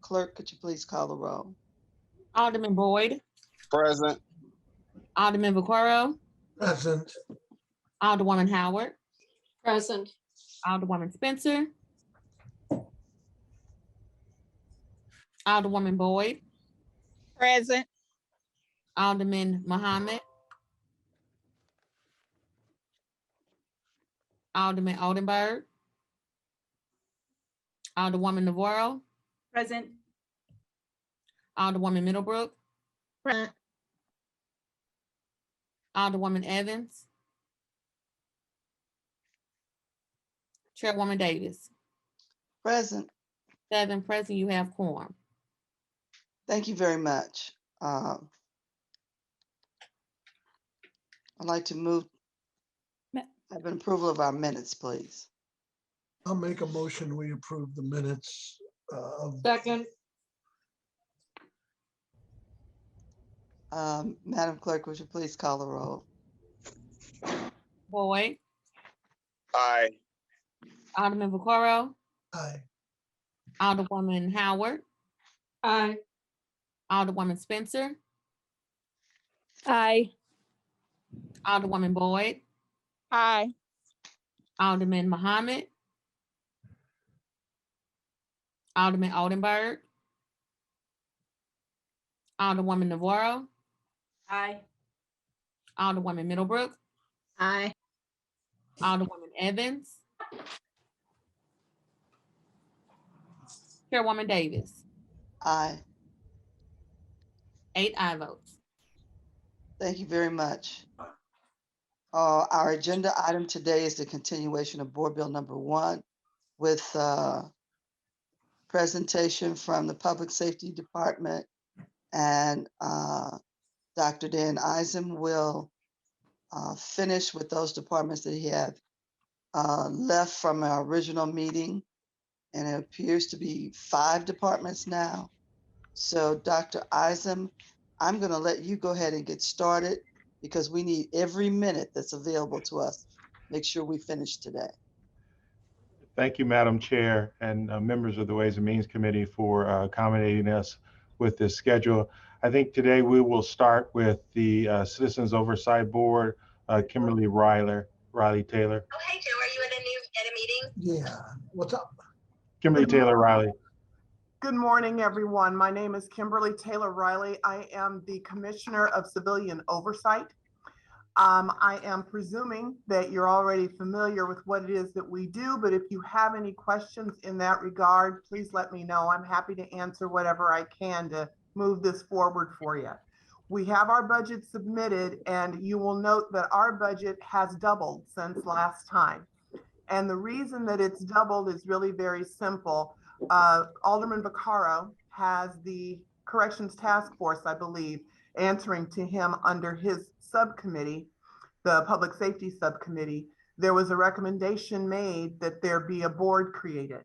Clerk, could you please call the roll? Alderman Boyd, Present. Alderman Vaccaro, Present. Alderwoman Howard, Present. Alderwoman Spencer, Alderwoman Boyd, Present. Alderman Muhammad, Alderman Oldenburg, Alderwoman Navarro, Present. Alderwoman Middlebrook, Present. Alderwoman Evans, Chairwoman Davis. Present. 7 present, you have quorum. Thank you very much. I'd like to move, have an approval of our minutes, please. I'll make a motion, we approve the minutes of. Second. Madam Clerk, would you please call the roll? Boyd, Aye. Alderman Vaccaro, Aye. Alderwoman Howard, Aye. Alderwoman Spencer, Aye. Alderwoman Boyd, Aye. Alderman Muhammad, Alderman Oldenburg, Alderwoman Navarro, Aye. Alderwoman Middlebrook, Aye. Alderwoman Evans, Chairwoman Davis. Aye. 8 aye votes. Thank you very much. Our agenda item today is the continuation of Board Bill number 1 with presentation from the Public Safety Department, and Dr. Dan Eisen will finish with those departments that he had left from our original meeting, and it appears to be 5 departments now. So Dr. Eisen, I'm going to let you go ahead and get started because we need every minute that's available to us. Make sure we finish today. Thank you, Madam Chair, and members of the Ways and Means Committee for accommodating us with this schedule. I think today we will start with the Citizens Oversight Board, Kimberly Riley Taylor. Oh, hey, Joe, are you at a meeting? Yeah, what's up? Kimberly Taylor Riley. Good morning, everyone. My name is Kimberly Taylor Riley. I am the Commissioner of Civilian Oversight. I am presuming that you're already familiar with what it is that we do, but if you have any questions in that regard, please let me know. I'm happy to answer whatever I can to move this forward for you. We have our budget submitted, and you will note that our budget has doubled since last time. And the reason that it's doubled is really very simple. Alderman Vaccaro has the Corrections Task Force, I believe, answering to him under his subcommittee, the Public Safety Subcommittee. There was a recommendation made that there be a board created,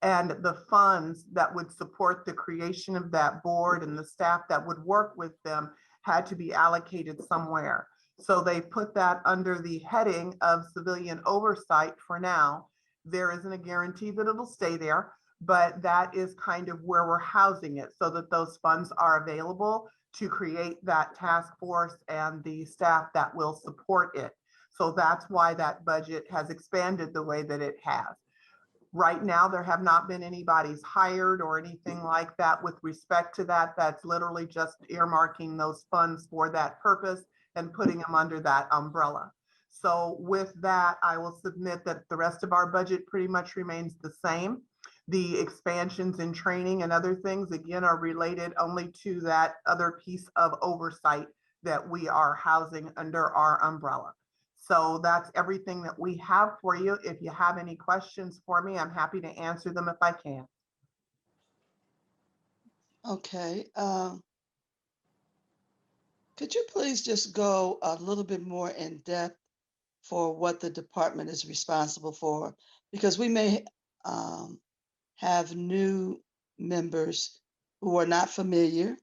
and the funds that would support the creation of that board and the staff that would work with them had to be allocated somewhere. So they put that under the heading of civilian oversight for now. There isn't a guarantee that it'll stay there, but that is kind of where we're housing it so that those funds are available to create that task force and the staff that will support it. So that's why that budget has expanded the way that it has. Right now, there have not been anybody's hired or anything like that with respect to that. That's literally just earmarking those funds for that purpose and putting them under that umbrella. So with that, I will submit that the rest of our budget pretty much remains the same. The expansions in training and other things, again, are related only to that other piece of oversight that we are housing under our umbrella. So that's everything that we have for you. If you have any questions for me, I'm happy to answer them if I can. Okay. Could you please just go a little bit more in depth for what the department is responsible for? Because we may have new members who are not familiar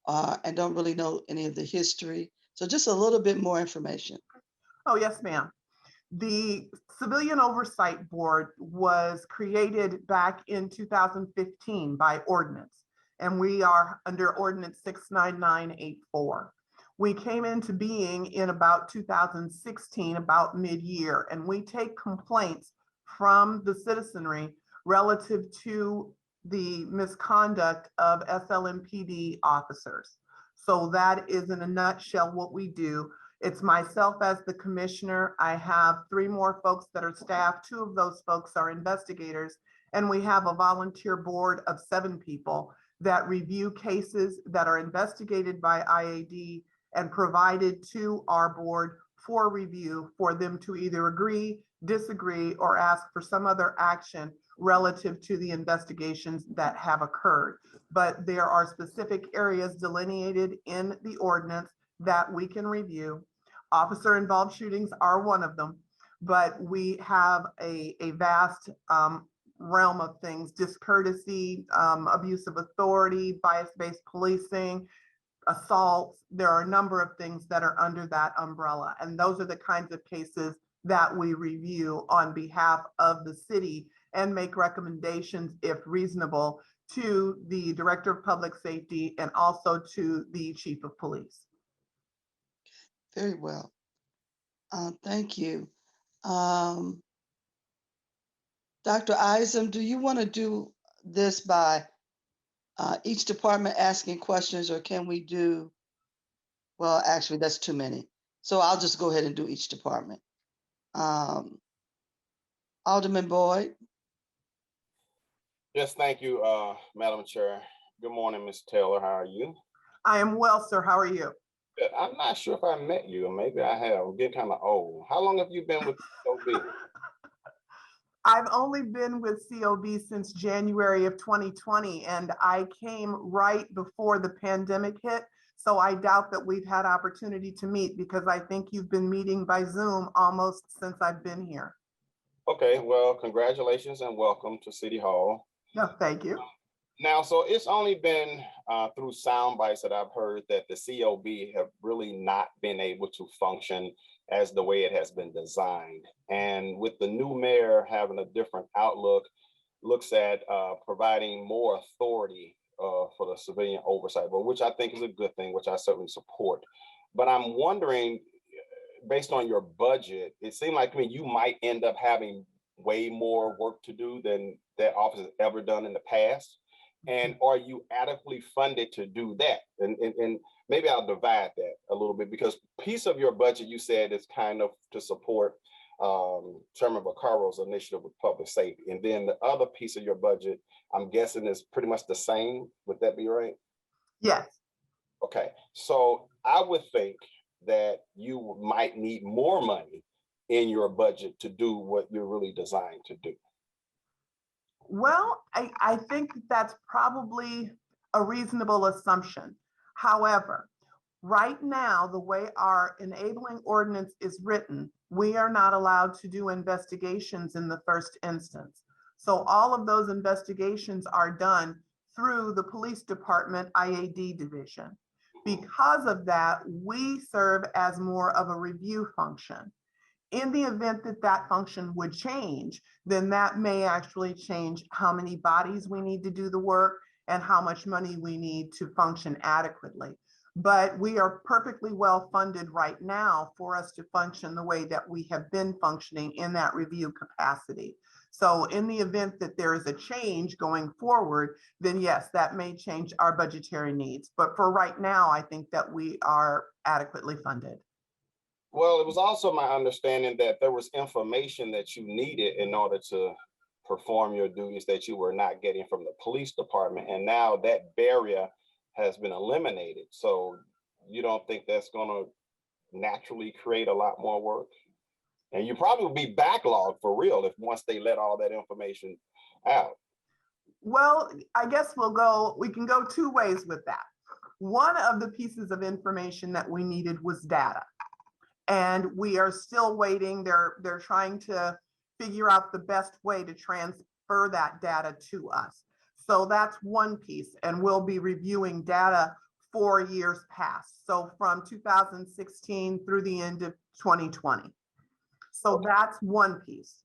and don't really know any of the history. So just a little bit more information. Oh, yes, ma'am. The Civilian Oversight Board was created back in 2015 by ordinance, and we are under Ordinance 69984. We came into being in about 2016, about mid-year, and we take complaints from the citizenry relative to the misconduct of SLMPD officers. So that is in a nutshell what we do. It's myself as the commissioner. I have 3 more folks that are staff. 2 of those folks are investigators, and we have a volunteer board of 7 people that review cases that are investigated by IAD and provided to our board for review for them to either agree, disagree, or ask for some other action relative to the investigations that have occurred. But there are specific areas delineated in the ordinance that we can review. Officer-involved shootings are one of them, but we have a vast realm of things: discourtesy, abuse of authority, bias-based policing, assaults. There are a number of things that are under that umbrella, and those are the kinds of cases that we review on behalf of the city and make recommendations, if reasonable, to the Director of Public Safety and also to the Chief of Police. Very well. Thank you. Dr. Isom, do you want to do this by each department asking questions, or can we do, well, actually, that's too many. So I'll just go ahead and do each department. Alderman Boyd. Yes, thank you, Madam Chair. Good morning, Ms. Taylor. How are you? I am well, sir. How are you? Good. I'm not sure if I met you, or maybe I have. I'm getting kind of old. How long have you been with COB? I've only been with COB since January of 2020, and I came right before the pandemic hit. So I doubt that we've had opportunity to meet, because I think you've been meeting by Zoom almost since I've been here. Okay, well, congratulations and welcome to City Hall. No, thank you. Now, so it's only been through sound bites that I've heard that the COB have really not been able to function as the way it has been designed. And with the new mayor having a different outlook, looks at providing more authority for the Civilian Oversight Board, which I think is a good thing, which I certainly support. But I'm wondering, based on your budget, it seemed like, I mean, you might end up having way more work to do than that office has ever done in the past. And are you adequately funded to do that? And maybe I'll divide that a little bit, because piece of your budget, you said, is kind of to support Chairman Vaccaro's initiative with public safety. And then the other piece of your budget, I'm guessing, is pretty much the same. Would that be right? Yes. Okay, so I would think that you might need more money in your budget to do what you're really designed to do. Well, I think that's probably a reasonable assumption. However, right now, the way our enabling ordinance is written, we are not allowed to do investigations in the first instance. So all of those investigations are done through the police department IAD division. Because of that, we serve as more of a review function. In the event that that function would change, then that may actually change how many bodies we need to do the work and how much money we need to function adequately. But we are perfectly well funded right now for us to function the way that we have been functioning in that review capacity. So in the event that there is a change going forward, then yes, that may change our budgetary needs. But for right now, I think that we are adequately funded. Well, it was also my understanding that there was information that you needed in order to perform your duties that you were not getting from the police department. And now that barrier has been eliminated. So you don't think that's going to naturally create a lot more work? And you probably will be backlogged for real if once they let all that information out. Well, I guess we can go 2 ways with that. One of the pieces of information that we needed was data. And we are still waiting. They're trying to figure out the best way to transfer that data to us. So that's one piece, and we'll be reviewing data for years past. So from 2016 through the end of 2020. So that's one piece.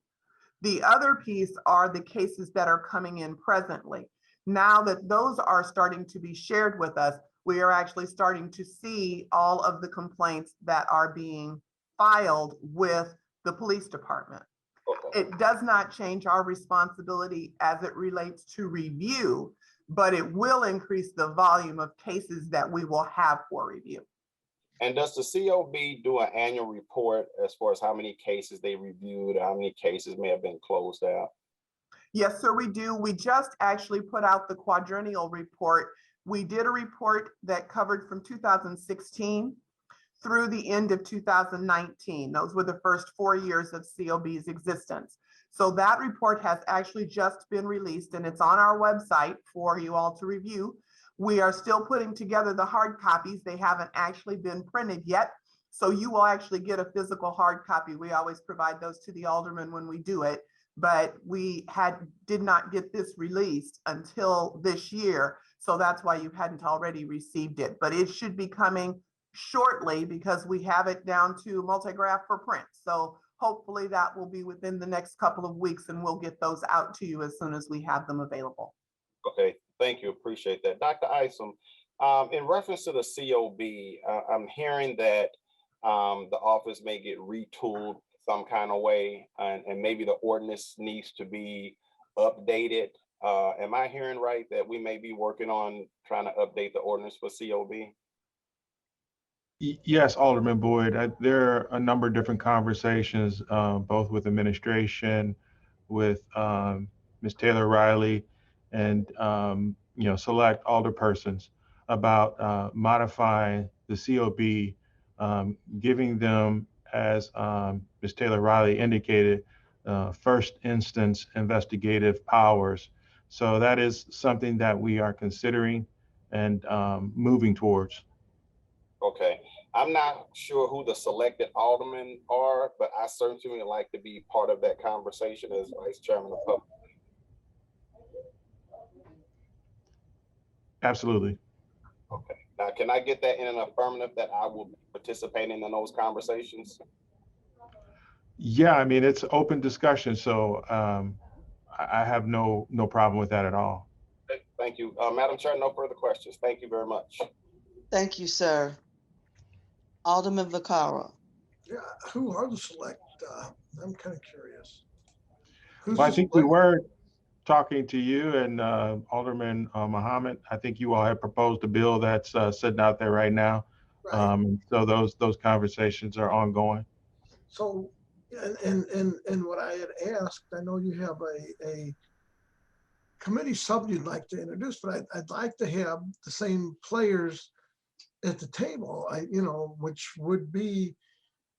The other piece are the cases that are coming in presently. Now that those are starting to be shared with us, we are actually starting to see all of the complaints that are being filed with the police department. It does not change our responsibility as it relates to review, but it will increase the volume of cases that we will have for review. And does the COB do an annual report as far as how many cases they reviewed, how many cases may have been closed out? Yes, sir, we do. We just actually put out the quadrennial report. We did a report that covered from 2016 through the end of 2019. Those were the first 4 years of COB's existence. So that report has actually just been released and it's on our website for you all to review. We are still putting together the hard copies. They haven't actually been printed yet. So you will actually get a physical hard copy. We always provide those to the aldermen when we do it, but we did not get this released until this year. So that's why you hadn't already received it, but it should be coming shortly because we have it down to multigraph for print. So hopefully that will be within the next couple of weeks and we'll get those out to you as soon as we have them available. Okay, thank you, appreciate that. Dr. Isom, in reference to the COB, I'm hearing that the office may get retooled some kind of way and maybe the ordinance needs to be updated. Am I hearing right that we may be working on trying to update the ordinance for COB? Yes, Alderman Boyd, there are a number of different conversations, both with administration, with Ms. Taylor Riley, and select alderpersons about modifying the COB, giving them, as Ms. Taylor Riley indicated, first instance investigative powers. So that is something that we are considering and moving towards. Okay, I'm not sure who the selected aldermen are, but I certainly would like to be part of that conversation as Vice Chairman of Public. Absolutely. Okay, now can I get that in an affirmative that I will be participating in those conversations? Yeah, I mean, it's open discussion, so I have no problem with that at all. Okay, thank you. Madam Chair, no further questions. Thank you very much. Thank you, sir. Alderman Vaccaro. Yeah, who are the select? I'm kind of curious. Well, I think we were talking to you and Alderman Muhammad. I think you all have proposed a bill that's sitting out there right now. Right. So those conversations are ongoing. So, and what I had asked, I know you have a committee sub you'd like to introduce, but I'd like to have the same players at the table, which would be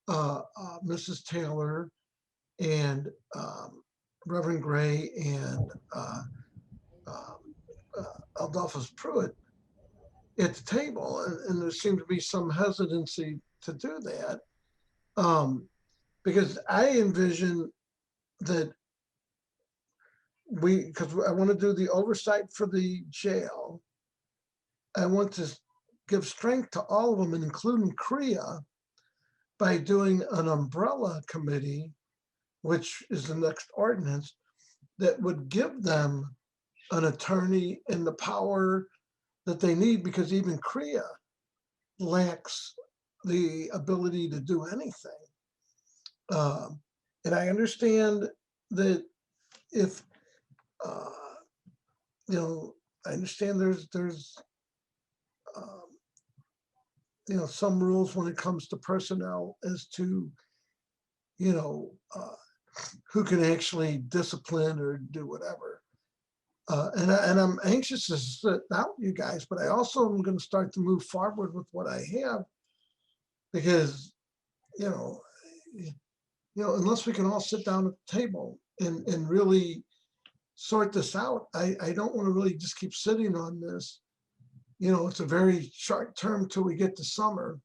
Mrs. Taylor and Reverend Gray and Adolphus Pruitt at the table, and there seemed to be some hesitancy to do that, because I envision that because I want to do the oversight for the jail. I want to give strength to all of them, including CREA, by doing an umbrella committee, which is the next ordinance, that would give them an attorney and the power that they need, because even CREA lacks the ability to do anything. And I understand that if, I understand there's some rules when it comes to personnel as to, who can actually discipline or do whatever. And I'm anxious to sit out you guys, but I also am going to start to move forward with what I have, because, unless we can all sit down at the table and really sort this out, I don't want to really just keep sitting on this. It's a very short term till we get to summer.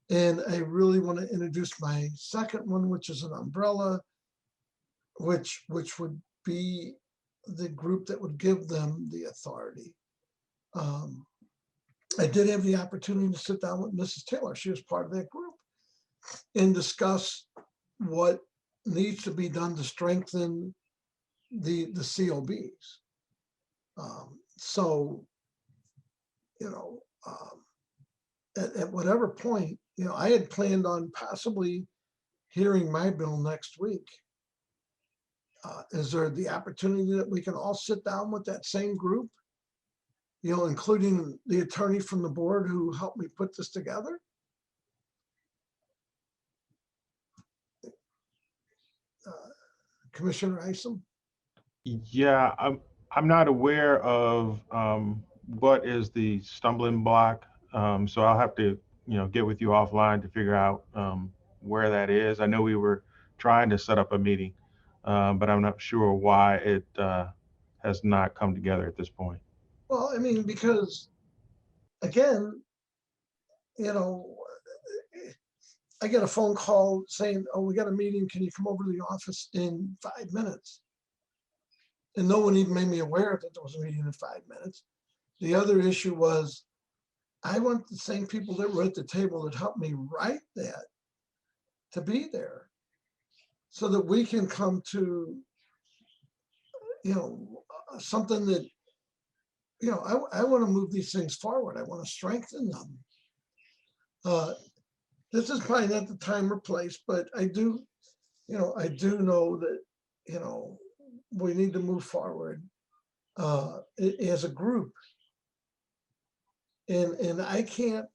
And I really want to introduce my second one, which is an umbrella, which would be the group that would give them the authority. I did have the opportunity to sit down with Mrs. Taylor. She was part of that group and discuss what needs to be done to strengthen the COBs. So, you know, at whatever point, you know, I had planned on possibly hearing my bill next week. Is there the opportunity that we can all sit down with that same group, you know, including the attorney from the board who helped me put this together? Commissioner Isom? Yeah, I'm not aware of what is the stumbling block. So I'll have to, you know, get with you offline to figure out where that is. I know we were trying to set up a meeting, but I'm not sure why it has not come together at this point. Well, I mean, because again, you know, I get a phone call saying, oh, we got a meeting. Can you come over to the office in 5 minutes? And no one even made me aware that there was a meeting in 5 minutes. The other issue was I want the same people that were at the table that helped me write that to be there so that we can come to, you know, something that, you know, I want to move these things forward. I want to strengthen them. This is probably not the time or place, but I do, you know, I do know that, you know, we need to move forward as a group. And I can't,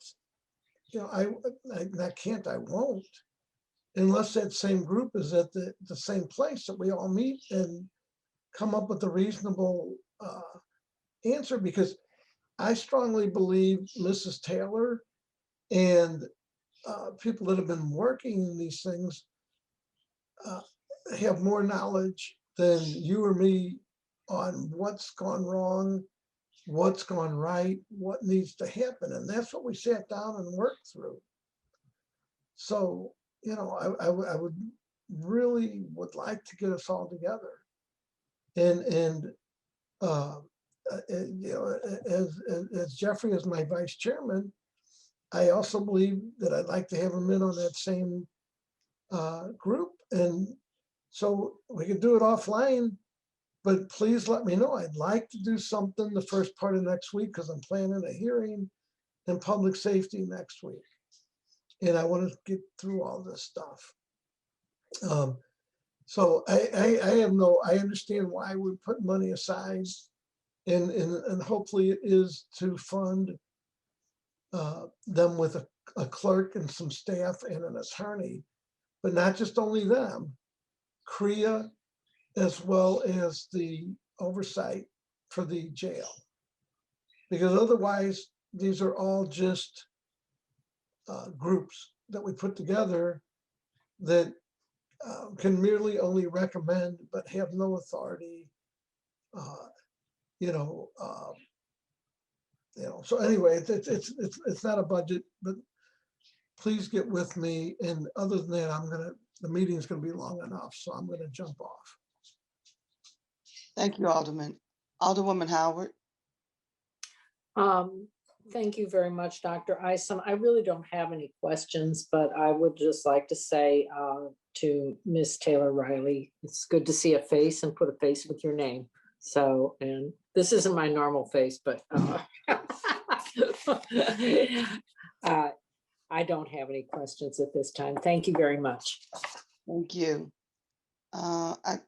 you know, I won't, unless that same group is at the same place that we all meet and come up with a reasonable answer, because I strongly believe Mrs. Taylor and people that have been working in these things have more knowledge than you or me on what's gone wrong, what's gone right, what needs to happen. And that's what we sat down and worked through. So, you know, I would really would like to get us all together. And you know, as Jeffrey is my vice chairman, I also believe that I'd like to have him in on that same group. And so we could do it offline, but please let me know. I'd like to do something the first part of next week because I'm planning a hearing in public safety next week. And I want to get through all this stuff. So I understand why we put money aside, and hopefully it is to fund them with a clerk and some staff and an attorney, but not just only them, CREA, as well as the oversight for the jail. Because otherwise, these are all just groups that we put together that can merely only recommend, but have no authority, you know. So anyway, it's not a budget, but please get with me. And other than that, the meeting is going to be long enough, so I'm going to jump off. Thank you, Alderman. Alderwoman Howard. Thank you very much, Dr. Isom. I really don't have any questions, but I would just like to say to Ms. Taylor Riley, it's good to see a face and put a face with your name. So, and this isn't my normal face, but I don't have any questions at this time. Thank you very much. Thank you. I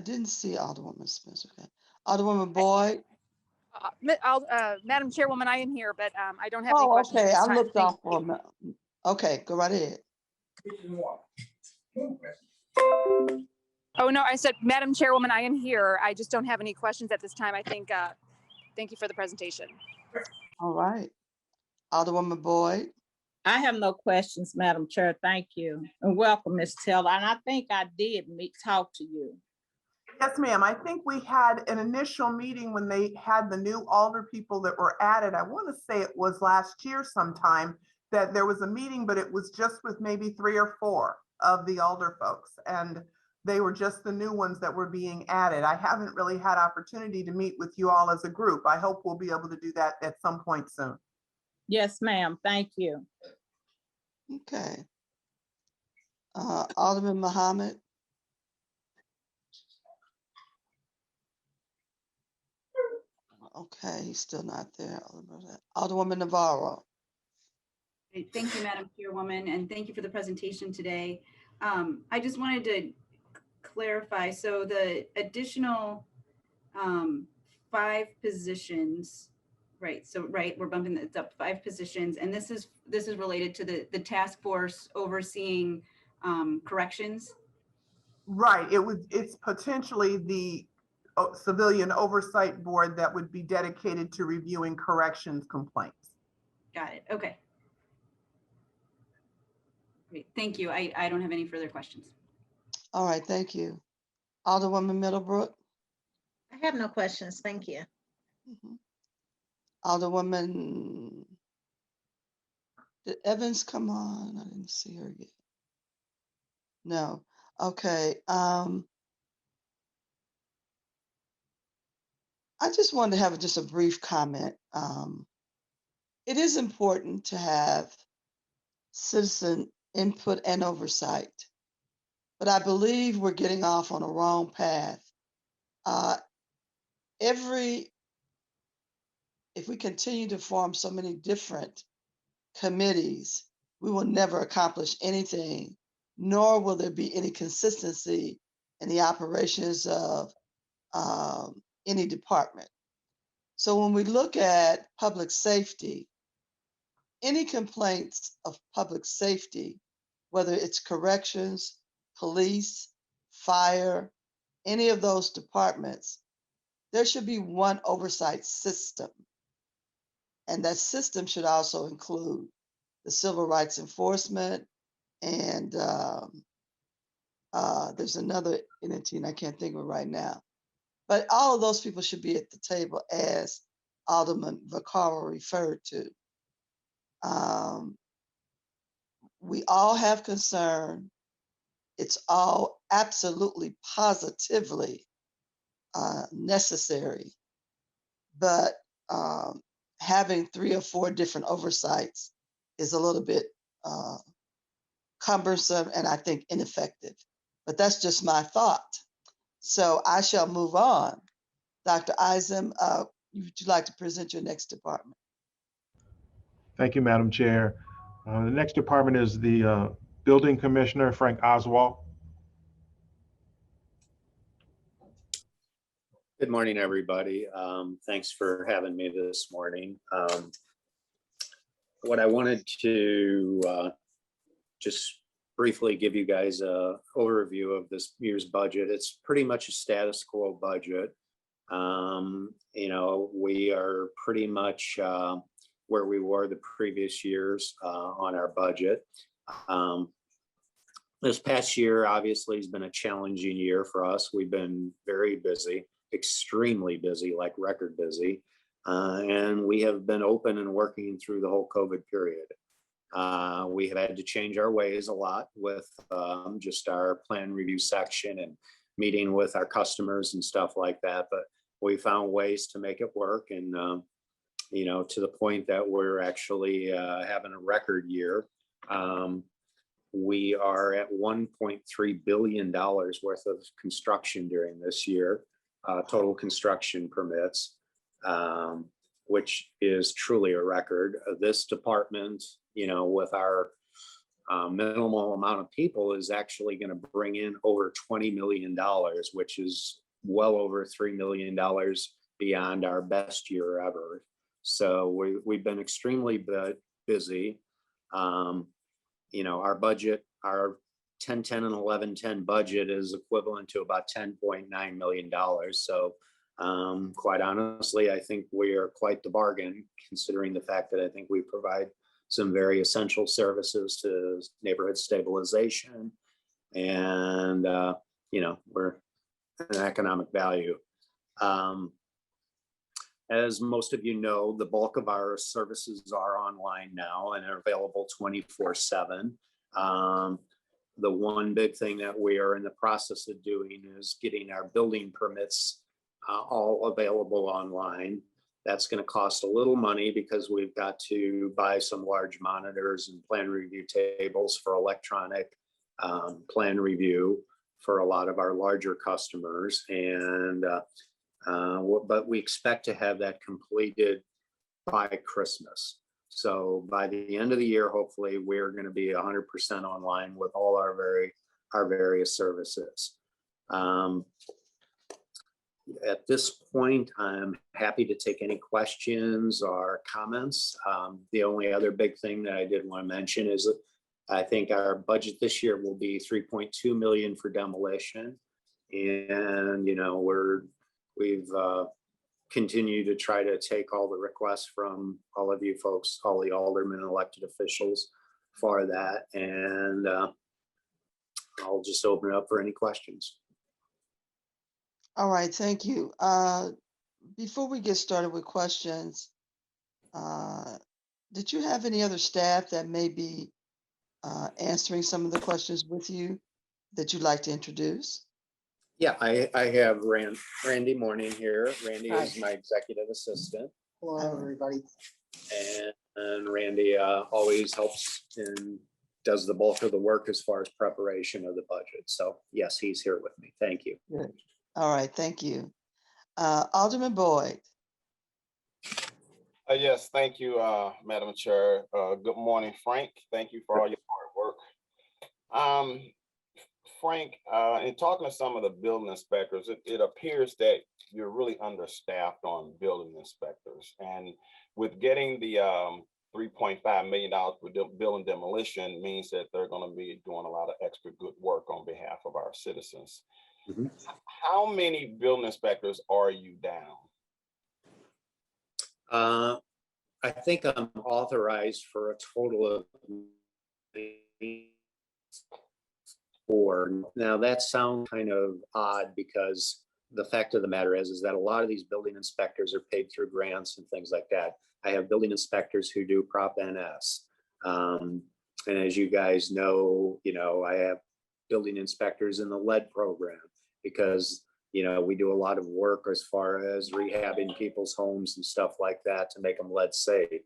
didn't see Alderwoman Smith. Okay. Alderwoman Boyd. Madam Chairwoman, I am here, but I don't have any Oh, questions. okay. at this I time. looked Thank off for a minute. Okay, go right ahead. Oh, no, I said, Madam Chairwoman, I am here. I just don't have any questions at this time. I think, thank you for the presentation. All right. Alderwoman Boyd. I have no questions, Madam Chair. Thank you. And welcome, Ms. Taylor. And I think I did talk to you. Yes, ma'am. I think we had an initial meeting when they had the new alder people that were added. I want to say it was last year sometime that there was a meeting, but it was just with maybe 3 or 4 of the alder folks. And they were just the new ones that were being added. I haven't really had opportunity to meet with you all as a group. I hope we'll be able to do that at some point soon. Yes, ma'am. Thank you. Okay. Alderman Muhammad. Okay, he's still not there. Alderwoman Navarro. Great. Thank you, Madam Chairwoman, and thank you for the presentation today. I just wanted to clarify, so the additional 5 positions, right? So, right, we're bumping it up 5 positions, and this is related to the task force overseeing corrections. Right. It's potentially the Civilian Oversight Board that would be dedicated to reviewing corrections complaints. Got it. Okay. Great. Thank you. I don't have any further questions. All right, thank you. Alderwoman Middlebrook. I have no questions. Thank you. Alderwoman, did Evans come on? I didn't see her yet. No. Okay. I just wanted to have just a brief comment. It is important to have citizen input and oversight, but I believe we're getting off on a wrong path. If we continue to form so many different committees, we will never accomplish anything, nor will there be any consistency in the operations of any department. So when we look at public safety, any complaints of public safety, whether it's corrections, police, fire, any of those departments, there should be one oversight system. And that system should also include the civil rights enforcement, and there's another entity, and I can't think of it right now. But all of those people should be at the table, as Alderman Vaccaro referred to. We all have concern. It's all absolutely positively necessary. But having 3 or 4 different oversights is a little bit cumbersome and I think ineffective. But that's just my thought. So I shall move on. Dr. Isom, would you like to present your next department? Thank you, Madam Chair. The next department is the Building Commissioner, Frank Oswald. Good morning, everybody. Thanks for having me this morning. What I wanted to just briefly give you guys an overview of this year's budget. It's pretty much a status quo budget. You know, we are pretty much where we were the previous years on our budget. This past year, obviously, has been a challenging year for us. We've been very busy, extremely busy, like record busy. And we have been open and working through the whole COVID period. We have had to change our ways a lot with just our plan review section and meeting with our customers and stuff like that. But we found ways to make it work, and you know, to the point that we're actually having a record year. We are at $1.3 billion worth of construction during this year, total construction permits, which is truly a record. This department, you know, with our minimal amount of people, is actually going to bring in over $20 million, which is well over $3 million beyond our best year ever. So we've been extremely busy. You know, our budget, our 10-10 and 11-10 budget is equivalent to about $10.9 million. So quite honestly, I think we are quite the bargain, considering the fact that I think we provide some very essential services to neighborhood stabilization, and you know, we're an economic value. As most of you know, the bulk of our services are online now and are available 24/7. The one big thing that we are in the process of doing is getting our building permits all available online. That's going to cost a little money because we've got to buy some large monitors and plan review tables for electronic plan review for a lot of our larger customers. And but we expect to have that completed by Christmas. So by the end of the year, hopefully, we're going to be 100% online with all our various services. At this point, I'm happy to take any questions or comments. The only other big thing that I did want to mention is that I think our budget this year will be 3.2 million for demolition. And, you know, we've continued to try to take all the requests from all of you folks, all the aldermen and elected officials for that. And I'll just open it up for any questions. All right, thank you. Before we get started with questions, did you have any other staff that may be answering some of the questions with you that you'd like to introduce? Yeah, I have Randy Morning here. Randy is my executive assistant. Hello, everybody. And Randy always helps and does the bulk of the work as far as preparation of the budget. So yes, he's here with me. Thank you. Good. All right, thank you. Alderman Boyd. Yes, thank you, Madam Chair. Good morning, Frank. Thank you for all your hard work. Frank, in talking to some of the building inspectors, it appears that you're really understaffed on building inspectors. And with getting the $3.5 million for building demolition means that they're going to be doing a lot of extra good work on behalf of our citizens. Mm-hmm. How many building inspectors are you down? I think I'm authorized for a total of 4. Now that sounds kind of odd because the fact of the matter is that a lot of these building inspectors are paid through grants and things like that. I have building inspectors who do Prop NS. And as you guys know, I have building inspectors in the lead program because, we do a lot of work as far as rehabbing people's homes and stuff like that to make them lead safe.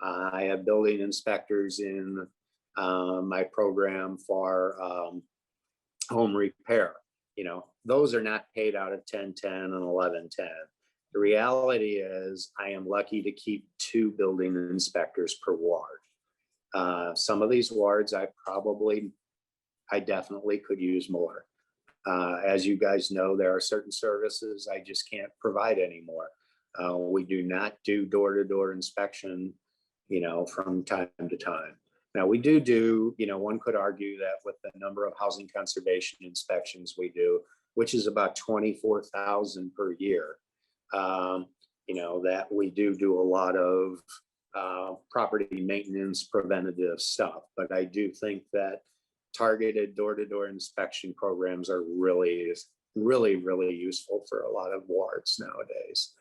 I have building inspectors in my program for home repair. Those are not paid out of 1010 and 1110. The reality is I am lucky to keep 2 building inspectors per ward. Some of these wards I definitely could use more. As you guys know, there are certain services I just can't provide anymore. We do not do door-to-door inspection, from time to time. Now we do, one could argue that with the number of housing conservation inspections we do, which is about 24,000 per year, that we do a lot of property maintenance, preventative stuff. But I do think that targeted door-to-door inspection programs are really, really useful for a lot of wards nowadays.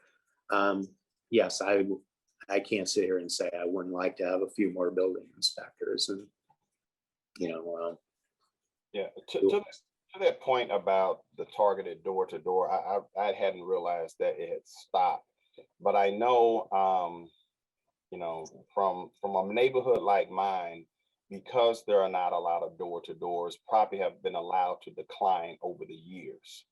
Yes, I can't sit here and say I wouldn't like to have a few more building inspectors, and yeah. To that point about the targeted door-to-door, I hadn't realized that it had stopped, but I know, from a neighborhood like mine, because there are not a lot of door-to-doors, property have been allowed to decline over the years.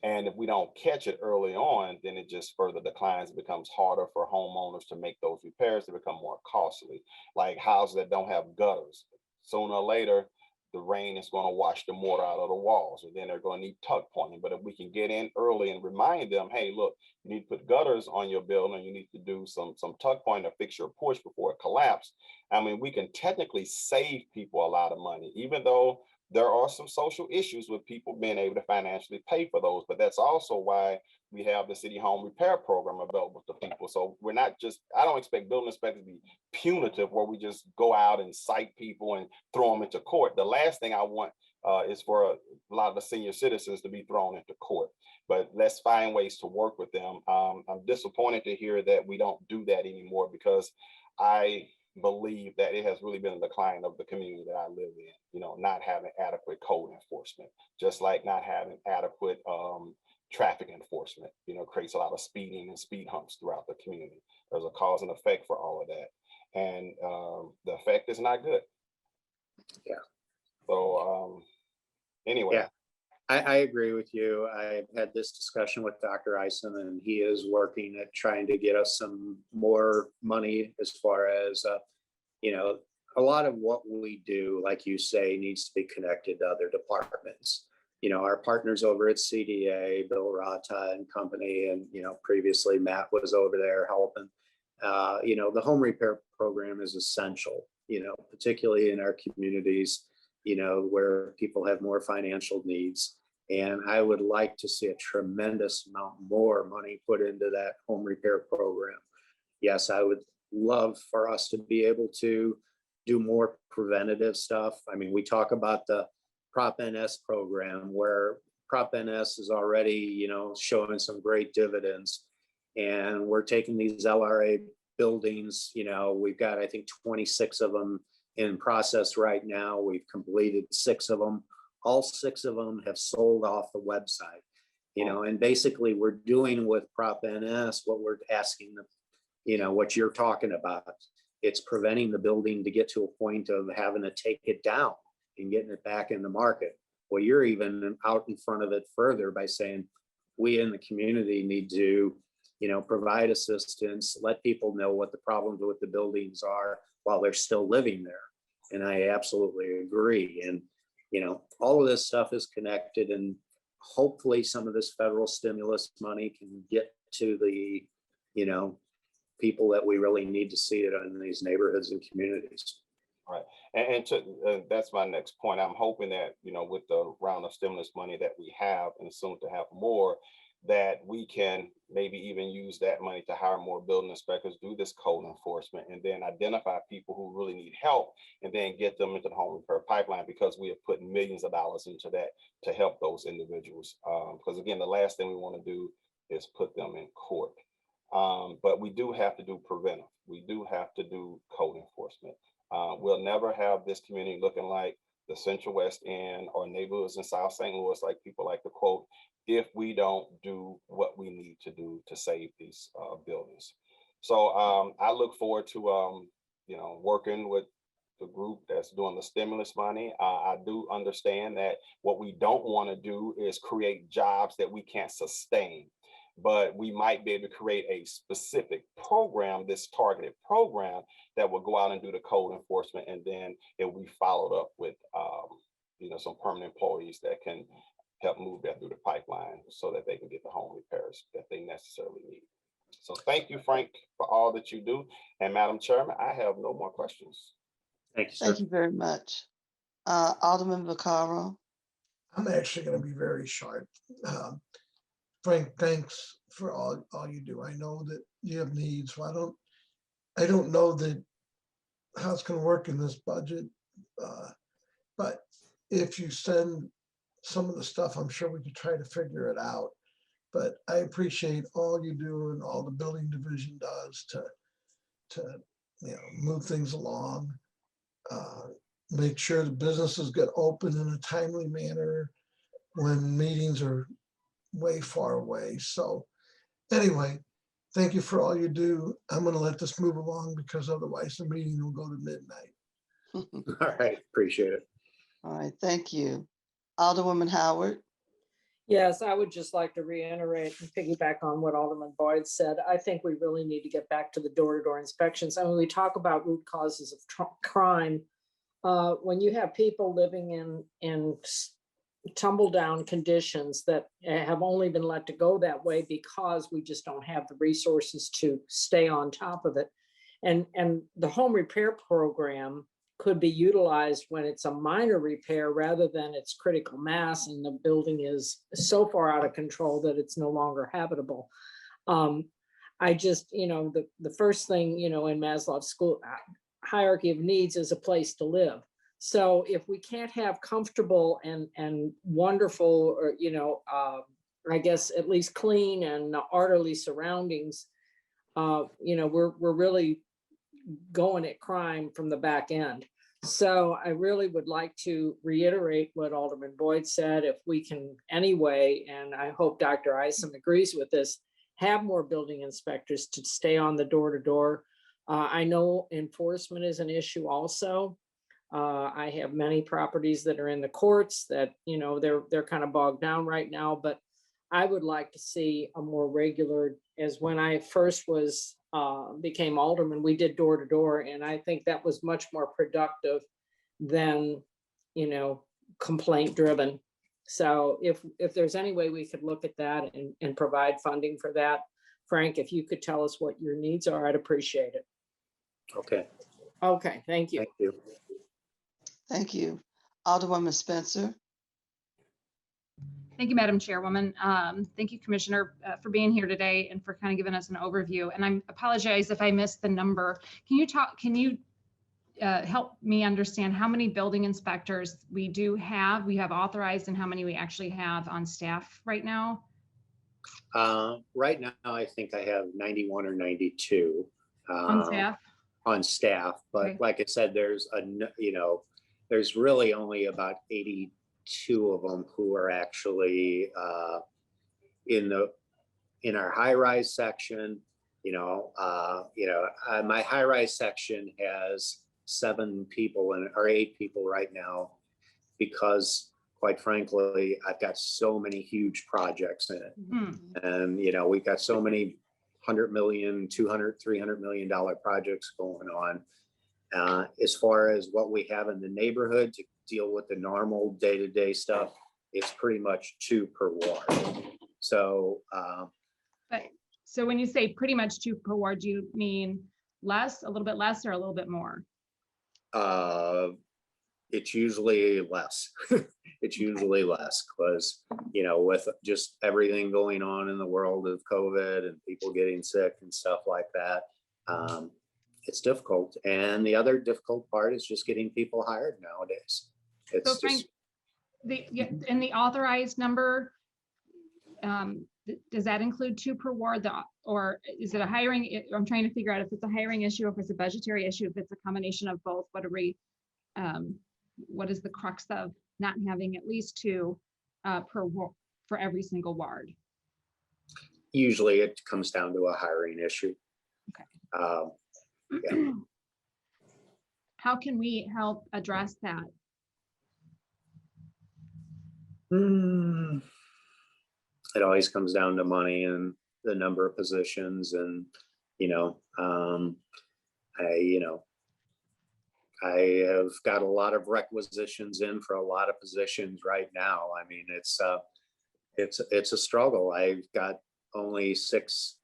And if we don't catch it early on, then it just further declines. It becomes harder for homeowners to make those repairs. They become more costly, like houses that don't have gutters. Sooner or later, the rain is going to wash the mortar out of the walls, and then they're going to need tuck pointing. But if we can get in early and remind them, hey, look, you need to put gutters on your building, you need to do some tuck pointing to fix your porch before it collapses. I mean, we can technically save people a lot of money, even though there are some social issues with people being able to financially pay for those. But that's also why we have the city home repair program available to people. So we're not just, I don't expect building inspectors to be punitive where we just go out and cite people and throw them into court. The last thing I want is for a lot of the senior citizens to be thrown into court. But let's find ways to work with them. I'm disappointed to hear that we don't do that anymore, because I believe that it has really been a decline of the community that I live in, not having adequate code enforcement, just like not having adequate traffic enforcement, creates a lot of speeding and speed humps throughout the community. There's a cause and effect for all of that. And the effect is not good. Yeah. So anyway. Yeah, I agree with you. I've had this discussion with Dr. Isom, and he is working at trying to get us some more money as far as, you know, a lot of what we do, like you say, needs to be connected to other departments. You know, our partners over at CDA, Bill Rata and company, and, you know, previously Matt was over there helping. You know, the home repair program is essential, you know, particularly in our communities, you know, where people have more financial needs. And I would like to see a tremendous amount more money put into that home repair program. Yes, I would love for us to be able to do more preventative stuff. I mean, we talk about the Prop NS program, where Prop NS is already, you know, showing some great dividends. And we're taking these LRA buildings, you know, we've got, I think, 26 of them in process right now. We've completed 6 of them. All 6 of them have sold off the website, you know, and basically we're doing with Prop NS what we're asking them, you know, what you're talking about. It's preventing the building to get to a point of having to take it down and getting it back in the market. Well, you're even out in front of it further by saying we in the community need to, you know, provide assistance, let people know what the problems with the buildings are while they're still living there. And I absolutely agree. And, you know, all of this stuff is connected, and hopefully some of this federal stimulus money can get to the, you know, people that we really need to see it in these neighborhoods and communities. Right. And that's my next point. I'm hoping that, you know, with the round of stimulus money that we have, and soon to have more, that we can maybe even use that money to hire more building inspectors, do this code enforcement, and then identify people who really need help, and then get them into the home repair pipeline, because we have put millions of dollars into that to help those individuals. Because again, the last thing we want to do is put them in court. But we do have to do preventive. We do have to do code enforcement. We'll never have this community looking like the Central West End or neighborhoods in South St. Louis, like people like to quote, if we don't do what we need to do to save these buildings. So I look forward to, you know, working with the group that's doing the stimulus money. I do understand that what we don't want to do is create jobs that we can't sustain, but we might be able to create a specific program, this targeted program that will go out and do the code enforcement, and then it will be followed up with, you know, some permanent employees that can help move that through the pipeline so that they can get the home repairs that they necessarily need. So thank you, Frank, for all that you do. And Madam Chairman, I have no more questions. Thank you, sir. Thank you very much. Alderman Vaccaro. I'm actually going to be very short. Frank, thanks for all you do. I know that you have needs. So I don't know that how it's going to work in this budget, but if you send some of the stuff, I'm sure we could try to figure it out. But I appreciate all you do and all the building division does to you know, move things along, make sure the businesses get open in a timely manner when meetings are way far away. So anyway, thank you for all you do. I'm going to let this move along because otherwise the meeting will go to midnight. All right, appreciate it. All right, thank you. Alderwoman Howard. Yes, I would just like to reiterate and piggyback on what Alderman Boyd said. I think we really need to get back to the door-to-door inspections. I mean, we talk about root causes of crime. When you have people living in tumble down conditions that have only been let to go that way because we just don't have the resources to stay on top of it. And the home repair program could be utilized when it's a minor repair rather than it's critical mass and the building is so far out of control that it's no longer habitable. I just, you know, the first thing, you know, in Maslow's school hierarchy of needs is a place to live. So if we can't have comfortable and wonderful, or, you know, I guess at least clean and orderly surroundings, you know, we're really going at crime from the back end. So I really would like to reiterate what Alderman Boyd said. If we can anyway, and I hope Dr. Isom agrees with this, have more building inspectors to stay on the door to door. I know enforcement is an issue also. I have many properties that are in the courts that, you know, they're kind of bogged down right now, but I would like to see a more regular, as when I first became alderman, we did door to door, and I think that was much more productive than, you know, complaint driven. So if there's any way we could look at that and provide funding for that, Frank, if you could tell us what your needs are, I'd appreciate it. Okay. Okay, thank you. Thank you. Thank you. Alderwoman Spencer. Thank you, Madam Chairwoman. Thank you, Commissioner, for being here today and for kind of giving us an overview. And I apologize if I missed the number. Can you help me understand how many building inspectors we have authorized, and how many we actually have on staff right now? Right now, I think I have 91 or 92 On staff? On staff, but Okay. like I said, there's really only about 82 of them who are actually in our high-rise section. My high-rise section has 7 people or 8 people right now, because quite frankly, I've got so many huge projects in it. And, we've got so many $100 million, $200, $300 million projects going on. As far as what we have in the neighborhood to deal with the normal day-to-day stuff, it's pretty much 2 per ward. So, So when you say pretty much 2 per ward, do you mean less, a little bit less, or a little bit more? It's usually less. It's usually less because, with just everything going on in the world of COVID and people getting sick and stuff like that, it's difficult. And the other difficult part is just getting people hired nowadays. It's So Frank, in the authorized number, does that include 2 per ward, or is it a hiring? I'm trying to figure out if it's a hiring issue, if it's a budgetary issue, if it's a combination of both. What is the crux of not having at least 2 for every single ward? Usually it comes down to a hiring issue. Okay. Yeah. How can we help address that? It always comes down to money and the number of positions, and I have got a lot of requisitions in for a lot of positions right now. I mean, it's a struggle. I've got only 6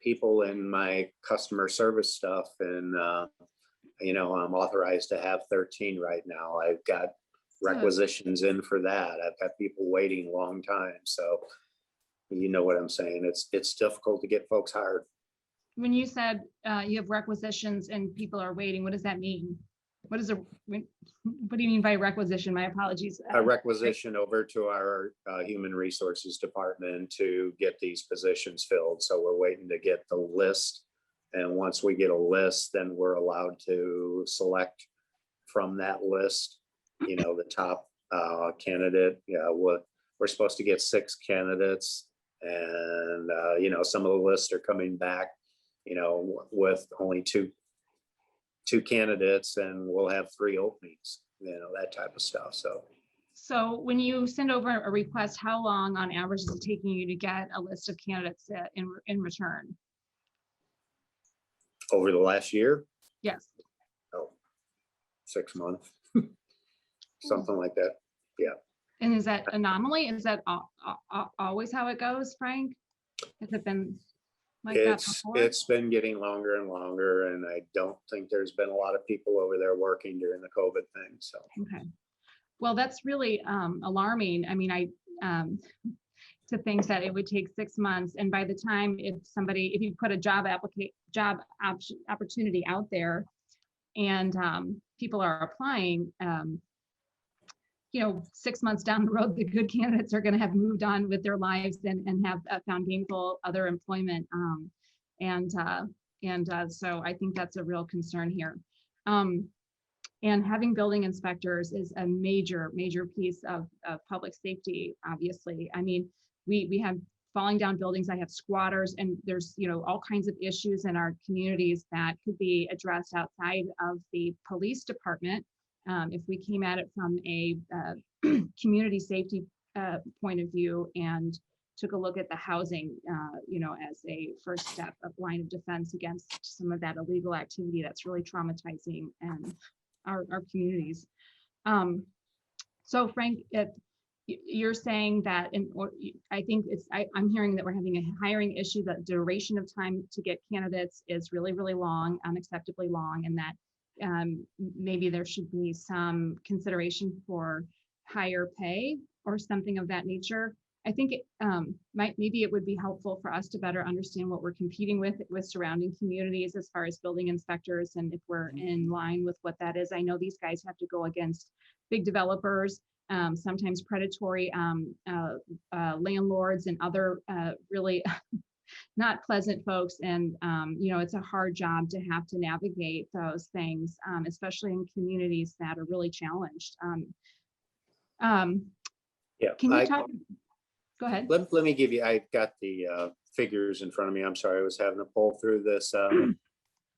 people in my customer service stuff, and I'm authorized to have 13 right now. I've got requisitions in for that. I've got people waiting a long time. So you know what I'm saying? It's difficult to get folks hired. When you said you have requisitions and people are waiting, what does that mean? What do you mean by requisition? My apologies. A requisition over to our human resources department to get these positions filled. So we're waiting to get the list. And once we get a list, then we're allowed to select from that list, the top candidate. We're supposed to get 6 candidates, and some of the lists are coming back, with only two candidates, and we'll have 3 openings, that type of stuff. So when you send over a request, how long on average is it taking you to get a list of candidates in return? Over the last year? Yes. 6 months, something like that. Yeah. And is that anomaly? Is that always how it goes, Frank? Has it been like that before? It's been getting longer and longer, and I don't think there's been a lot of people over there working during the COVID thing. So. Okay. Well, that's really alarming. I mean, to think that it would take 6 months, and by the time if you put a job opportunity out there, and people are applying, 6 months down the road, the good candidates are going to have moved on with their lives and have found gainful other employment. So I think that's a real concern here. And having building inspectors is a major piece of public safety, obviously. I mean, we have falling down buildings, I have squatters, and there's, all kinds of issues in our communities that could be addressed outside of the police department. if we came at it from a community safety point of view and took a look at the housing, as a first step of line of defense against some of that illegal activity that's really traumatizing and our communities. So Frank, you're saying that, I think I'm hearing that we're having a hiring issue, that duration of time to get candidates is really, really long, unacceptably long, and that maybe there should be some consideration for higher pay or something of that nature. I think maybe it would be helpful for us to better understand what we're competing with surrounding communities as far as building inspectors, and if we're in line with what that is. I know these guys have to go against big developers, sometimes predatory landlords and other really not pleasant folks. And, it's a hard job to have to navigate those things, especially in communities that are really challenged. Yeah. Can you talk? Go ahead. Let me give you, I've got the figures in front of me. I'm sorry, I was having to pull through this.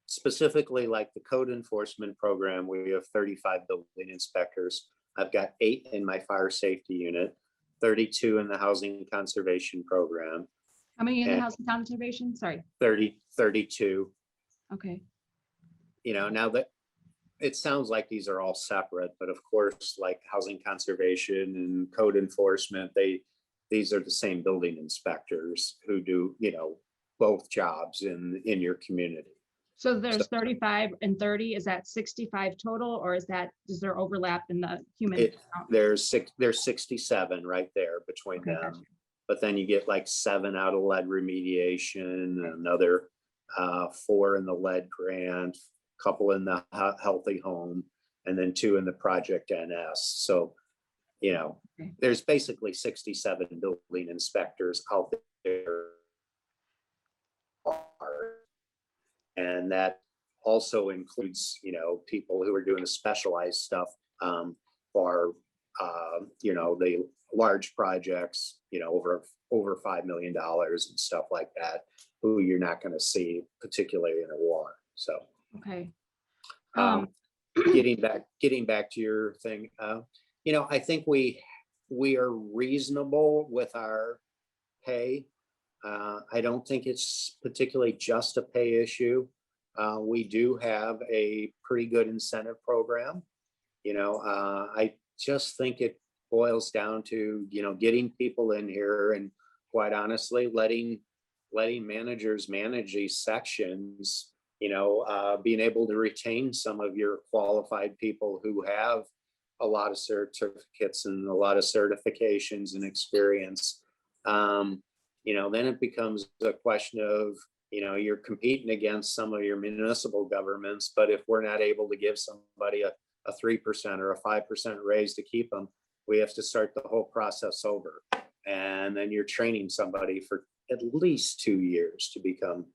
Specifically, like the code enforcement program, we have 35 building inspectors. I've got 8 in my fire safety unit, 32 in the housing conservation program. How many in the housing conservation? Sorry. 32. Okay. Now that it sounds like these are all separate, but of course, like housing conservation and code enforcement, these are the same building inspectors who do, both jobs in your community. So there's 35 and 30. Is that 65 total, or is there overlap in the human count? There's 67 right there between them. Gotcha. But then you get like 7 out of lead remediation, another 4 in the lead grant, couple in the healthy home, and then 2 in the Project NS. So, there's basically 67 building inspectors out there. And that also includes, people who are doing the specialized stuff for, the large projects, over $5 million and stuff like that, who you're not going to see, particularly in a war. So, okay. Getting back to your thing, I think we are reasonable with our pay. I don't think it's particularly just a pay issue. We do have a pretty good incentive program. I just think it boils down to, getting people in here and, quite honestly, letting managers manage these sections, being able to retain some of your qualified people who have a lot of certificates and a lot of certifications and experience. Then it becomes a question of, you're competing against some of your municipal governments, but if we're not able to give somebody a 3% or a 5% raise to keep them, we have to start the whole process over. And then you're training somebody for at least 2 years to become,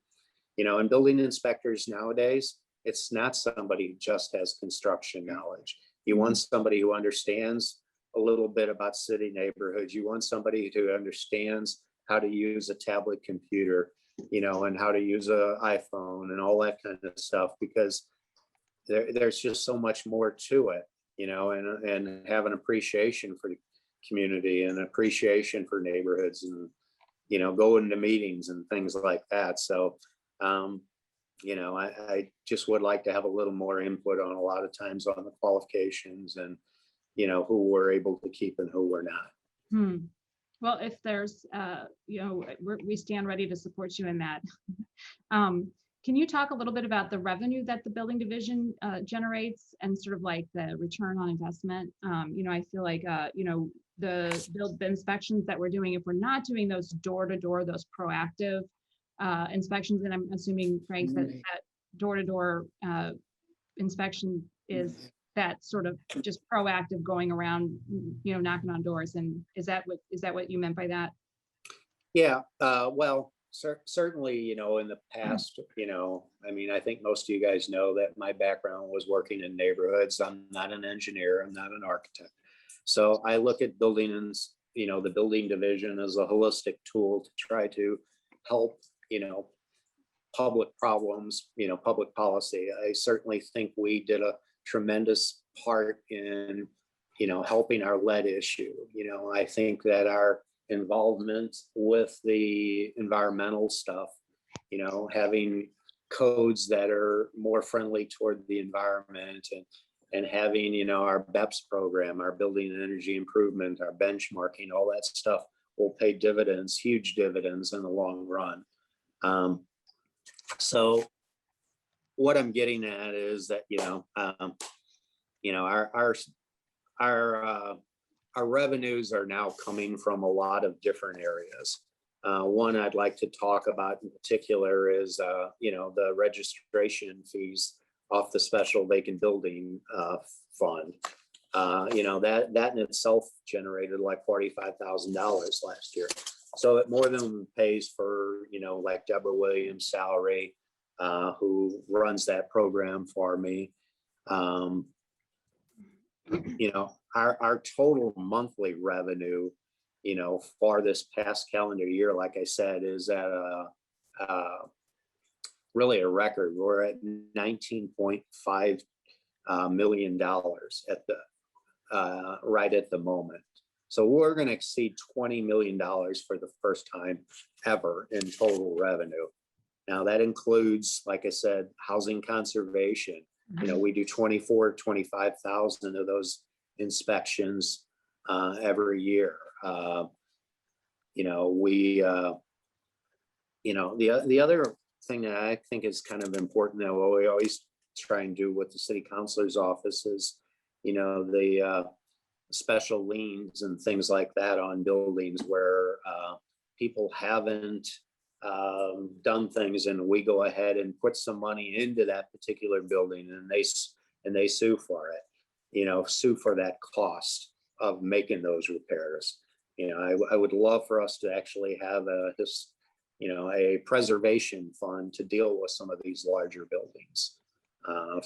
and building inspectors nowadays, it's not somebody who just has construction knowledge. You want somebody who understands a little bit about city neighborhoods. You want somebody who understands how to use a tablet computer, and how to use an iPhone and all that kind of stuff, because there's just so much more to it, and have an appreciation for the community and appreciation for neighborhoods and, going to meetings and things like that. So, I just would like to have a little more input on a lot of times on the qualifications and, who we're able to keep and who we're not. Well, if there's, we stand ready to support you in that. Can you talk a little bit about the revenue that the building division generates and sort of like the return on investment? I feel like, the inspections that we're doing, if we're not doing those door-to-door, those proactive inspections, and I'm assuming, Frank, that door-to-door inspection is that sort of just proactive going around, knocking on doors. And is that what you meant by that? Yeah, well, certainly, in the past, I think most of you guys know that my background was working in neighborhoods. I'm not an engineer, I'm not an architect. So I look at building and, the building division as a holistic tool to try to help, public problems, public policy. I certainly think we did a tremendous part in, helping our lead issue. I think that our involvement with the environmental stuff, having codes that are more friendly toward the environment and having, our BEPS program, our building energy improvement, our benchmarking, all that stuff will pay dividends, huge dividends in the long run. So what I'm getting at is that, our revenues are now coming from a lot of different areas. One I'd like to talk about in particular is, the registration fees off the special vacant building fund. That in itself generated like $45,000 last year. So it more than pays for, like Deborah Williams' salary, who runs that program for me. Our total monthly revenue, for this past calendar year, like I said, is at really a record. We're at $19.5 million at the right at the moment. So we're going to exceed $20 million for the first time ever in total revenue. Now that includes, like I said, housing conservation. We do 25,000 of those inspections every year. The other thing that I think is kind of important that we always try and do with the city councilor's office is, the special liens and things like that on buildings where people haven't done things, and we go ahead and put some money into that particular building, and they sue for it, sue for that cost of making those repairs. I would love for us to actually have a preservation fund to deal with some of these larger buildings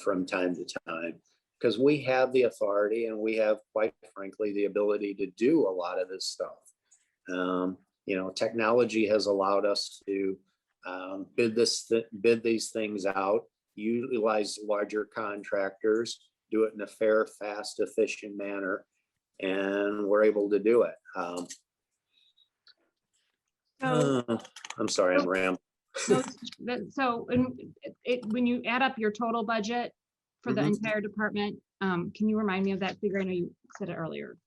from time to time, because we have the authority and we have, quite frankly, the ability to do a lot of this stuff. Technology has allowed us to bid these things out, utilize larger contractors, do it in a fair, fast, efficient manner, and we're able to do it. I'm sorry, I'm rambling. So when you add up your total budget for the entire department, can you remind me of that figure? I know you said it earlier.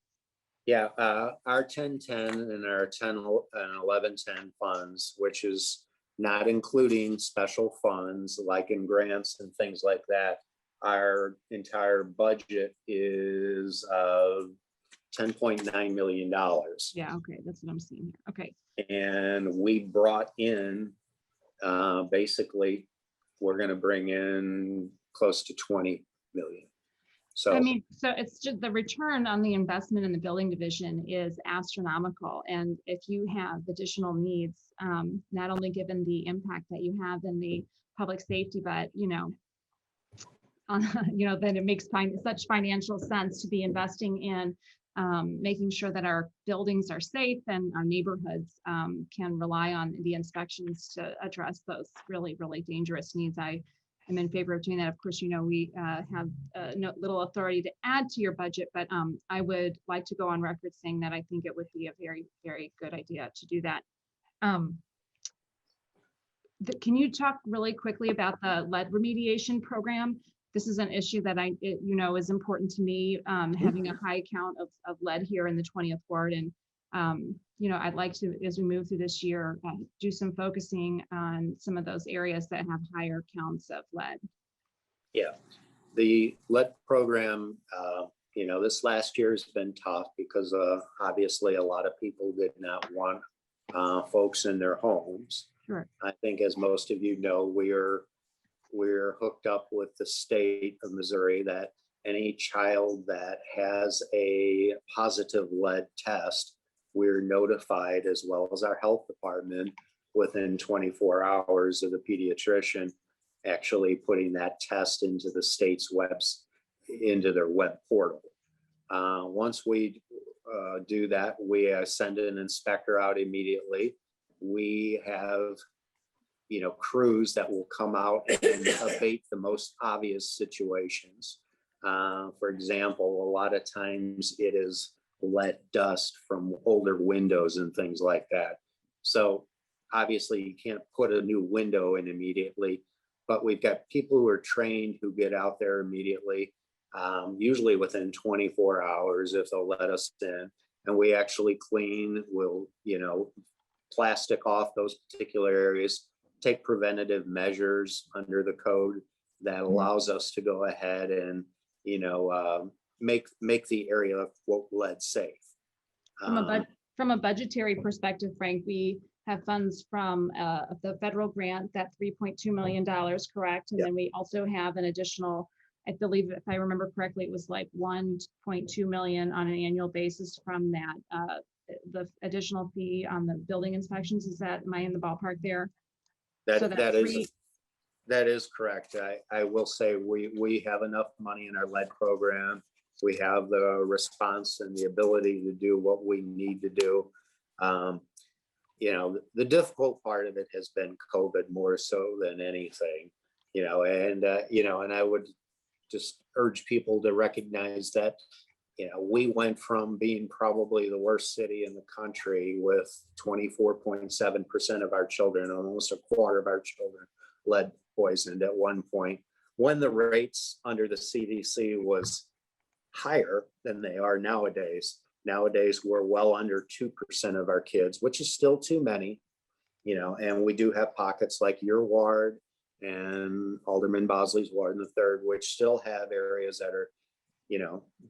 Yeah, our 1010 and our 10 and 1110 funds, which is not including special funds like in grants and things like that. Our entire budget is $10.9 million. Yeah, okay, that's what I'm seeing here. Okay. And we brought in, basically, we're going to bring in close to 20 million. So so it's just the return on the investment in the building division is astronomical. And if you have additional needs, not only given the impact that you have in the public safety, but then it makes such financial sense to be investing in making sure that our buildings are safe and our neighborhoods can rely on the inspections to address those really, really dangerous needs. I am in favor of doing that. Of course, we have no little authority to add to your budget, but I would like to go on record saying that I think it would be a very, very good idea to do that. Can you talk really quickly about the lead remediation program? This is an issue that is important to me, having a high count of lead here in the 20th ward. And, I'd like to, as we move through this year, do some focusing on some of those areas that have higher counts of lead. Yeah, the lead program, this last year has been tough because obviously a lot of people did not want folks in their homes. Sure. I think, as most of you know, we're hooked up with the state of Missouri that any child that has a positive lead test, we're notified, as well as our health department, within 24 hours of the pediatrician actually putting that test into the state's into their web portal. Once we do that, we send an inspector out immediately. We have crews that will come out and abate the most obvious situations. For example, a lot of times it is let dust from older windows and things like that. So obviously you can't put a new window in immediately, but we've got people who are trained who get out there immediately, usually within 24 hours if they'll let us in. And we actually clean, we'll, plastic off those particular areas, take preventative measures under the code that allows us to go ahead and, make the area quote lead safe. From a budgetary perspective, Frank, we have funds from the federal grant, that $3.2 million, correct? And then we also have an additional, I believe, if I remember correctly, it was like 1.2 million on an annual basis from that. The additional fee on the building inspections, am I in the ballpark there? That is correct. I will say we have enough money in our lead program. We have the response and the ability to do what we need to do. The difficult part of it has been COVID more so than anything, and I would just urge people to recognize that, we went from being probably the worst city in the country with 24.7% of our children, almost a quarter of our children lead poisoned at one point, when the rates under the CDC was higher than they are nowadays. Nowadays, we're well under 2% of our kids, which is still too many, and we do have pockets like your ward and Alderman Bosley's ward in the third, which still have areas that are,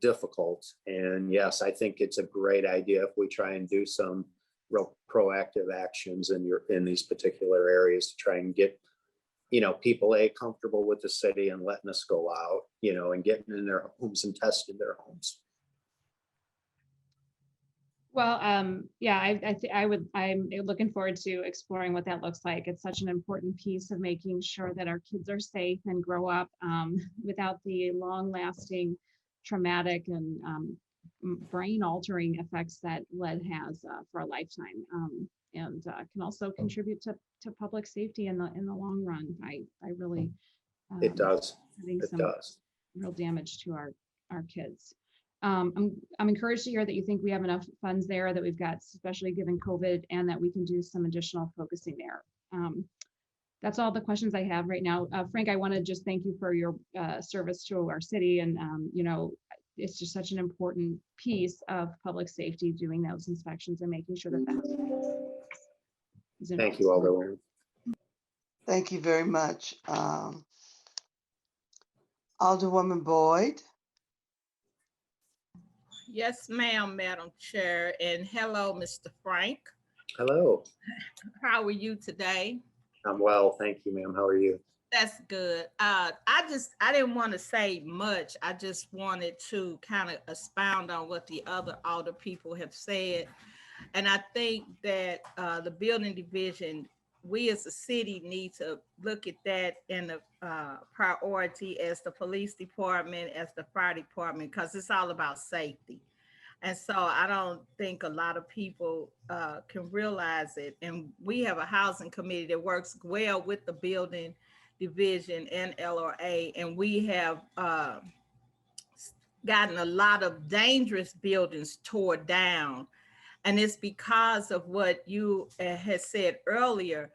difficult. And yes, I think it's a great idea if we try and do some real proactive actions in these particular areas to try and get, people comfortable with the city and letting us go out, and getting in their homes and testing their homes. Well, yeah, I'm looking forward to exploring what that looks like. It's such an important piece of making sure that our kids are safe and grow up without the long-lasting traumatic and brain altering effects that lead has for a lifetime, and can also contribute to public safety in the long run. I really it does real damage to our kids. I'm encouraged to hear that you think we have enough funds there, that we've got, especially given COVID, and that we can do some additional focusing there. That's all the questions I have right now. Frank, I want to just thank you for your service to our city. And, it's just such an important piece of public safety, doing those inspections and making sure that that's. Thank you, Alderwoman. Thank you very much. Alderwoman Boyd. Yes, ma'am, Madam Chair. And hello, Mr. Frank. Hello. How are you today? I'm well, thank you, ma'am. How are you? That's good. I didn't want to say much. I just wanted to kind of expound on what the other alder people have said. And I think that the building division, we as a city need to look at that in the priority as the police department, as the fire department, because it's all about safety. And so I don't think a lot of people can realize it. And we have a housing committee that works well with the building division and LRA. And we have gotten a lot of dangerous buildings tore down. And it's because of what you had said earlier,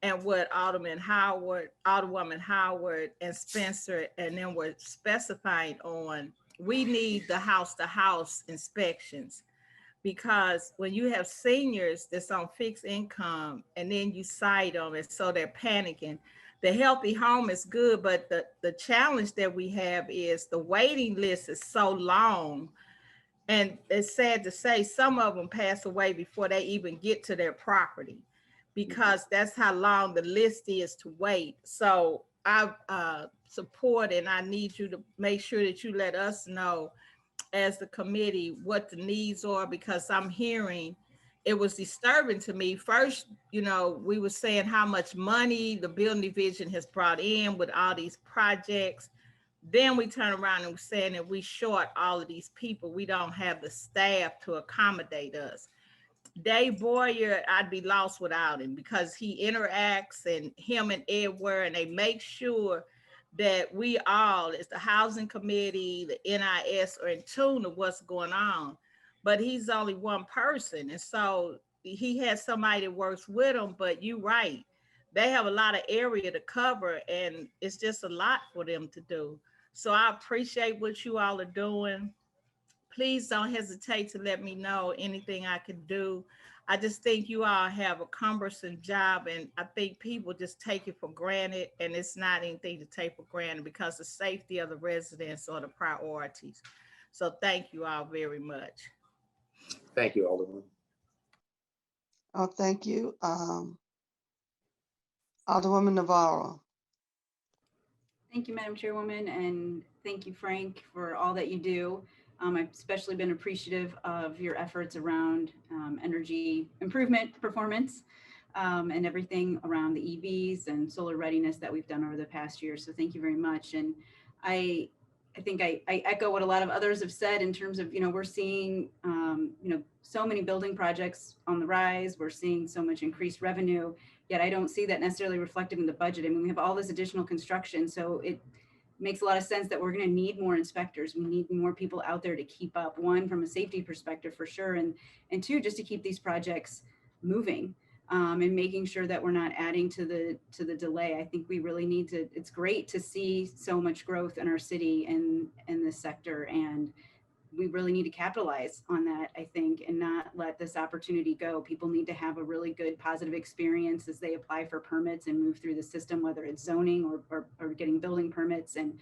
and what Alderwoman Howard and Spencer and then were specifying on. We need the house-to-house inspections, because when you have seniors that's on fixed income and then you cite them and so they're panicking, the healthy home is good, but the challenge that we have is the waiting list is so long. And it's sad to say some of them pass away before they even get to their property, because that's how long the list is to wait. So I support, and I need you to make sure that you let us know as the committee what the needs are, because I'm hearing, it was disturbing to me. First, we were saying how much money the building division has brought in with all these projects. Then we turn around and we're saying that we short all of these people. We don't have the staff to accommodate us. Dave Boyer, I'd be lost without him, because he interacts, and him and Edward, and they make sure that we all, as the housing committee, the NIS, are in tune of what's going on. But he's only one person. And so he has somebody that works with him, but you're right. They have a lot of area to cover and it's just a lot for them to do. So I appreciate what you all are doing. Please don't hesitate to let me know anything I can do. I just think you all have a cumbersome job and I think people just take it for granted, and it's not anything to take for granted because the safety of the residents are the priorities. So thank you all very much. Thank you, Alderwoman. Oh, thank you. Alderwoman Navarro. Thank you, Madam Chairwoman, and thank you, Frank, for all that you do. I've especially been appreciative of your efforts around energy improvement performance and everything around the EVs and solar readiness that we've done over the past year. So thank you very much. And I think I echo what a lot of others have said in terms of, we're seeing, so many building projects on the rise. We're seeing so much increased revenue, yet I don't see that necessarily reflected in the budget. I mean, we have all this additional construction, so it makes a lot of sense that we're going to need more inspectors. We need more people out there to keep up, one, from a safety perspective for sure, and two, just to keep these projects moving and making sure that we're not adding to the delay. I think we really need to, it's great to see so much growth in our city and in this sector, and we really need to capitalize on that, I think, and not let this opportunity go. People need to have a really good positive experience as they apply for permits and move through the system, whether it's zoning or getting building permits. And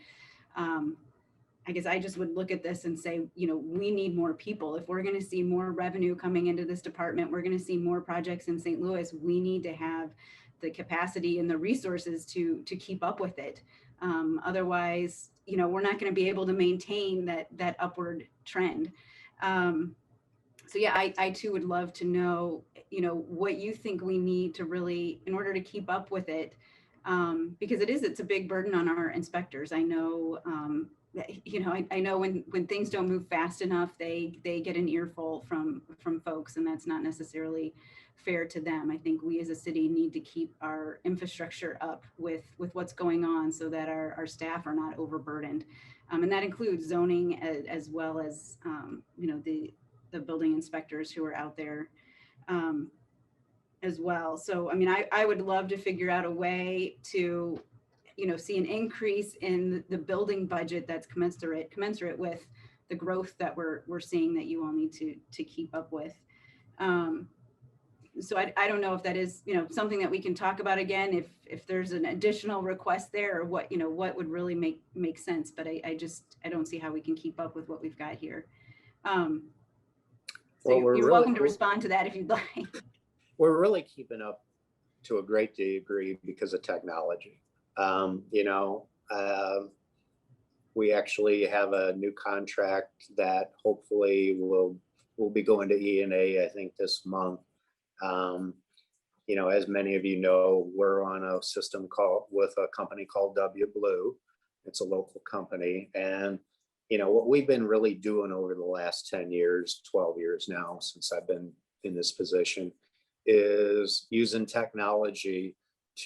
I guess I just would look at this and say, we need more people. If we're going to see more revenue coming into this department, we're going to see more projects in St. Louis, we need to have the capacity and the resources to keep up with it. Otherwise, we're not going to be able to maintain that upward trend. So yeah, I too would love to know, what you think we need to really, in order to keep up with it, because it's a big burden on our inspectors. I know, I know when things don't move fast enough, they get an earful from folks, and that's not necessarily fair to them. I think we as a city need to keep our infrastructure up with what's going on so that our staff are not overburdened. And that includes zoning as well as, the building inspectors who are out there as well. So, I mean, I would love to figure out a way to, see an increase in the building budget that's commensurate with the growth that we're seeing that you all need to keep up with. So I don't know if that is, something that we can talk about again, if there's an additional request there, or what, what would really make sense. But I don't see how we can keep up with what we've got here. So Well, you're welcome to respond to that if you'd like. We're really keeping up to a great degree because of technology. We actually have a new contract that hopefully will be going to E&A, I think, this month. As many of you know, we're on a system with a company called W Blue. It's a local company. And, what we've been really doing over the last 10 years, 12 years now, since I've been in this position, is using technology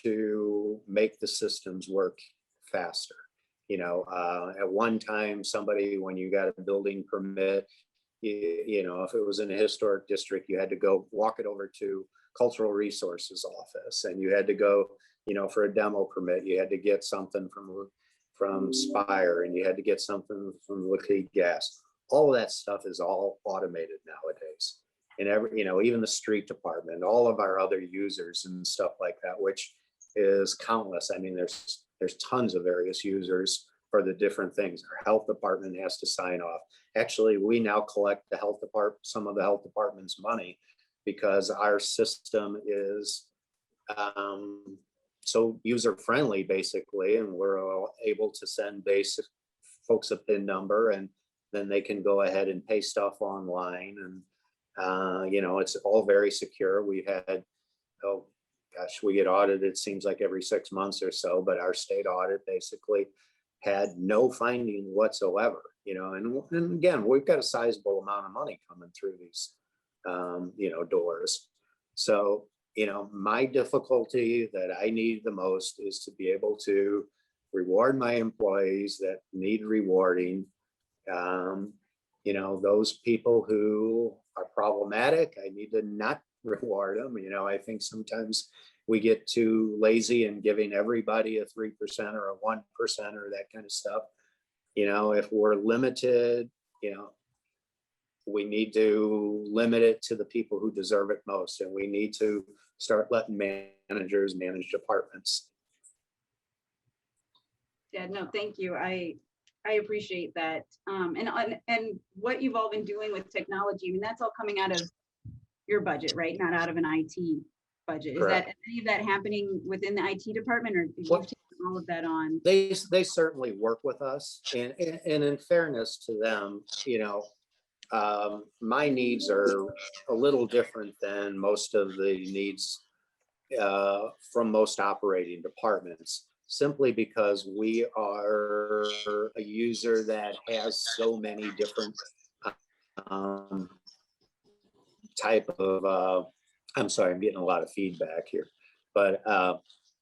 to make the systems work faster. At one time, when you got a building permit, if it was in a historic district, you had to go walk it over to Cultural Resources office, and you had to go, for a demo permit, you had to get something from Spire, and you had to get something from Liquid Gas. All of that stuff is all automated nowadays. And even the street department, all of our other users and stuff like that, which is countless. I mean, there's tons of various users for the different things. Our health department has to sign off. Actually, we now collect some of the health department's money because our system is so user friendly, basically, and we're all able to send basic folks a PIN number, and then they can go ahead and pay stuff online. And it's all very secure. We've had, we get audited, it seems like every 6 months or so, but our state audit basically had no finding whatsoever, and again, we've got a sizable amount of money coming through these, doors. So, my difficulty that I need the most is to be able to reward my employees that need rewarding. You know, those people who are problematic, I need to not reward them. You know, I think sometimes we get too lazy in giving everybody a 3% or a 1% or that kind of stuff. You know, if we're limited, you know, we need to limit it to the people who deserve it most. And we need to start letting managers manage departments. Yeah, no, thank you. I appreciate that. And what you've all been doing with technology, I mean, that's all coming out of your budget, right? Not out of an IT budget. Is that any of that happening within the IT department, or you've taken all of that on? They certainly work with us, and in fairness to them, you know, my needs are a little different than most of the needs from most operating departments, simply because we are a user that has so many different type of, I'm sorry, I'm getting a lot of feedback here, but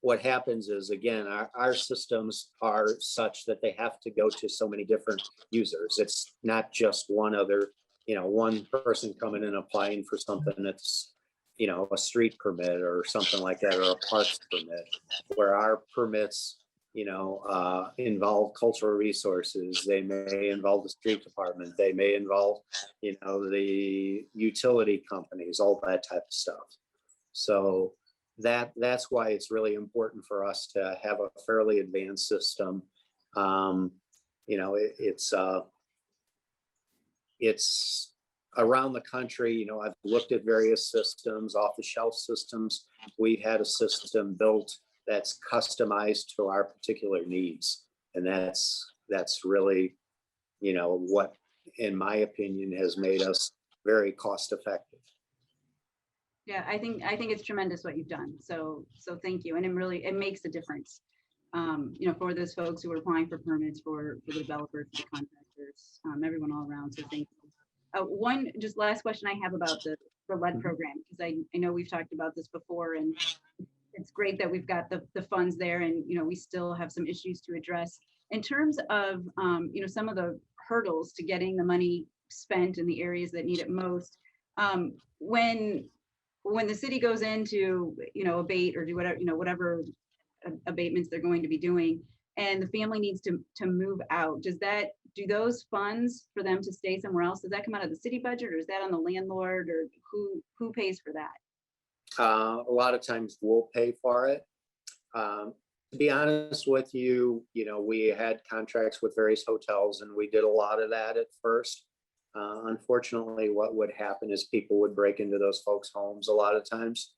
what happens is, again, our systems are such that they have to go to so many different users. It's not just one other, you know, one person coming in applying for something that's, you know, a street permit or something like that, or a parks permit, where our permits, you know, involve cultural resources. They may involve the street department. They may involve, you know, the utility companies, all that type of stuff. So that's why it's really important for us to have a fairly advanced system. You know, it's around the country. You know, I've looked at various systems, off-the-shelf systems. We had a system built that's customized to our particular needs, and that's really, you know, what, in my opinion, has made us very cost effective. Yeah, I think it's tremendous what you've done. So thank you. And it makes a difference, you know, for those folks who are applying for permits, for the developers, for the contractors, everyone all around. So thank you. One just last question I have about the lead program, because I know we've talked about this before, and it's great that we've got the funds there, and, you know, we still have some issues to address in terms of, you know, some of the hurdles to getting the money spent in the areas that need it most. When the city goes into, you know, abate or do whatever, you know, whatever abatements they're going to be doing, and the family needs to move out, do those funds for them to stay somewhere else, does that come out of the city budget, or is that on the landlord, or who pays for that? A lot of times we'll pay for it. To be honest with you, you know, we had contracts with various hotels, and we did a lot of that at first. Unfortunately, what would happen is people would break into those folks' homes a lot of times.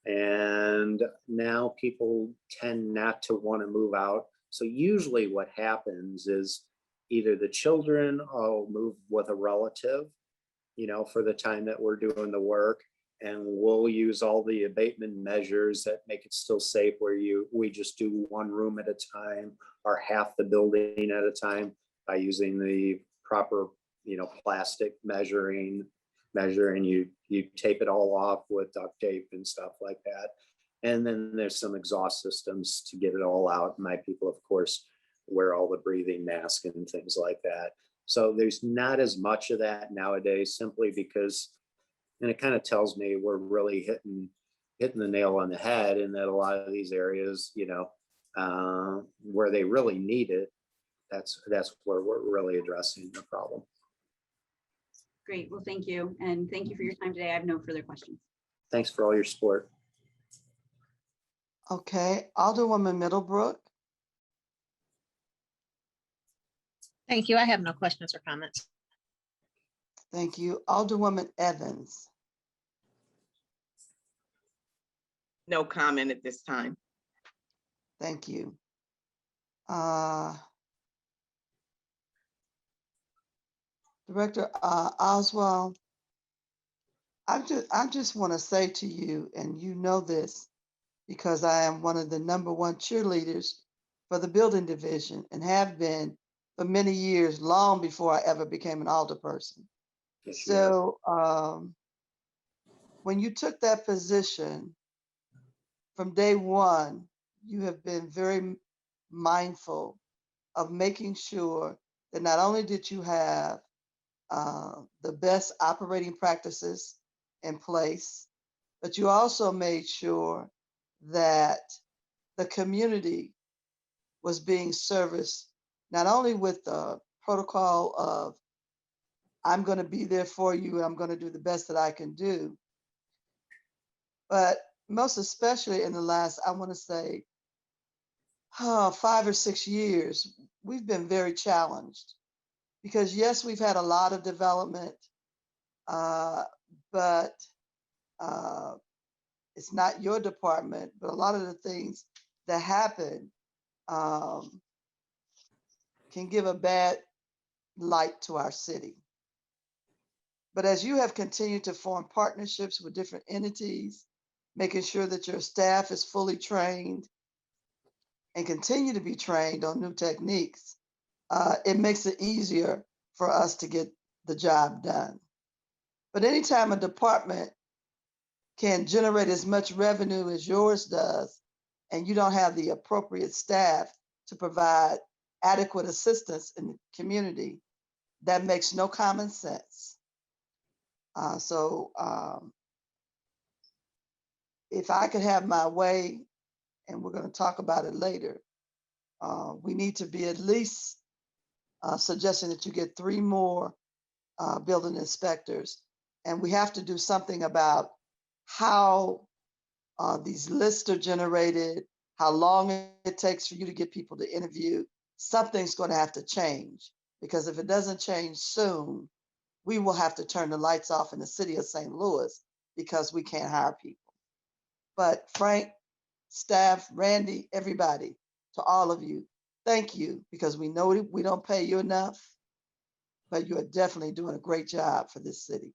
And now people tend not to want to move out. So usually what happens is either the children will move with a relative, you know, for the time that we're doing the work, and we'll use all the abatement measures that make it still safe, where we just do one room at a time or half the building at a time by using the proper, you know, plastic measuring, you tape it all off with duct tape and stuff like that. And then there's some exhaust systems to get it all out. My people, of course, wear all the breathing masks and things like that. So there's not as much of that nowadays, simply because, and it kind of tells me we're really hitting the nail on the head, in that a lot of these areas, you know, where they really need it, that's where we're really addressing the problem. Great. Well, thank you. And thank you for your time today. I have no further questions. Thanks for all your support. Okay, Alderwoman Middlebrook. Thank you. I have no questions or comments. Thank you. Alderwoman Evans. No comment at this time. Thank you. Director Oswald, I just want to say to you, and you know this, because I am one of the #1 cheerleaders for the building division, and have been for many years, long before I ever became an alderperson. Yes, so when you took that position, from day one, you have been very mindful of making sure that not only did you have the best operating practices in place, but you also made sure that the community was being serviced not only with the protocol of I'm going to be there for you, I'm going to do the best that I can do, but most especially in the last, I want to say, 5 or 6 years, we've been very challenged because yes, we've had a lot of development, but it's not your department, but a lot of the things that happen can give a bad light to our city. But as you have continued to form partnerships with different entities, making sure that your staff is fully trained and continue to be trained on new techniques, it makes it easier for us to get the job done. But anytime a department can generate as much revenue as yours does, and you don't have the appropriate staff to provide adequate assistance in the community, that makes no common sense. So if I could have my way, and we're going to talk about it later, we need to be at least suggesting that you get 3 more building inspectors. And we have to do something about how these lists are generated, how long it takes for you to get people to interview. Something's going to have to change, because if it doesn't change soon, we will have to turn the lights off in the city of St. Louis because we can't hire people. But Frank, staff, Randy, everybody, to all of you, thank you, because we know we don't pay you enough, but you are definitely doing a great job for this city.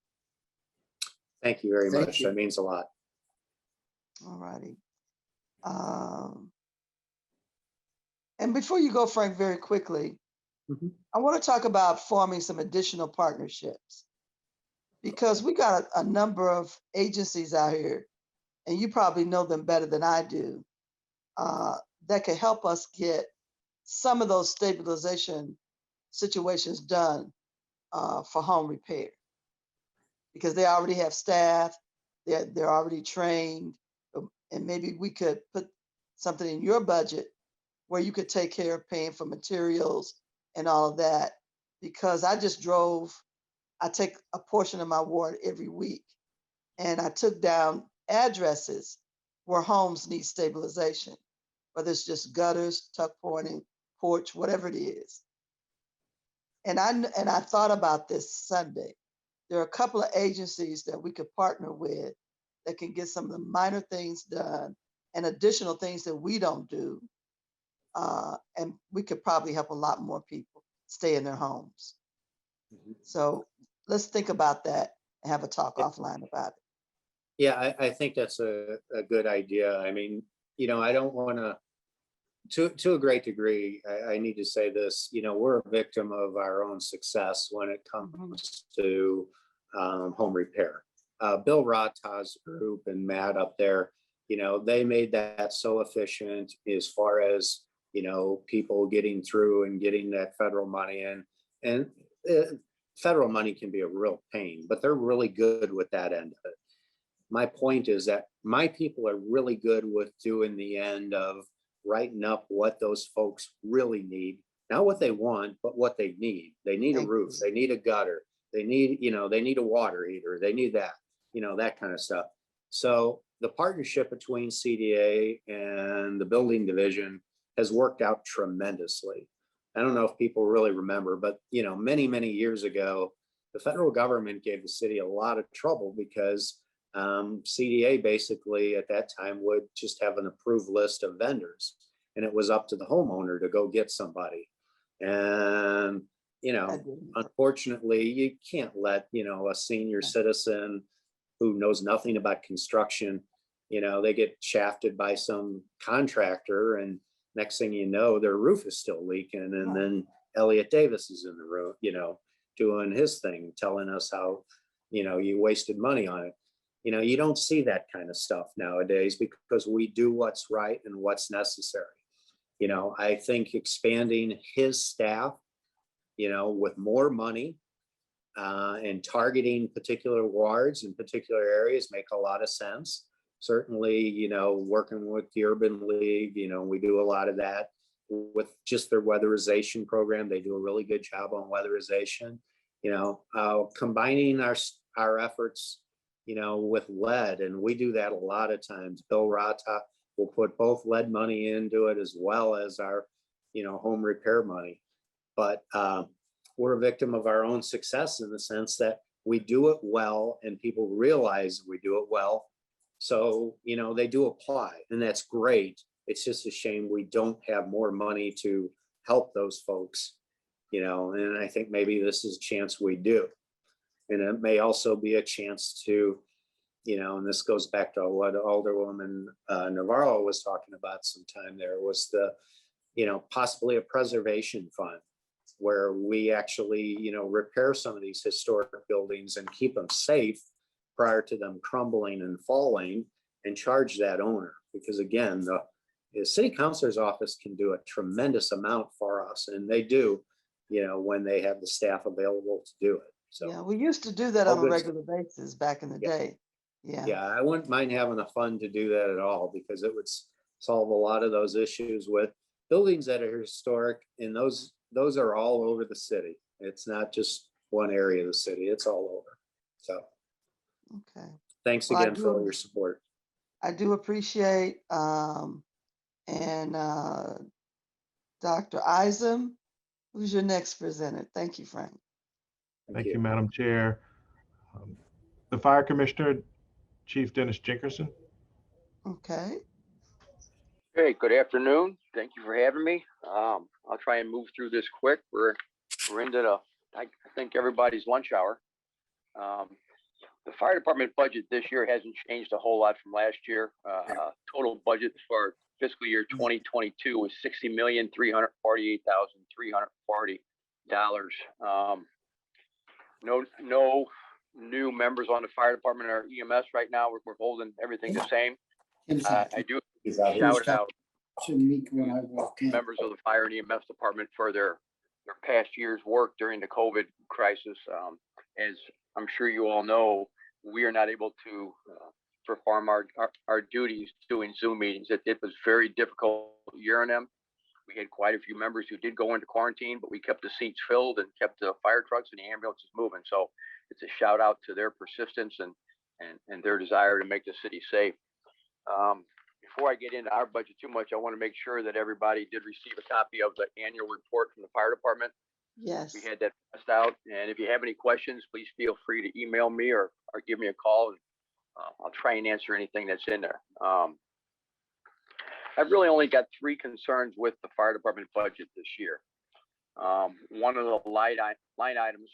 Thank you very much. That means a lot. All righty. And before you go, Frank, very quickly, I want to talk about forming some additional partnerships, because we got a number of agencies out here, and you probably know them better than I do, that can help us get some of those stabilization situations done for home repair, because they already have staff, they're already trained, and maybe we could put something in your budget where you could take care of paying for materials and all of that. Because I take a portion of my ward every week, and I took down addresses where homes need stabilization, whether it's just gutters, tuck pointing, porch, whatever it is. And I thought about this Sunday. There are a couple of agencies that we could partner with that can get some of the minor things done and additional things that we don't do. And we could probably help a lot more people stay in their homes. So let's think about that and have a talk offline about it. Yeah, I think that's a good idea. I mean, I don't want to a great degree, I need to say this, we're a victim of our own success when it comes to home repair. Bill Ratah's group and Matt up there, they made that so efficient as far as, people getting through and getting that federal money in. And federal money can be a real pain, but they're really good with that end of it. My point is that my people are really good with doing the end of writing up what those folks really need, not what they want, but what they need. They need a roof, they need a gutter, they need, they need a water heater, they need that, that kind of stuff. So the partnership between CDA and the building division has worked out tremendously. I don't know if people really remember, but many, many years ago, the federal government gave the city a lot of trouble because CDA basically at that time would just have an approved list of vendors, and it was up to the homeowner to go get somebody. And unfortunately, you can't let a senior citizen who knows nothing about construction, they get shafted by some contractor, and next thing you know, their roof is still leaking, and then Elliot Davis is in the room, doing his thing, telling us how you wasted money on it. You don't see that kind of stuff nowadays because we do what's right and what's necessary. I think expanding his staff, with more money and targeting particular wards and particular areas make a lot of sense. Certainly, working with the Urban League, we do a lot of that with just their weatherization program. They do a really good job on weatherization. Combining our efforts, with lead, and we do that a lot of times. Bill Rata will put both lead money into it as well as our, home repair money. But we're a victim of our own success in the sense that we do it well and people realize we do it well. So, they do apply, and that's great. It's just a shame we don't have more money to help those folks, and I think maybe this is a chance we do. And it may also be a chance to, and this goes back to what Alderwoman Navarro was talking about sometime there, was the, possibly a preservation fund where we actually, repair some of these historic buildings and keep them safe prior to them crumbling and falling, and charge that owner. Because again, the city councilor's office can do a tremendous amount for us, and they do, when they have the staff available to do it. So yeah, we used to do that all on a good regular basis back in the day. Yeah. Yeah, I wouldn't mind having a fund to do that at all, because it would solve a lot of those issues with buildings that are historic, and those are all over the city. It's not just one area of the city, it's all over. So okay, thanks well, again for all your support. I do appreciate Dr. Isom, who's your next presenter. Thank you, Frank. Thank you, Madam Chair. The Fire Commissioner, Chief Dennis Jenkerson. Okay. Hey, good afternoon. Thank you for having me. I'll try and move through this quick. We're into I think everybody's lunch hour. The fire department budget this year hasn't changed a whole lot from last year. Total budget for fiscal year 2022 was $60,348,340. No new members on the fire department or EMS right now. We're holding everything the same. I do shout out members of the fire and EMS department for their past year's work during the COVID crisis. As I'm sure you all know, we are not able to perform our duties doing Zoom meetings. It was very difficult year on them. We had quite a few members who did go into quarantine, but we kept the seats filled and kept the fire trucks and the ambulances moving. So it's a shout out to their persistence and their desire to make the city safe. Before I get into our budget too much, I want to make sure that everybody did receive a copy of the annual report from the fire department. Yes. We had that passed out, and if you have any questions, please feel free to email me or give me a call, and I'll try and answer anything that's in there. I've really only got 3 concerns with the fire department budget this year. One of the line items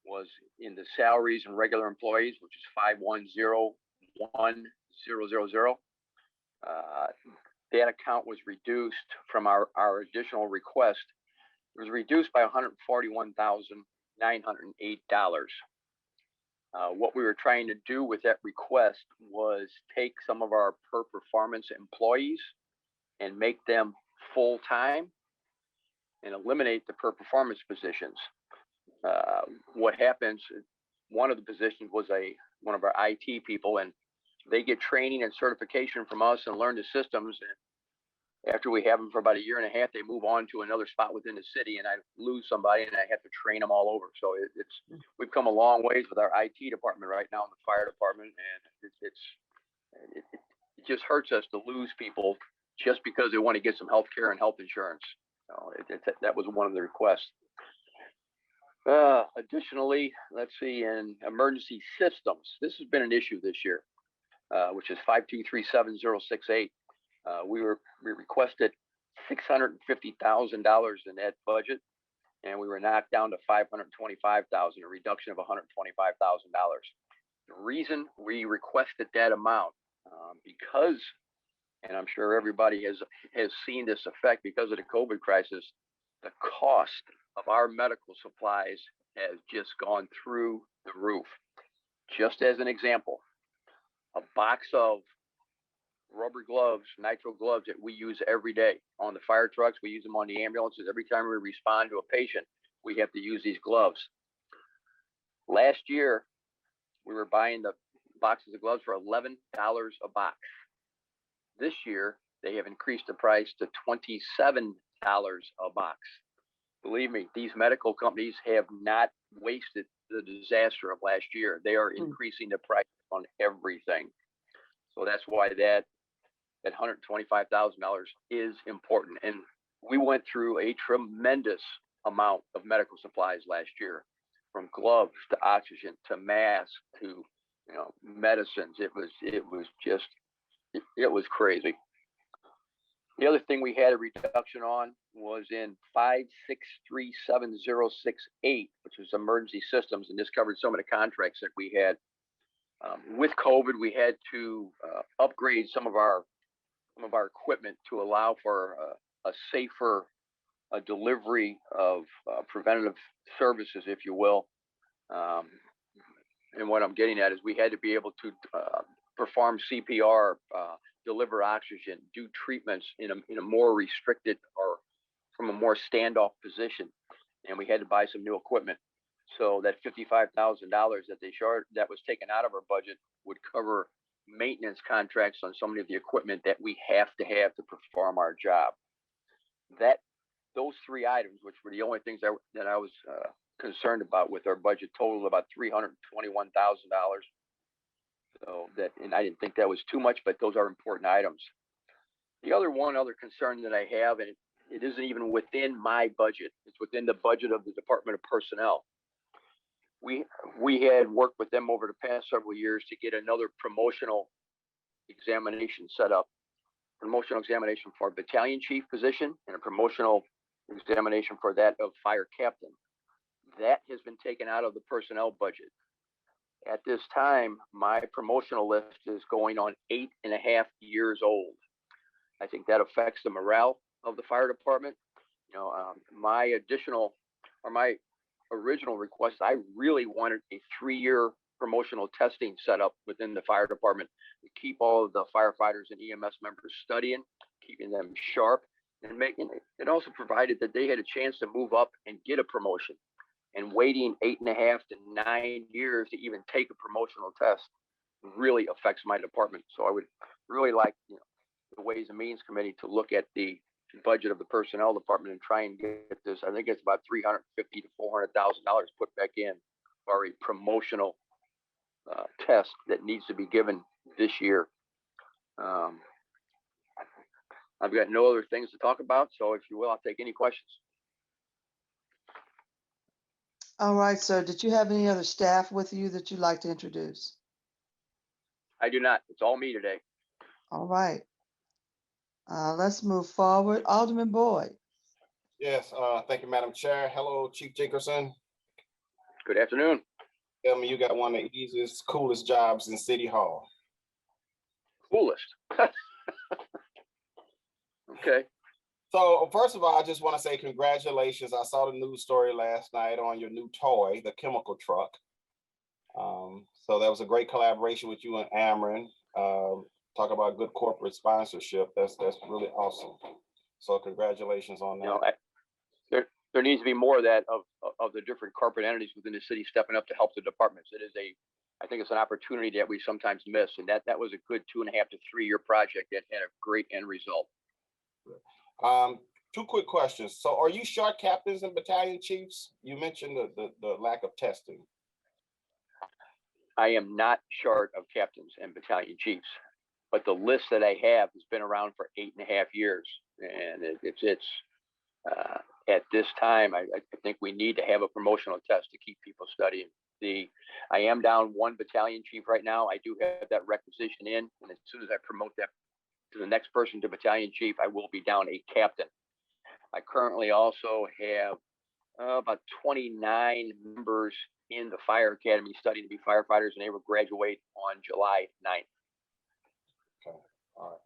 was in the salaries and regular employees, which is 5101000. That account was reduced from our additional request. It was reduced by $141,908. What we were trying to do with that request was take some of our per performance employees and make them full-time and eliminate the per performance positions. What happens, one of the positions was one of our IT people, and they get training and certification from us and learn the systems. And after we have them for about 1.5 years, they move on to another spot within the city, and I lose somebody and I have to train them all over. So we've come a long ways with our IT department right now in the fire department, and it just hurts us to lose people just because they want to get some health care and health insurance. That was one of the requests. Additionally, let's see, in emergency systems, this has been an issue this year, which is 5237068. We requested $650,000 in that budget, and we were knocked down to $525,000, a reduction of $125,000. The reason we requested that amount, because, and I'm sure everybody has seen this effect because of the COVID crisis, the cost of our medical supplies has just gone through the roof. Just as an example, a box of rubber gloves, nitrile gloves that we use every day on the fire trucks. We use them on the ambulances. Every time we respond to a patient, we have to use these gloves. Last year, we were buying the boxes of gloves for $11 a box. This year, they have increased the price to $27 a box. Believe me, these medical companies have not wasted the disaster of last year. They are increasing the price on everything. So that's why that $125,000 is important. And we went through a tremendous amount of medical supplies last year, from gloves to oxygen to masks to medicines. It was crazy. The other thing we had a reduction on was in 563768, which was emergency systems, and this covered some of the contracts that we had. With COVID, we had to upgrade some of our equipment to allow for a safer delivery of preventative services, if you will. And what I'm getting at is we had to be able to perform CPR, deliver oxygen, do treatments in a more restricted or from a more standoff position. And we had to buy some new equipment. So that $55,000 that they charged, that was taken out of our budget, would cover maintenance contracts on some of the equipment that we have to perform our job. Those three items, which were the only things that I was concerned about with our budget, total about $321,000. So and I didn't think that was too much, but those are important items. The other concern that I have, and it isn't even within my budget, it's within the budget of the Department of Personnel. We had worked with them over the past several years to get another promotional examination set up. Promotional examination for battalion chief position and a promotional examination for that of fire captain. That has been taken out of the personnel budget. At this time, my promotional list is going on 8.5 years old. I think that affects the morale of the fire department. My original request, I really wanted a 3-year promotional testing set up within the fire department to keep all of the firefighters and EMS members studying, keeping them sharp, and making it also provided that they had a chance to move up and get a promotion. And waiting 8.5 to 9 years to even take a promotional test really affects my department. So I would really like the Ways and Means Committee to look at the budget of the personnel department and try and get this. I think it's about $350,000 to $400,000 put back in for a promotional test that needs to be given this year. I've got no other things to talk about, so if you will, I'll take any questions. All right, sir. Did you have any other staff with you that you'd like to introduce? I do not. It's all me today. All right. Let's move forward. Alderman Boyd. Yes, thank you, Madam Chair. Hello, Chief Jacobson. Good afternoon. Tell me you got one of the easiest, coolest jobs in City Hall. Coolest. Okay. So first of all, I just want to say congratulations. I saw the news story last night on your new toy, the chemical truck. So that was a great collaboration with you and Ameren. Talk about good corporate sponsorship. That's really awesome. So congratulations on that. There needs to be more of that of the different corporate entities within the city stepping up to help the departments. I think it's an opportunity that we sometimes miss, and that was a good 2.5 to 3 year project that had a great end result. Two quick questions. So are you short captains and battalion chiefs? You mentioned the lack of testing. I am not short of captains and battalion chiefs, but the list that I have has been around for 8.5 years. And it's at this time, I think we need to have a promotional test to keep people studying. I am down 1 battalion chief right now. I do have that requisition in, and as soon as I promote that to the next person to battalion chief, I will be down a captain. I currently also have about 29 members in the fire academy studying to be firefighters, and they will graduate on July 9th. Okay, all right.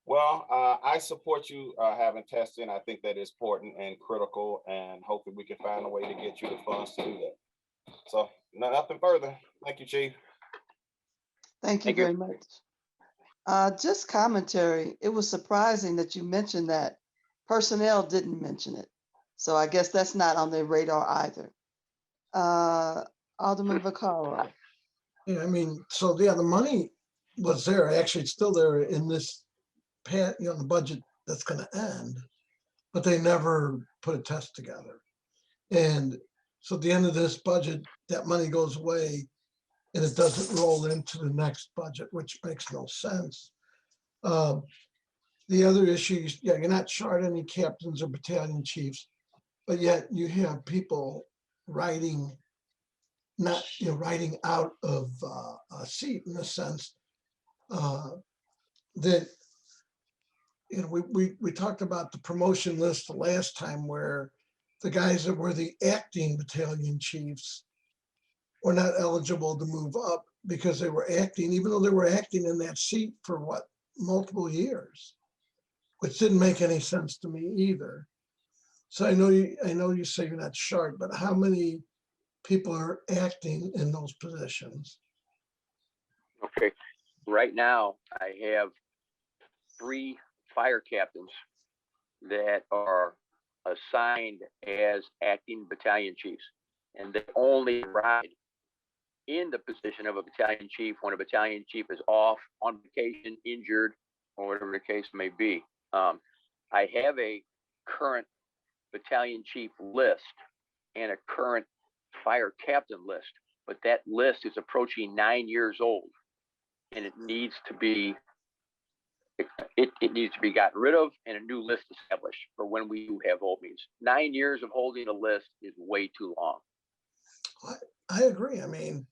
Well, I support you having testing. I think that is important and critical, and hopefully we can find a way to get you the funds to do that. So nothing further. Thank you, Chief. Thank you very much. Just commentary. It was surprising that you mentioned that. Personnel didn't mention it. So I guess that's not on their radar either. Alderman Vaccaro. Yeah, I mean, so yeah, the money was there. Actually, it's still there in this the budget that's going to end, but they never put a test together. And so at the end of this budget, that money goes away and it doesn't roll into the next budget, which makes no sense. The other issues, yeah, you're not short any captains or battalion chiefs, but yet you have people writing out of a seat in a sense that, we talked about the promotion list the last time where the guys that were the acting battalion chiefs were not eligible to move up because they were acting, even though they were acting in that seat for multiple years, which didn't make any sense to me either. So I know you say you're not short, but how many people are acting in those positions? Okay, right now I have 3 fire captains that are assigned as acting battalion chiefs, and they only ride in the position of a battalion chief when a battalion chief is off, on vacation, injured, or whatever the case may be. I have a current battalion chief list and a current fire captain list, but that list is approaching 9 years old, and it needs to be gotten rid of and a new list established for when we do have openings. 9 years of holding a list is way too long. I agree. I mean,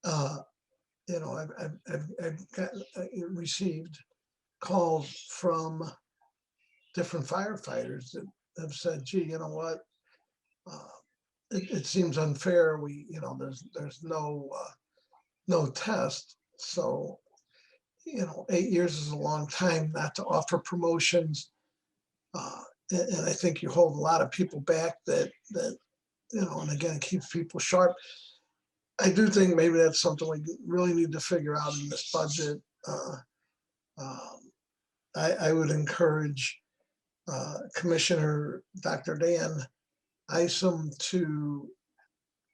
I've received calls from different firefighters that have said, gee, you know what? It seems unfair. There's no test. So, 8 years is a long time not to offer promotions. And I think you hold a lot of people back that and again, it keeps people sharp. I do think maybe that's something we really need to figure out in this budget. I would encourage Commissioner Dr. Dan Isom to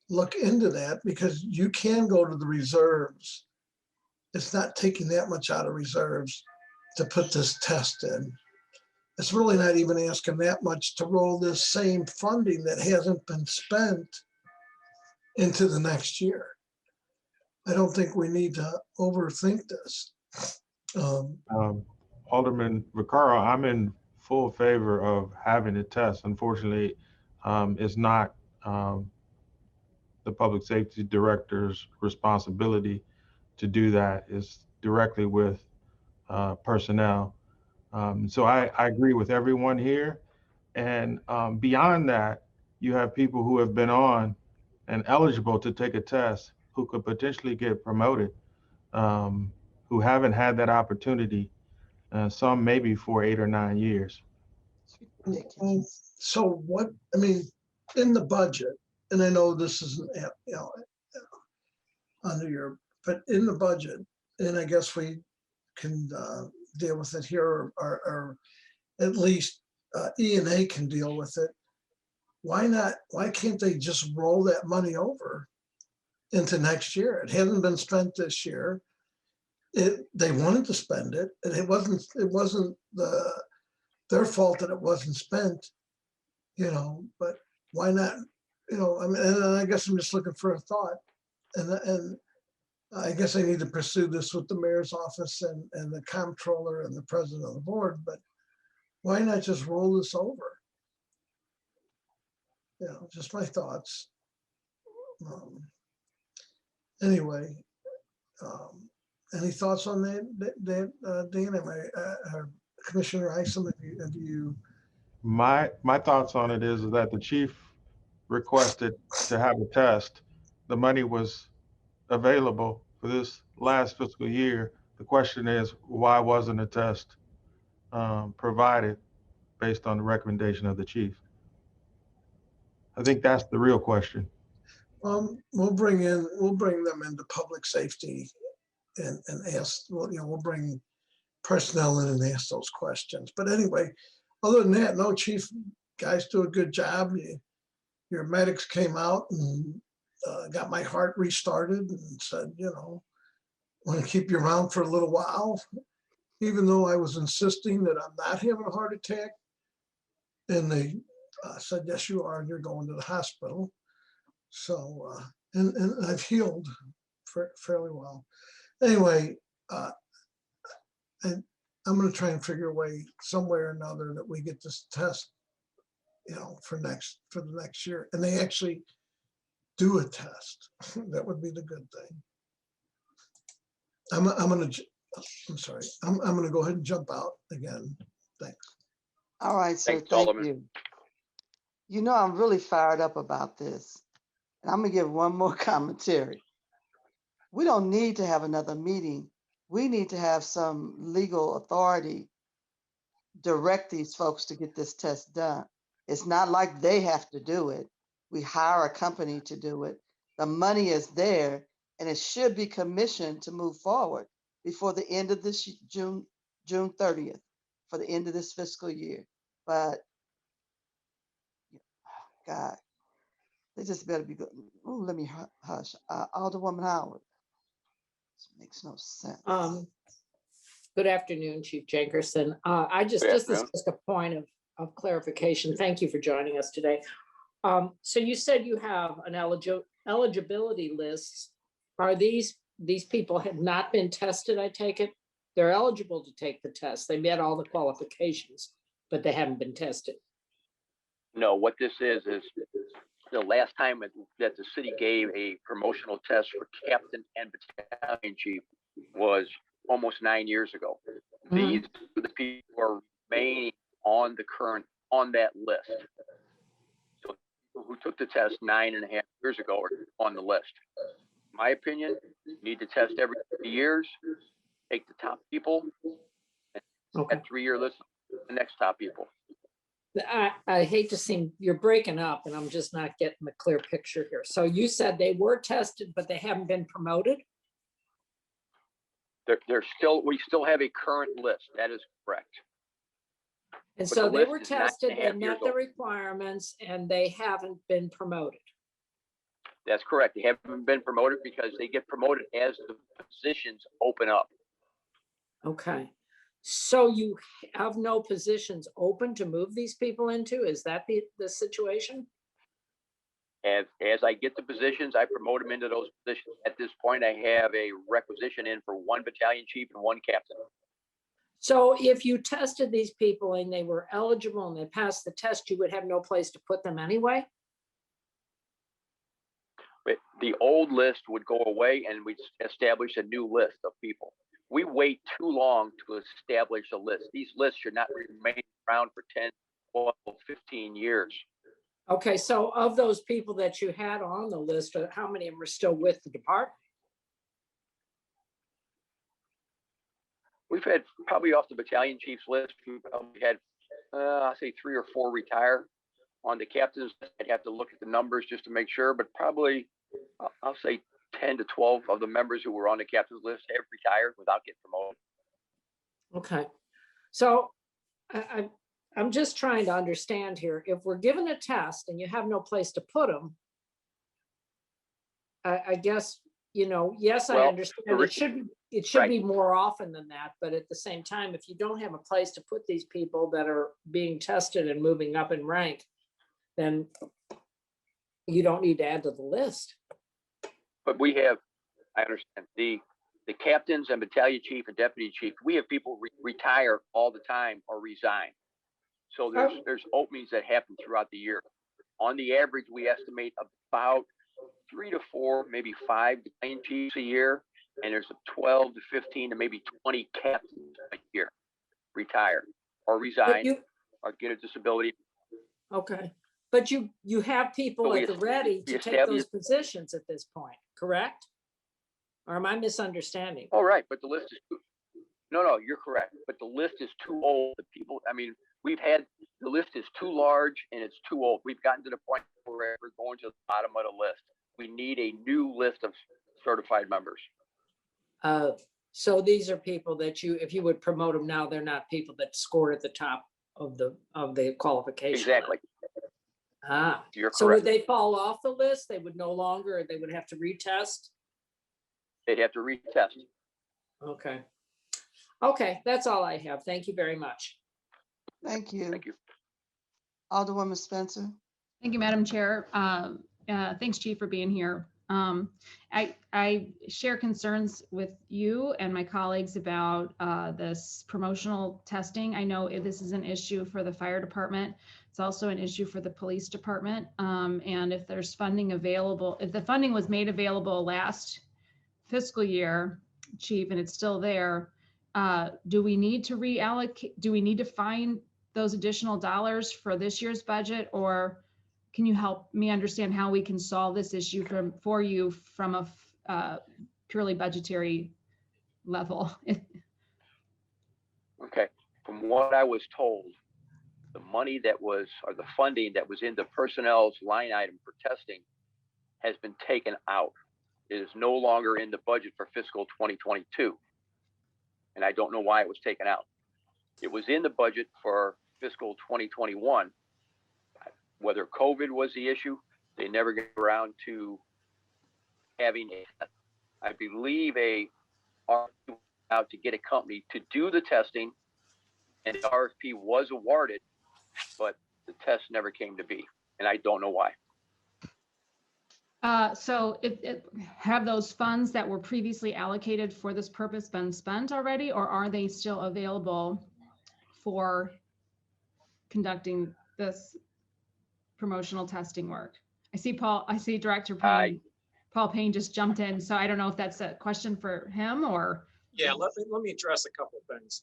look into that, because you can go to the reserves. It's not taking that much out of reserves to put this test in. It's really not even asking that much to roll this same funding that hasn't been spent into the next year. I don't think we need to overthink this. Alderman Vaccaro, I'm in full favor of having a test. Unfortunately, it's not the public safety director's responsibility to do that. It's directly with personnel. So I agree with everyone here. And beyond that, you have people who have been on and eligible to take a test who could potentially get promoted, who haven't had that opportunity, some maybe for 8 or 9 years. So in the budget, and I know this isn't under your, but in the budget, and I guess we can deal with it here, or at least E&A can deal with it. Why not? Why can't they just roll that money over into next year? It hasn't been spent this year. They wanted to spend it, and it wasn't their fault that it wasn't spent, but why not? And I guess I'm just looking for a thought, and I guess I need to pursue this with the mayor's office and the comptroller and the president of the board, but why not just roll this over? Just my thoughts. Anyway, any thoughts on that, Dan? Commissioner Isom, have you? My thoughts on it is that the chief requested to have a test. The money was available for this last fiscal year. The question is, why wasn't a test provided based on the recommendation of the chief? I think that's the real question. We'll bring them into public safety and ask. We'll bring personnel in and ask those questions. But anyway, other than that, no, Chief, guys do a good job. Your medics came out and got my heart restarted and said, you know, want to keep you around for a little while, even though I was insisting that I'm not having a heart attack. And they said, yes, you are, and you're going to the hospital. So, and I've healed fairly well. Anyway, and I'm going to try and figure a way, some way or another, that we get this test, you know, for the next year, and they actually do a test. That would be the good thing. I'm sorry. I'm going to go ahead and jump out again. Thanks. All right, sir. Thanks, Thank Alderman. you. You know, I'm really fired up about this. And I'm going to give one more commentary. We don't need to have another meeting. We need to have some legal authority direct these folks to get this test done. It's not like they have to do it. We hire a company to do it. The money is there, and it should be commissioned to move forward before the end of this June 30th, for the end of this fiscal year. But God, they just better be good. Oh, let me hush. Alderwoman Howard. This makes no sense. Good afternoon, Chief Jenkerson. This is just a point of clarification. Thank you for joining us today. So you said you have an eligibility list. Are these people have not been tested, I take it? They're eligible to take the test. They met all the qualifications, but they haven't been tested. No, what this is the last time that the city gave a promotional test for captain and battalion chief was almost 9 years ago. These are the people who are remaining on that list. So people who took the test 9.5 years ago are on the list. My opinion, you need to test every 3 years, take the top people, and that 3-year list, the next top people. I hate to seem, you're breaking up and I'm just not getting the clear picture here. So you said they were tested, but they haven't been promoted? We still have a current list. That is correct. And But so the they list were is tested, 9.5 they years met the old. requirements, and they haven't been promoted. That's correct. They haven't been promoted because they get promoted as the positions open up. Okay. So you have no positions open to move these people into? Is that the situation? As I get the positions, I promote them into those positions. At this point, I have a requisition in for 1 battalion chief and 1 captain. So if you tested these people and they were eligible and they passed the test, you would have no place to put them anyway? But the old list would go away and we'd establish a new list of people. We wait too long to establish a list. These lists should not remain around for 10, 12, 15 years. Okay, so of those people that you had on the list, how many of them are still with the department? We've had probably off the battalion chief's list, we've probably had, I'll say 3 or 4 retire. On the captain's list, I'd have to look at the numbers just to make sure, but probably I'll say 10 to 12 of the members who were on the captain's list have retired without getting promoted. Okay, so I'm just trying to understand here. If we're given a test and you have no place to put them, I guess, you know, yes, I understand it should be more often than that, but at the same time, if you don't have a place to put these people that are being tested and moving up in rank, then you don't need to add to the list. But we have, I understand, the captains and battalion chief and deputy chief, we have people retire all the time or resign. So there's openings that happen throughout the year. On the average, we estimate about 3 to 4, maybe 5 battalion chiefs a year, and there's 12 to 15 to maybe 20 captains a year retire or resign or get a disability. Okay, but you have people at the ready to take those positions at this point, correct? Or am I misunderstanding? Oh, right, but the list is no, you're correct. But the list is too old. The people, I mean, the list is too large and it's too old. We've gotten to the point where we're going to the bottom of the list. We need a new list of certified members. So these are people that you, if you would promote them now, they're not people that scored at the top of the qualification. Exactly. Ah, You're so would correct. they fall off the list? They would no longer, or they would have to retest? They'd have to retest. Okay. Okay, that's all I have. Thank you very much. Thank you. Thank you. Alderwoman Spencer. Thank you, Madam Chair. Thanks, Chief, for being here. I share concerns with you and my colleagues about this promotional testing. I know this is an issue for the fire department. It's also an issue for the police department. And if there's funding available, if the funding was made available last fiscal year, Chief, and it's still there, do we need to reallocate? Do we need to find those additional dollars for this year's budget, or can you help me understand how we can solve this issue for you from a purely budgetary level? Okay. From what I was told, the money that was, or the funding that was in the personnel's line item for testing has been taken out. It is no longer in the budget for fiscal 2022. And I don't know why it was taken out. It was in the budget for fiscal 2021. Whether COVID was the issue, they never get around to having I believe, a RFP out to get a company to do the testing, and the RFP was awarded, but the test never came to be, and I don't know why. So have those funds that were previously allocated for this purpose been spent already, or are they still available for conducting this promotional testing work? I see Director Payne. Paul Payne just jumped in, so I don't know if that's a question for him or. Yeah, let me address a couple of things.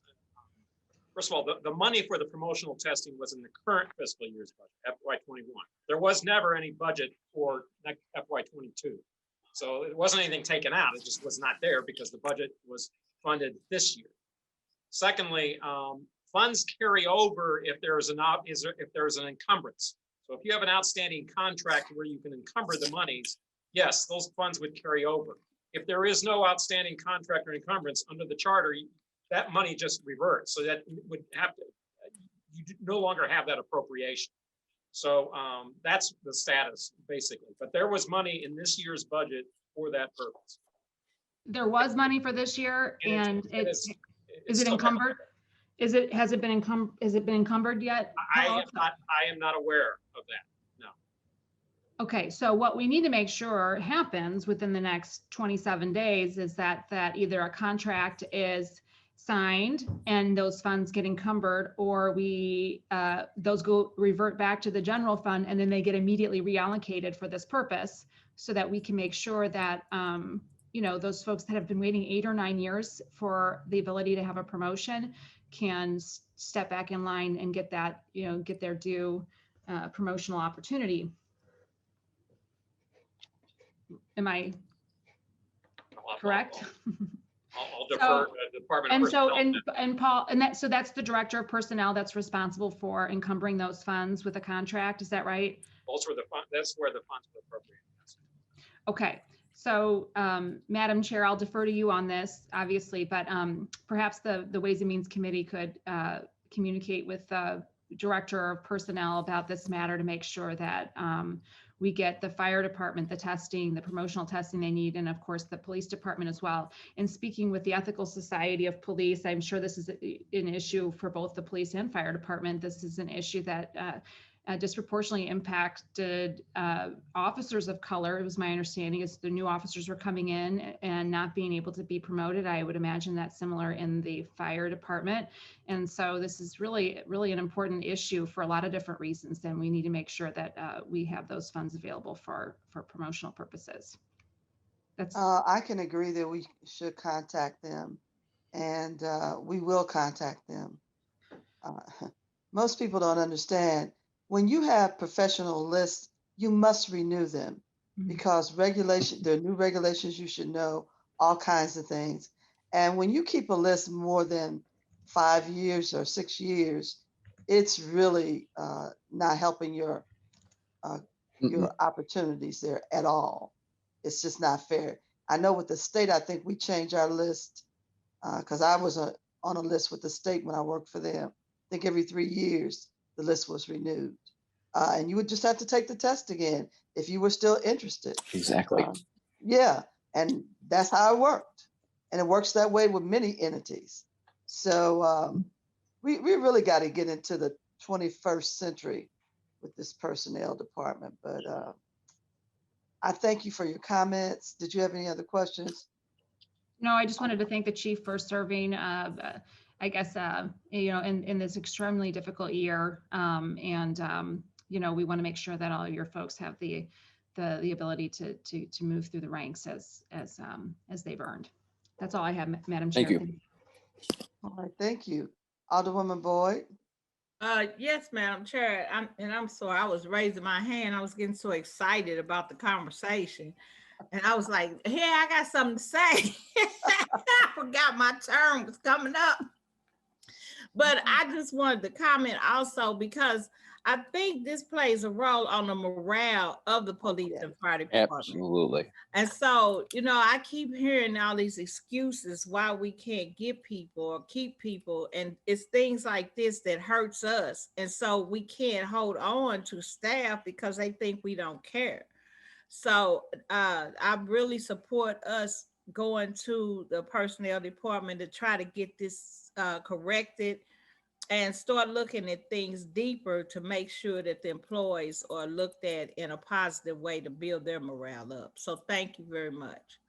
First of all, the money for the promotional testing was in the current fiscal year's budget, FY21. There was never any budget for FY22. So it wasn't anything taken out, it just was not there because the budget was funded this year. Secondly, funds carry over if there's an encumbrance. So if you have an outstanding contract where you can encumber the monies, yes, those funds would carry over. If there is no outstanding contract or encumbrance under the charter, that money just reverts. So that would have to, you no longer have that appropriation. So that's the status basically. But there was money in this year's budget for that purpose. There was money for this year, and is it encumbered? Has it been encumbered yet? I am not aware of that. No. Okay, so what we need to make sure happens within the next 27 days is that either a contract is signed and those funds get encumbered, or those revert back to the general fund and then they get immediately reallocated for this purpose, so that we can make sure that those folks that have been waiting 8 or 9 years for the ability to have a promotion can step back in line and get that, get their due promotional opportunity. Am I correct? I'll defer to the Department of Personnel. Paul, so that's the Director of Personnel that's responsible for encumbering those funds with a contract. Is that right? That's where the funds were appropriated. Okay. So, Madam Chair, I'll defer to you on this, obviously, but perhaps the Ways and Means Committee could communicate with the Director of Personnel about this matter to make sure that we get the fire department the testing, the promotional testing they need, and of course the police department as well. And speaking with the Ethical Society of Police, I'm sure this is an issue for both the police and fire department. This is an issue that disproportionately impacted officers of color. It was my understanding as the new officers were coming in and not being able to be promoted. I would imagine that's similar in the fire department. And so this is really, really an important issue for a lot of different reasons. And we need to make sure that we have those funds available for promotional purposes. I can agree that we should contact them, and we will contact them. Most people don't understand. When you have professional lists, you must renew them because there are new regulations you should know, all kinds of things. And when you keep a list more than 5 years or 6 years, it's really not helping your opportunities there at all. It's just not fair. I know with the state, I think we change our list because I was on a list with the state when I worked for them. I think every 3 years, the list was renewed. And you would just have to take the test again if you were still interested. Exactly. Yeah, and that's how it worked. And it works that way with many entities. So we really got to get into the 21st century with this personnel department. But I thank you for your comments. Did you have any other questions? No, I just wanted to thank the chief for serving, I guess, you know, in this extremely difficult year. You know, we want to make sure that all your folks have the ability to move through the ranks as they've earned. That's all I have, Madam Chair. Thank you. All right, thank you. Alderwoman Boyd. Yes, Madam Chair. I'm sorry, I was raising my hand. I was getting so excited about the conversation. And I was like, hey, I got something to say. I forgot my turn was coming up. But I just wanted to comment also because I think this plays a role on the morale of the police and fire department. Absolutely. And so, you know, I keep hearing all these excuses why we can't get people or keep people. And it's things like this that hurts us. And so we can't hold on to staff because they think we don't care. So I really support us going to the personnel department to try to get this corrected and start looking at things deeper to make sure that the employees are looked at in a positive way to build their morale up. So thank you very much.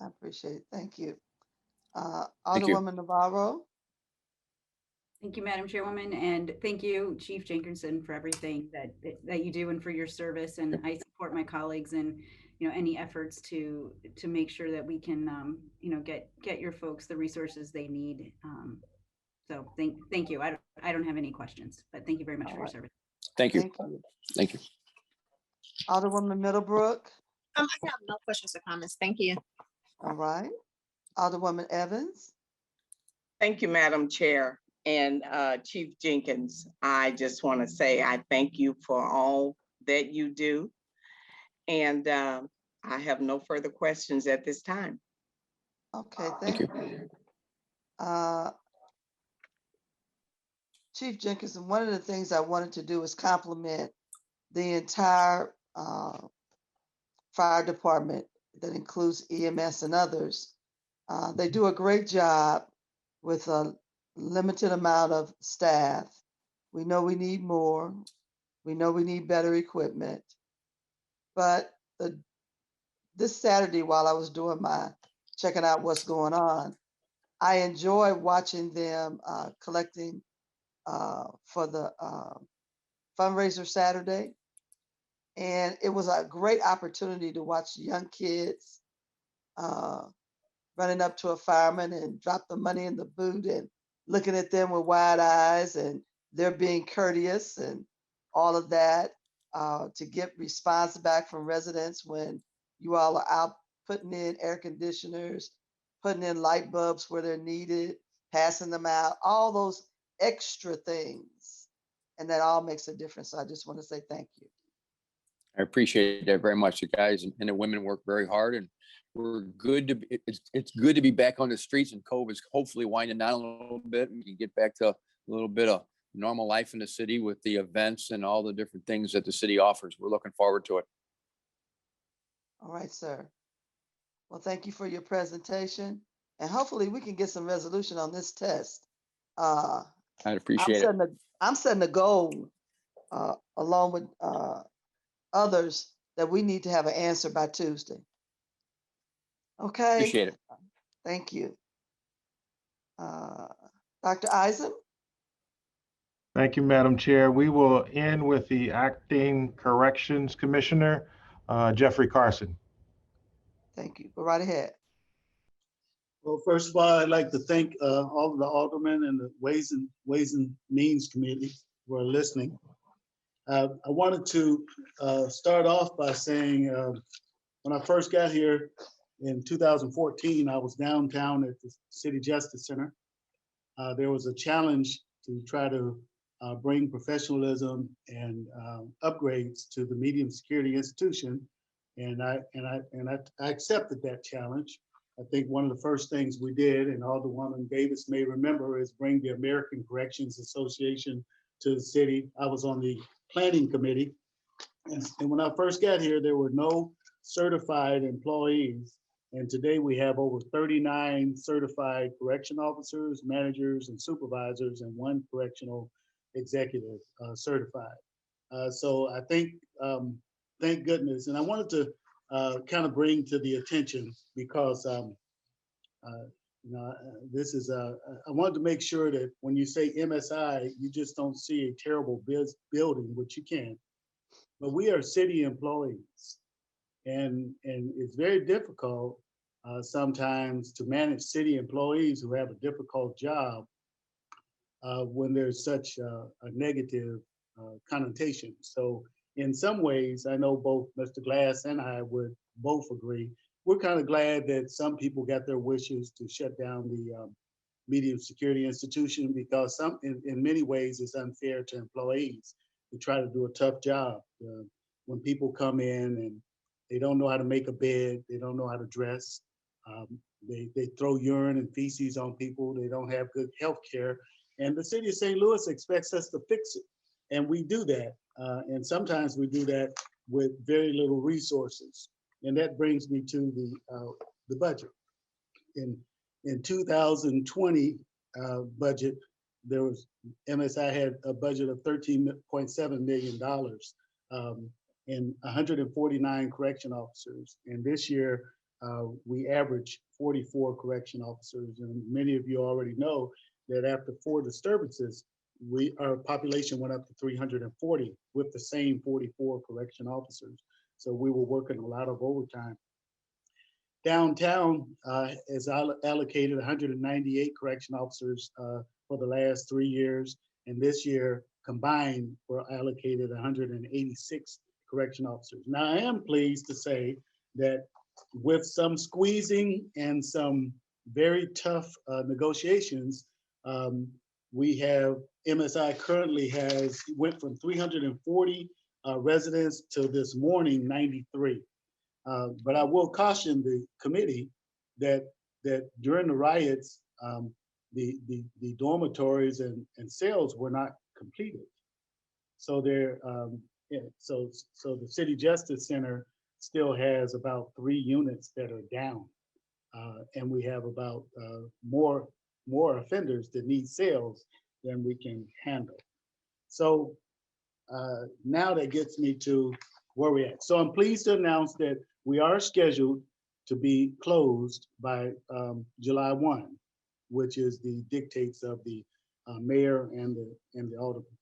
I appreciate it. Thank you. Alderwoman Navarro. Thank you, Madam Chairwoman, and thank you, Chief Jenkinson, for everything that you do and for your service. And I support my colleagues in, you know, any efforts to make sure that we can, you know, get your folks the resources they need. So thank you. I don't have any questions, but thank you very much for your service. Thank you. Thank you. Alderwoman Middlebrook. I have no questions or comments. Thank you. All right. Alderwoman Evans. Thank you, Madam Chair. And Chief Jenkins, I just want to say I thank you for all that you do. And I have no further questions at this time. Okay, thank you. Chief Jenkins, one of the things I wanted to do is compliment the entire fire department that includes EMS and others. They do a great job with a limited amount of staff. We know we need more. We know we need better equipment. But this Saturday, while I was doing my checking out what's going on, I enjoy watching them collecting for the fundraiser Saturday. And it was a great opportunity to watch young kids running up to a fireman and drop the money in the boot and looking at them with wide eyes, and they're being courteous and all of that, to get response back from residents when you all are out putting in air conditioners, putting in light bulbs where they're needed, passing them out, all those extra things. And that all makes a difference. So I just want to say thank you. I appreciate that very much. The guys and the women work very hard, and we're good to be, it's good to be back on the streets, and COVID's hopefully winding down a little bit, and we can get back to a little bit of normal life in the city with the events and all the different things that the city offers. We're looking forward to it. All right, sir. Well, thank you for your presentation, and hopefully we can get some resolution on this test. I'd appreciate it. I'm setting a goal along with others that we need to have an answer by Tuesday. Okay. Appreciate it. Thank you. Dr. Eisen? Thank you, Madam Chair. We will end with the Acting Corrections Commissioner, Jeffrey Carson. Thank you. Go right ahead. Well, first of all, I'd like to thank all of the aldermen and the Ways and Means Committee who are listening. I wanted to start off by saying when I first got here in 2014, I was downtown at the City Justice Center. There was a challenge to try to bring professionalism and upgrades to the medium security institution, and I accepted that challenge. I think one of the first things we did, and Alderwoman Davis may remember, is bring the American Corrections Association to the city. I was on the planning committee. And when I first got here, there were no certified employees. And today we have over 39 certified correction officers, managers, and supervisors, and 1 correctional executive certified. So I think, thank goodness. And I wanted to kind of bring to the attention, because this is I wanted to make sure that when you say MSI, you just don't see a terrible building, which you can. But we are city employees, and it's very difficult sometimes to manage city employees who have a difficult job when there's such a negative connotation. So in some ways, I know both Mr. Glass and I would both agree, we're kind of glad that some people got their wishes to shut down the medium security institution, because in many ways it's unfair to employees who try to do a tough job. When people come in and they don't know how to make a bed, they don't know how to dress, they throw urine and feces on people, they don't have good health care, and the city of St. Louis expects us to fix it. And we do that, and sometimes we do that with very little resources. And that brings me to the budget. In 2020 budget, there was, MSI had a budget of $13.7 million and 149 correction officers. And this year, we average 44 correction officers. And many of you already know that after 4 disturbances, our population went up to 340 with the same 44 correction officers. So we were working a lot of overtime. Downtown has allocated 198 correction officers for the last 3 years. And this year combined, we're allocated 186 correction officers. Now, I am pleased to say that with some squeezing and some very tough negotiations, we have, MSI currently went from 340 residents to this morning 93. But I will caution the committee that during the riots, the dormitories and cells were not completed. So so the City Justice Center still has about 3 units that are down, and we have about more offenders that need cells than we can handle. So now that gets me to where we're at. So I'm pleased to announce that we are scheduled to be closed by July 1, which is the dictates of the mayor and the alderman.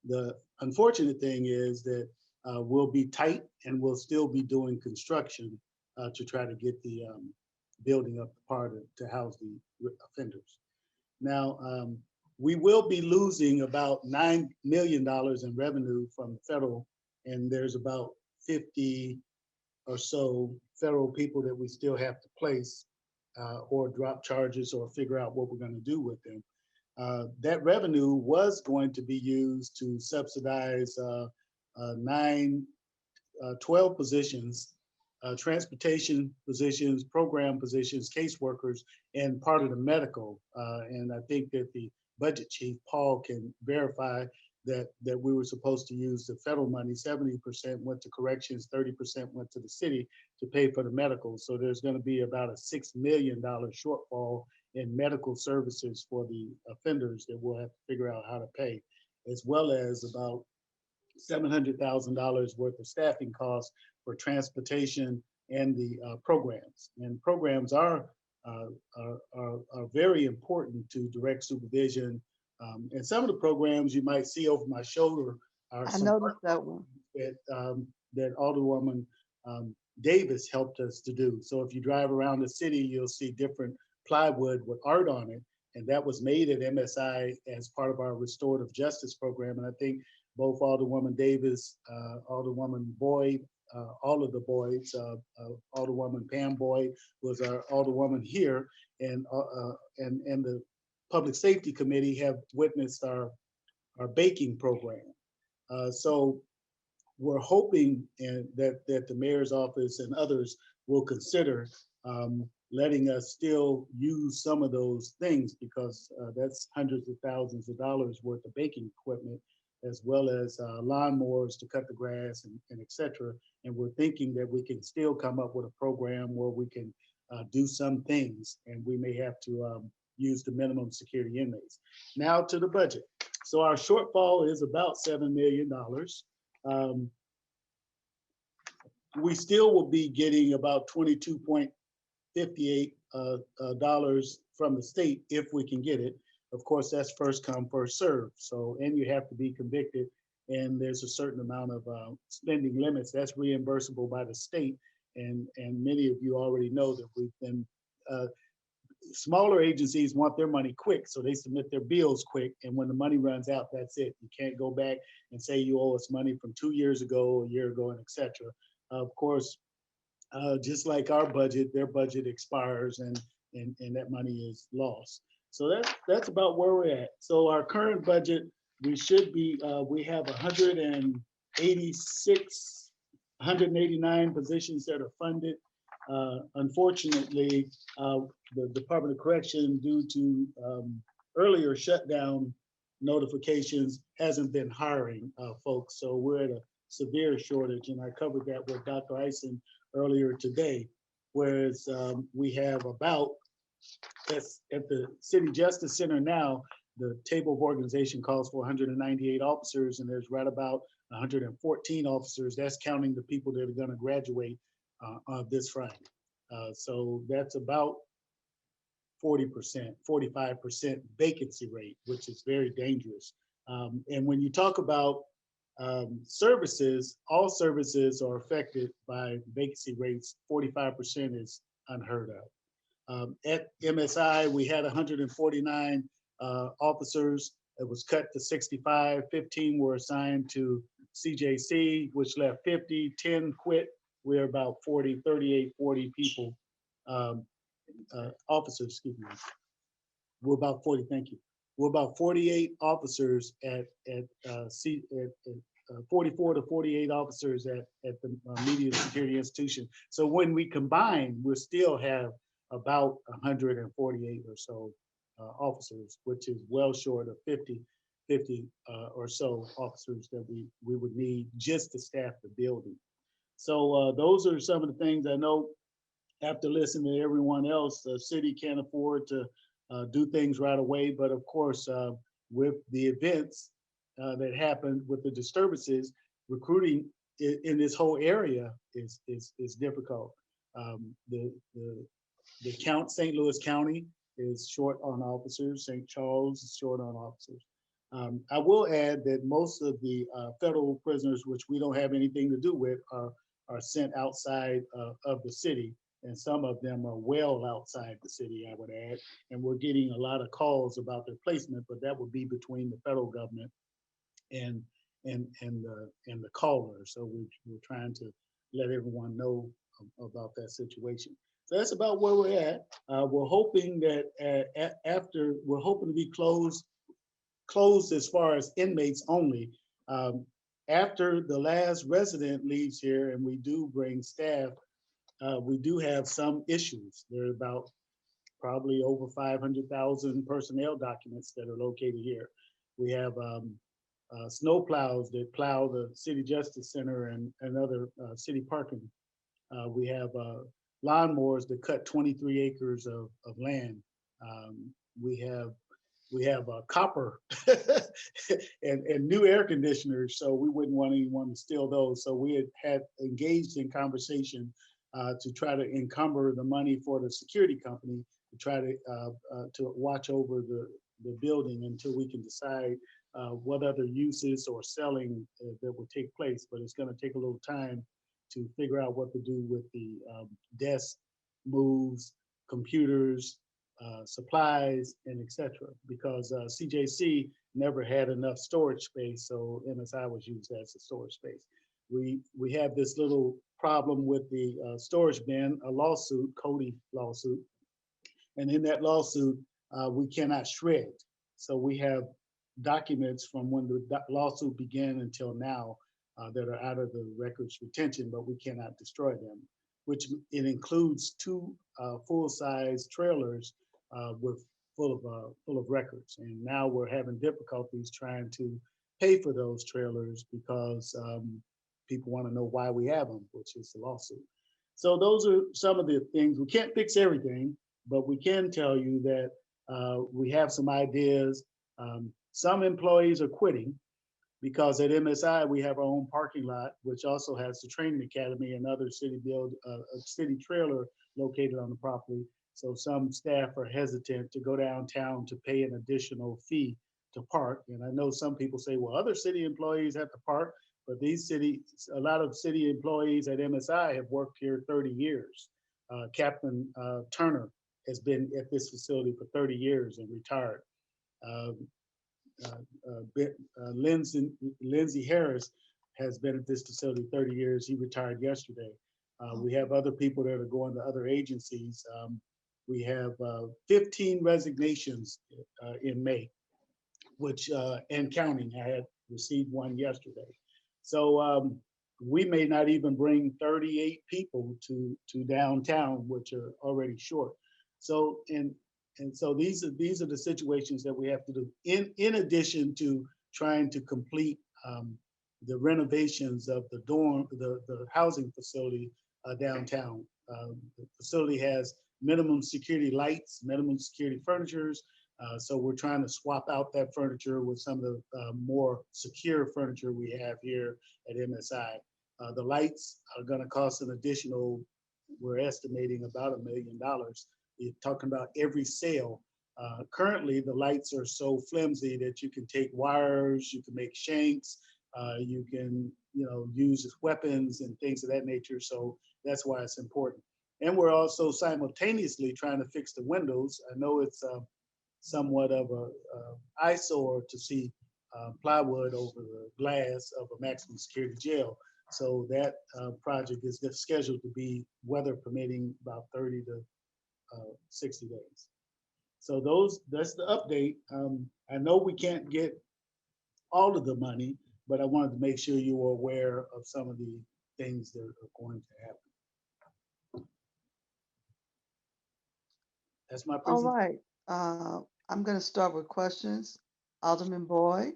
The unfortunate thing is that we'll be tight and we'll still be doing construction to try to get the building up part to house the offenders. Now, we will be losing about $9 million in revenue from federal, and there's about 50 or so federal people that we still have to place or drop charges or figure out what we're going to do with them. That revenue was going to be used to subsidize 12 positions, transportation positions, program positions, caseworkers, and part of the medical. And I think that the budget chief, Paul, can verify that we were supposed to use the federal money. 70% went to corrections, 30% went to the city to pay for the medical. So there's going to be about a $6 million shortfall in medical services for the offenders that we'll have to figure out how to pay, as well as about $700,000 worth of staffing costs for transportation and the programs. And programs are very important to direct supervision. And some of the programs you might see over my shoulder are I noticed that one. That Alderwoman Davis helped us to do. So if you drive around the city, you'll see different plywood with art on it. And that was made at MSI as part of our restorative justice program. And I think both Alderwoman Davis, Alderwoman Boyd, all of the Boyds, Alderwoman Pam Boyd was our Alderwoman here, and the Public Safety Committee have witnessed our baking program. So we're hoping that the mayor's office and others will consider letting us still use some of those things, because that's hundreds of thousands of dollars worth of baking equipment, as well as lawnmowers to cut the grass and et cetera. And we're thinking that we can still come up with a program where we can do some things, and we may have to use the minimum security inmates. Now to the budget. So our shortfall is about $7 million. We still will be getting about $22.58 from the state if we can get it. Of course, that's first come, first serve. So, and you have to be convicted, and there's a certain amount of spending limits that's reimbursable by the state. And many of you already know that we've been, smaller agencies want their money quick, so they submit their bills quick. And when the money runs out, that's it. You can't go back and say you owe us money from 2 years ago, a year ago, and et cetera. Of course, just like our budget, their budget expires and that money is lost. So that's about where we're at. So our current budget, we should be, we have 189 positions that are funded. Unfortunately, the Department of Correction, due to earlier shutdown notifications, hasn't been hiring folks. So we're at a severe shortage, and I covered that with Dr. Eisen earlier today. Whereas we have about, at the City Justice Center now, the table of organization calls for 198 officers, and there's right about 114 officers. That's counting the people that are going to graduate this Friday. So that's about 40%, 45% vacancy rate, which is very dangerous. And when you talk about services, all services are affected by vacancy rates. 45% is unheard of. At MSI, we had 149 officers. It was cut to 65. 15 were assigned to CJC, which left 50. 10 quit. We're about 40, 38, 40 people, officers, excuse me. We're about 40, thank you. We're about 48 officers at 44 to 48 officers at the Media Security Institution. So when we combine, we still have about 148 or so officers, which is well short of 50 or so officers that we would need just to staff the building. So those are some of the things I know. After listening to everyone else, the city can't afford to do things right away. But of course, with the events that happened with the disturbances, recruiting in this whole area is difficult. The St. Louis County is short on officers. St. Charles is short on officers. I will add that most of the federal prisoners, which we don't have anything to do with, are sent outside of the city, and some of them are well outside the city, I would add. And we're getting a lot of calls about their placement, but that would be between the federal government and the caller. So we're trying to let everyone know about that situation. So that's about where we're at. We're hoping that we're hoping to be closed as far as inmates only. After the last resident leaves here and we do bring staff, we do have some issues. There are about probably over 500,000 personnel documents that are located here. We have snow plows that plow the City Justice Center and other city parking. We have lawnmowers that cut 23 acres of land. We have copper and new air conditioners, so we wouldn't want anyone to steal those. So we had engaged in conversation to try to encumber the money for the security company to try to watch over the building until we can decide what other uses or selling that would take place. But it's going to take a little time to figure out what to do with the desk moves, computers, supplies, and etc. Because CJC never had enough storage space, so MSI was used as a storage space. We have this little problem with the storage bin, a lawsuit, Cody lawsuit, and in that lawsuit we cannot shred. So we have documents from when the lawsuit began until now that are out of the records retention, but we cannot destroy them. which it includes two full-size trailers with full of records. And now we're having difficulties trying to pay for those trailers because people want to know why we have them, which is the lawsuit. So those are some of the things. We can't fix everything, but we can tell you that we have some ideas. Some employees are quitting because at MSI we have our own parking lot, which also has the training academy and other city a city trailer located on the property. So some staff are hesitant to go downtown to pay an additional fee to park. And I know some people say, well, other city employees have to park, but a lot of city employees at MSI have worked here 30 years. Captain Turner has been at this facility for 30 years and retired. Lindsay Harris has been at this facility 30 years. He retired yesterday. We have other people that are going to other agencies. We have 15 resignations in May, which and counting. I had received one yesterday. So we may not even bring 38 people to downtown, which are already short. So and so these are the situations that we have to do in addition to trying to complete the renovations of the housing facility downtown. The facility has minimum security lights, minimum security furnitures. So we're trying to swap out that furniture with some of the more secure furniture we have here at MSI. The lights are going to cost an additional, we're estimating about $1 million. You're talking about every sale. Currently, the lights are so flimsy that you can take wires, you can make shanks, you can use weapons and things of that nature. So that's why it's important. And we're also simultaneously trying to fix the windows. I know it's somewhat of a eyesore to see plywood over the glass of a maximum security jail. So that project is scheduled to be, weather permitting, about 30 to 60 days. So that's the update. I know we can't get all of the money, but I wanted to make sure you were aware of some of the things that are going to happen. That's my All presentation. right. I'm going to start with questions. Alderman Boyd.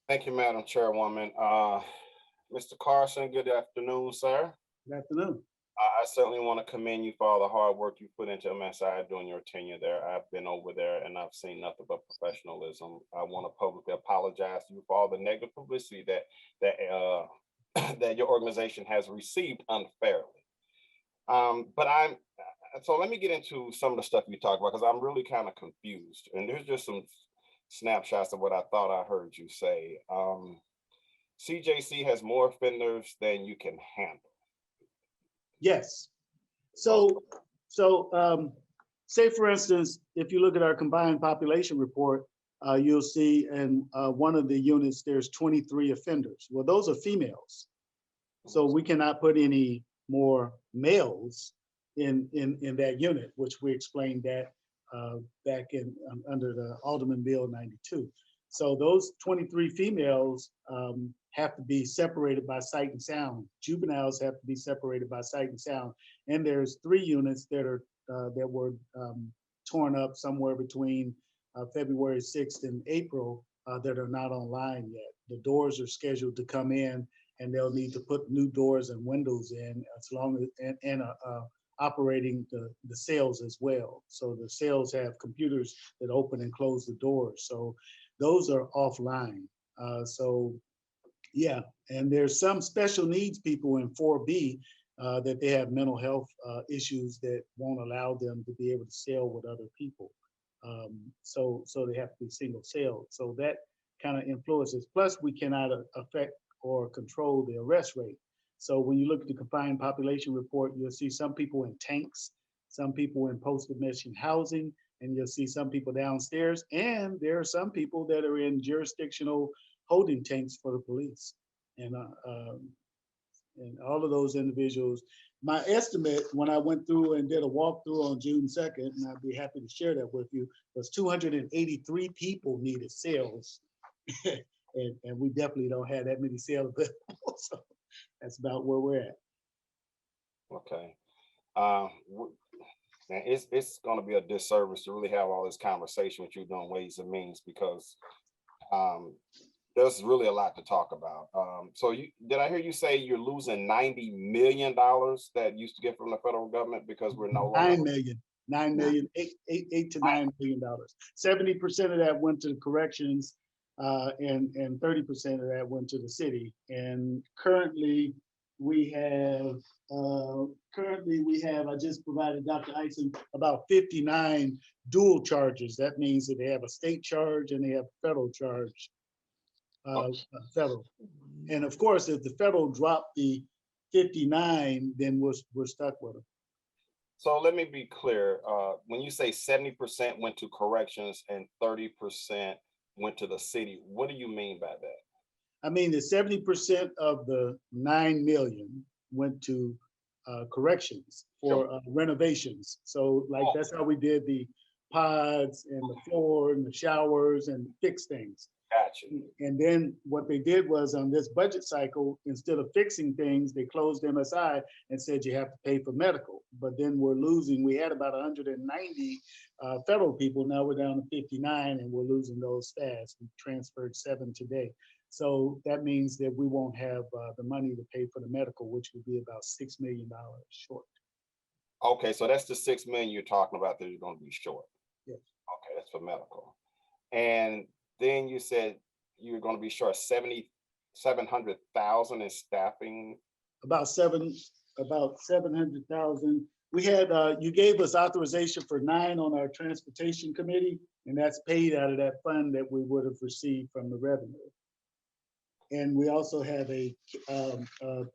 Thank you, Madam Chairwoman. Mr. Carson, good afternoon, sir. Good afternoon. I certainly want to commend you for all the hard work you put into MSI during your tenure there. I've been over there and I've seen nothing but professionalism. I want to publicly apologize to you for all the negative publicity that that your organization has received unfairly. So let me get into some of the stuff you talked about, because I'm really kind of confused. And there's just some snapshots of what I thought I heard you say. CJC has more offenders than you can handle. Yes. So say for instance, if you look at our combined population report, you'll see in one of the units, there's 23 offenders. Well, those are females. So we cannot put any more males in that unit, which we explained that back in under the Alderman Bill 92. So those 23 females have to be separated by sight and sound. Juveniles have to be separated by sight and sound. And there's 3 units that are that were torn up somewhere between February 6th and April that are not online yet. The doors are scheduled to come in, and they'll need to put new doors and windows in, as long as and operating the cells as well. So the cells have computers that open and close the doors. So those are offline. So yeah, and there's some special needs people in 4B that they have mental health issues that won't allow them to be able to cell with other people. So they have to be single celled. So that kind of influences. Plus, we cannot affect or control the arrest rate. So when you look at the confined population report, you'll see some people in tanks, some people in post-admission housing, and you'll see some people downstairs. And there are some people that are in jurisdictional holding tanks for the police. And all of those individuals, my estimate when I went through and did a walkthrough on June 2nd, and I'd be happy to share that with you, was 283 people needed cells. and we definitely don't have that many cells available. So that's about where we're at. Okay. And it's going to be a disservice to really have all this conversation with you doing Ways and Means, because there's really a lot to talk about. So did I hear you say you're losing $90 million that used to get from the federal government because we're no longer 9 million, $8 to $9 million. 70% of that went to corrections, and 30% of that went to the city. And currently we have, I just provided Dr. Eisen about 59 dual charges. That means that they have a state charge and they have a federal charge. Federal. And of course, if the federal dropped the 59, then we're stuck with them. So let me be clear. When you say 70% went to corrections and 30% went to the city, what do you mean by that? I mean, the 70% of the 9 million went to corrections for renovations. So like that's how we did the pods and the floor and the showers and fix things. Gotcha. And then what they did was on this budget cycle, instead of fixing things, they closed MSI and said you have to pay for medical. But then we're losing, we had about 190 federal people, now we're down to 59 and we're losing those fast. We transferred 7 today. So that means that we won't have the money to pay for the medical, which would be about $6 million short. Okay, so that's the 6 million you're talking about that you're going to be short. Yes. Okay, that's for medical. And then you said you're going to be short 700,000 in staffing. About 700,000. We had you gave us authorization for 9 on our transportation committee, and that's paid out of that fund that we would have received from the revenue. And we also have a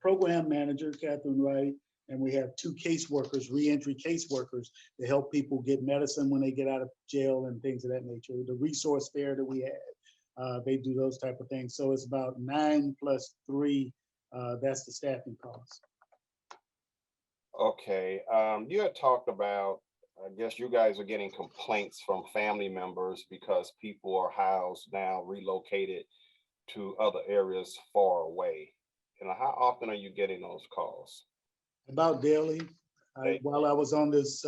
program manager, Catherine Wright, and we have 2 caseworkers, reentry caseworkers, to help people get medicine when they get out of jail and things of that nature. The resource fair that we had, they do those type of things. So it's about 9 plus 3, that's the staffing cost. Okay, you had talked about, I guess you guys are getting complaints from family members because people are housed now, relocated to other areas far away. And how often are you getting those calls? About daily. While I was on this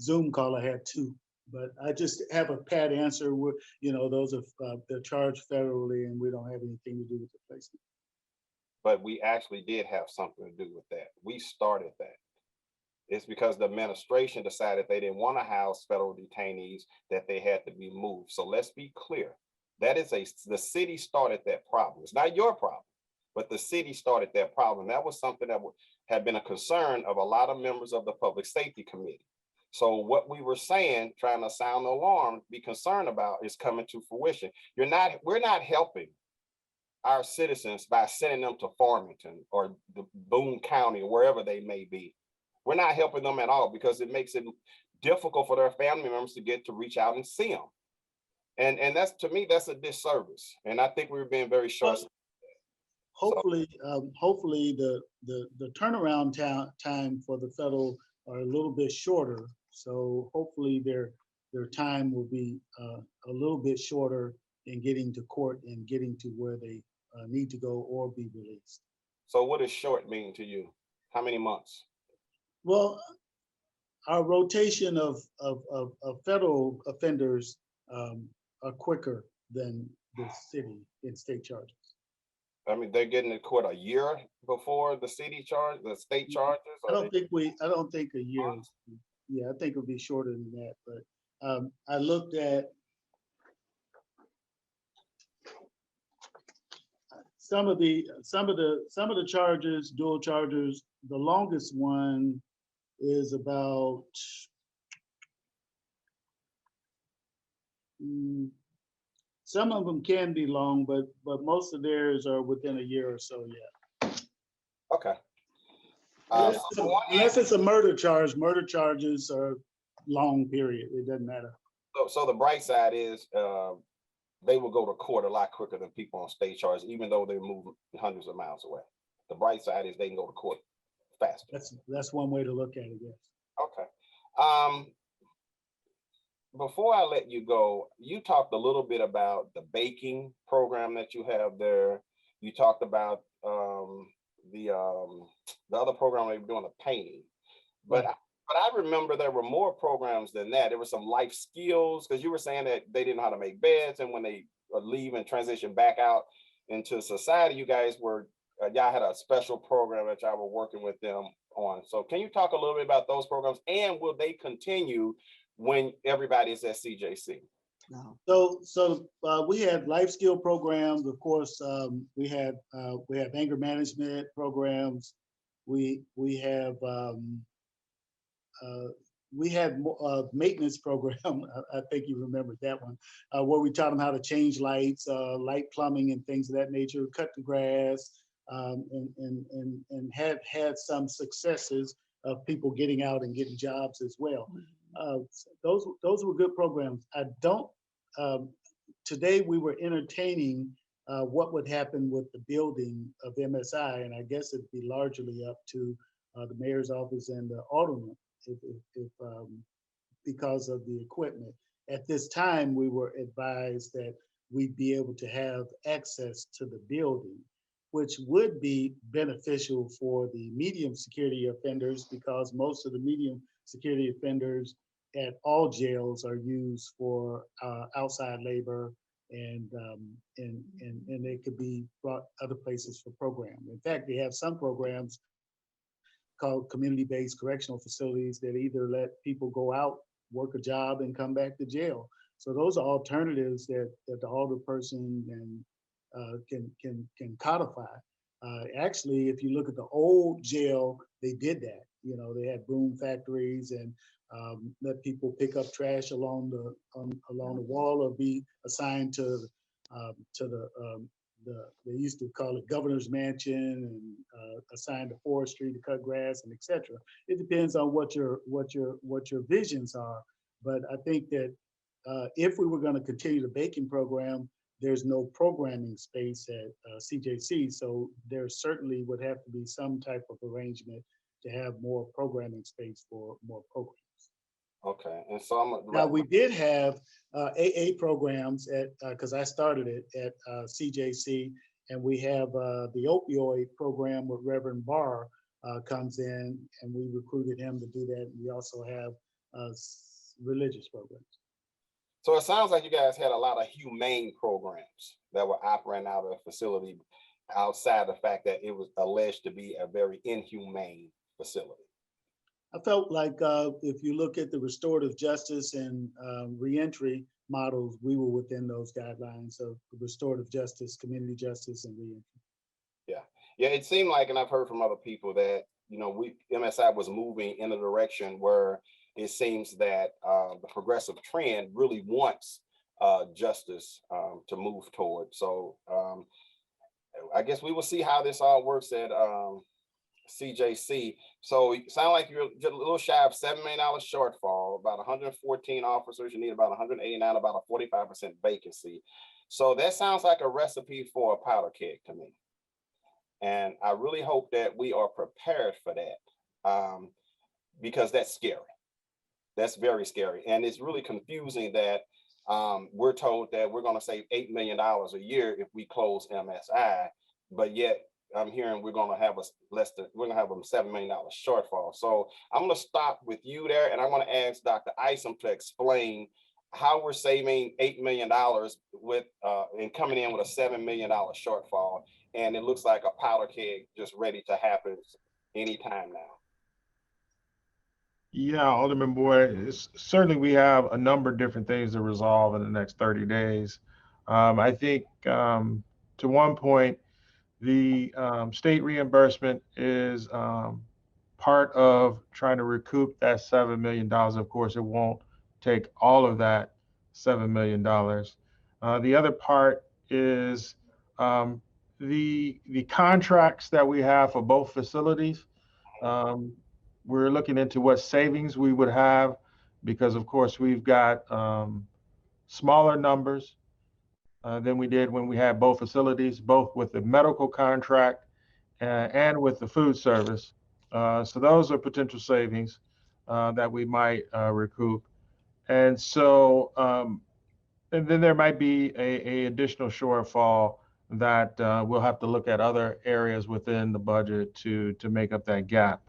Zoom call, I had 2, but I just have a pat answer where, those are they're charged federally and we don't have anything to do with the placement. But we actually did have something to do with that. We started that. It's because the administration decided they didn't want to house federal detainees, that they had to be moved. So let's be clear. That is the city started that problem. It's not your problem, but the city started that problem. That was something that had been a concern of a lot of members of the Public Safety Committee. So what we were saying, trying to sound the alarm, be concerned about, is coming to fruition. We're not helping our citizens by sending them to Farmington or the Boone County or wherever they may be. We're not helping them at all because it makes it difficult for their family members to reach out and see them. And that's, to me, that's a disservice. And I think we're being very short. Hopefully, hopefully the turnaround time for the federal are a little bit shorter. So hopefully their time will be a little bit shorter in getting to court and getting to where they need to go or be released. So what does short mean to you? How many months? Well, our rotation of federal offenders are quicker than the city in state charges. I mean, they're getting to court a year before the city charge, the state charges? I don't think a year. Yeah, I think it'll be shorter than that. But I looked at some of the charges, dual charges. The longest one is about some of them can be long, but most of theirs are within a year or so. Yeah. Okay. Unless it's a murder charge, murder charges are long period. It doesn't matter. So the bright side is they will go to court a lot quicker than people on state charges, even though they move hundreds of miles away. The bright side is they can go to court faster. That's one way to look at it. Yes. Okay. Before I let you go, you talked a little bit about the baking program that you have there. You talked about the other program they were doing the painting. But I remember there were more programs than that. There were some life skills, because you were saying that they didn't know how to make beds, and when they leave and transition back out into society, you guys were y'all had a special program that y'all were working with them on. So can you talk a little bit about those programs, and will they continue when everybody is at CJC? No. So we had life skill programs. Of course, we have anger management programs. We had maintenance program. I think you remember that one, where we taught them how to change lights, light plumbing, and things of that nature. Cut the grass, and have had some successes of people getting out and getting jobs as well. Those were good programs. I don't. Today we were entertaining what would happen with the building of MSI, and I guess it'd be largely up to the mayor's office and the alderman, because of the equipment. At this time, we were advised that we'd be able to have access to the building, which would be beneficial for the medium security offenders, because most of the medium security offenders at all jails are used for outside labor, and they could be brought other places for program. In fact, they have some programs called community-based correctional facilities that either let people go out, work a job, and come back to jail. So those are alternatives that the older person can codify. Actually, if you look at the old jail, they did that. You know, they had broom factories and let people pick up trash along the wall, or be assigned to they used to call it governor's mansion, and assigned to forestry to cut grass and etc. It depends on what your visions are. But I think that if we were going to continue the baking program, there's no programming space at CJC, so there certainly would have to be some type of arrangement to have more programming space for more programs. Okay, and so now we did have AA programs at because I started it at CJC, and we have the opioid program with Reverend Barr comes in, and we recruited him to do that. We also have religious programs. So it sounds like you guys had a lot of humane programs that were operating out of the facility, outside the fact that it was alleged to be a very inhumane facility. I felt like if you look at the restorative justice and reentry models, we were within those guidelines of restorative justice, community justice, and reentry. Yeah, it seemed like, and I've heard from other people that, you know, MSI was moving in a direction where it seems that the progressive trend really wants justice to move toward. So I guess we will see how this all works at CJC. So it sounds like you're just a little shy of $7 million shortfall, about 114 officers. You need about 189, about a 45% vacancy. So that sounds like a recipe for a powder keg to me. And I really hope that we are prepared for that, because that's scary. That's very scary. And it's really confusing that we're told that we're going to save $8 million a year if we close MSI, but yet I'm hearing we're going to have a $7 million shortfall. So I'm going to stop with you there, and I'm going to ask Dr. Isom to explain how we're saving $8 million with and coming in with a $7 million shortfall, and it looks like a powder keg just ready to happen anytime now. Yeah, Alderman Boyd, certainly we have a number of different things to resolve in the next 30 days. I think to one point, the state reimbursement is part of trying to recoup that $7 million. Of course, it won't take all of that $7 million. The other part is the contracts that we have for both facilities. We're looking into what savings we would have, because of course we've got smaller numbers than we did when we had both facilities, both with the medical contract and with the food service. So those are potential savings that we might recoup. And so, and then there might be a additional shortfall that we'll have to look at other areas within the budget to make up that gap.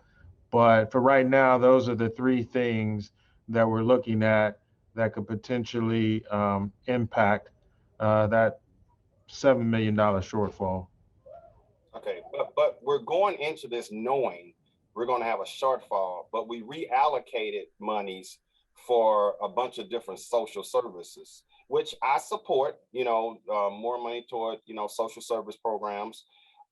But for right now, those are the three things that we're looking at that could potentially impact that $7 million shortfall. Okay, but we're going into this knowing we're going to have a shortfall, but we reallocated monies for a bunch of different social services, which I support, more money toward, social service programs.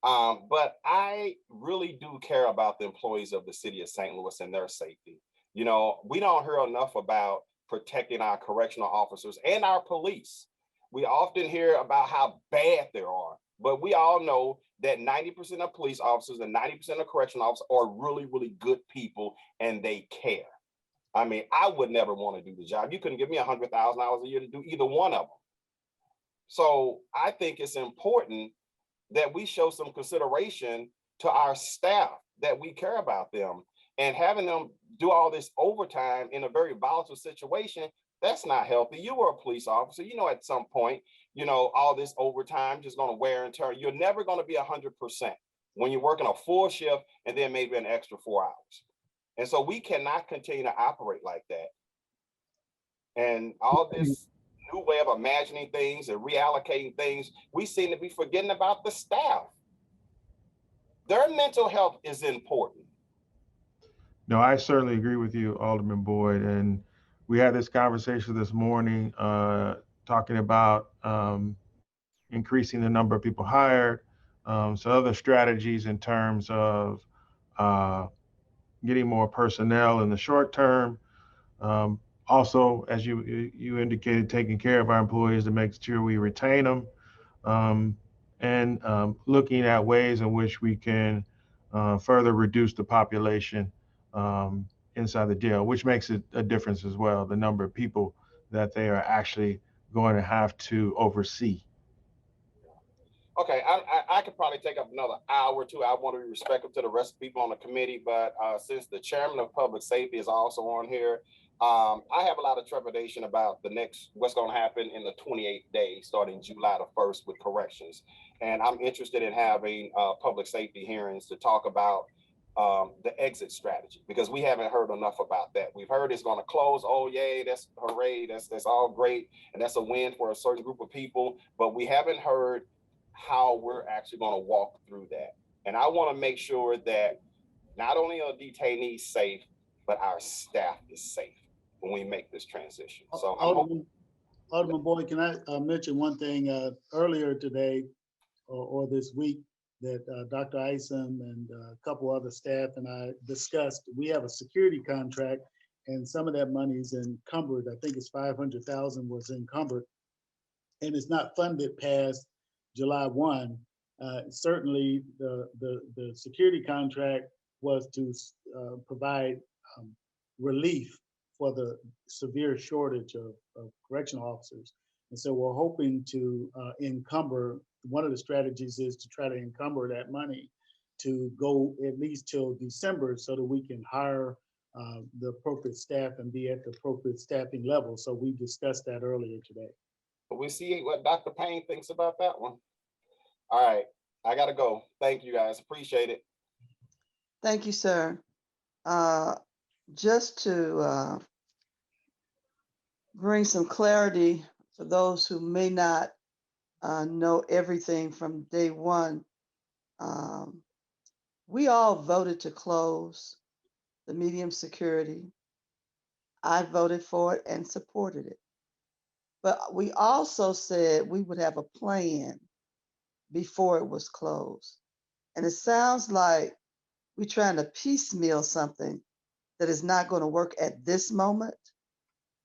But I really do care about the employees of the city of St. Louis and their safety. We don't hear enough about protecting our correctional officers and our police. We often hear about how bad they are, but we all know that 90% of police officers and 90% of correctional officers are really, really good people and they care. I mean, I would never want to do the job. You couldn't give me $100,000 a year to do either one of them. So I think it's important that we show some consideration to our staff, that we care about them, and having them do all this overtime in a very volatile situation, that's not healthy. You were a police officer, at some point, all this overtime just going to wear and tear. You're never going to be 100% when you're working a full shift and then maybe an extra 4 hours. And so we cannot continue to operate like that. And all this new way of imagining things and reallocating things, we seem to be forgetting about the staff. Their mental health is important. No, I certainly agree with you, Alderman Boyd. And we had this conversation this morning talking about increasing the number of people hired, so other strategies in terms of getting more personnel in the short term. Also, as you indicated, taking care of our employees to make sure we retain them, and looking at ways in which we can further reduce the population inside the jail, which makes it a difference as well, the number of people that they are actually going to have to oversee. Okay, I could probably take up another hour or two. I want to be respectful to the rest of the people on the committee, but since the chairman of public safety is also on here, I have a lot of trepidation about what's going to happen in the 28 days starting July the 1st with corrections. And I'm interested in having public safety hearings to talk about the exit strategy, because we haven't heard enough about that. We've heard it's going to close. Oh, yay, that's hooray. That's all great. And that's a win for a certain group of people. But we haven't heard how we're actually going to walk through that. And I want to make sure that not only are detainees safe, but our staff is safe when we make this transition. So Alderman Boyd, can I mention one thing earlier today or this week that Dr. Isom and a couple other staff and I discussed? We have a security contract and some of that money is encumbered. I think it's 500,000 was encumbered and it's not funded past July 1. Certainly the security contract was to provide relief for the severe shortage of correctional officers. And so we're hoping to encumber, one of the strategies is to try to encumber that money to go at least till December so that we can hire the appropriate staff and be at the appropriate staffing level. So we discussed that earlier today. We see what Dr. Payne thinks about that one. All right, I gotta go. Thank you guys, appreciate it. Thank you, sir. Just to bring some clarity for those who may not know everything from day one, we all voted to close the medium security. I voted for it and supported it. But we also said we would have a plan before it was closed. And it sounds like we're trying to piecemeal something that is not going to work at this moment.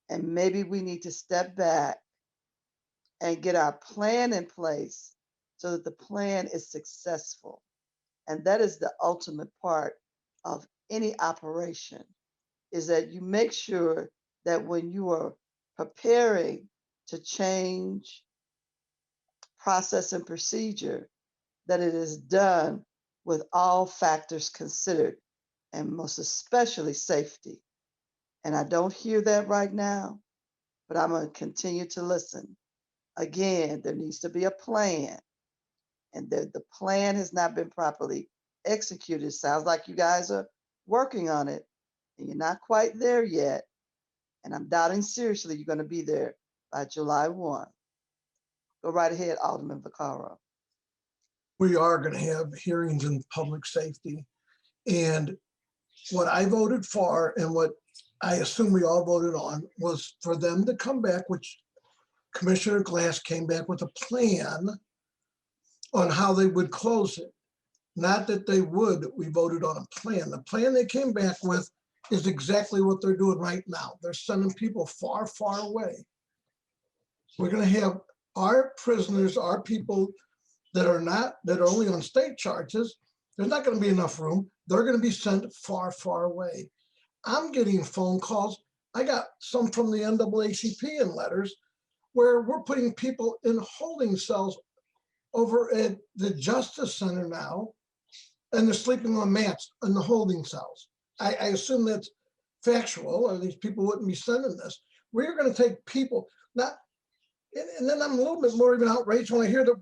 And maybe we need to step back and get our plan in place so that the plan is successful. And that is the ultimate part of any operation, is that you make sure that when you are preparing to change process and procedure, that it is done with all factors considered, and most especially safety. And I don't hear that right now, but I'm going to continue to listen. Again, there needs to be a plan, and the plan has not been properly executed. Sounds like you guys are working on it, and you're not quite there yet. And I'm doubting seriously you're going to be there by July 1. Go right ahead, Alderman Vaccaro. We are going to have hearings in public safety. And what I voted for and what I assume we all voted on was for them to come back, which Commissioner Glass came back with a plan on how they would close it. Not that they would, we voted on a plan. The plan they came back with is exactly what they're doing right now. They're sending people far, far away. We're going to have our prisoners, our people that are only on state charges. There's not going to be enough room. They're going to be sent far, far away. I'm getting phone calls. I got some from the NAACP in letters where we're putting people in holding cells over at the Justice Center now, and they're sleeping on mats in the holding cells. I assume that's factual, or these people wouldn't be sending this. We're going to take people, and then I'm a little bit more even outraged when I hear that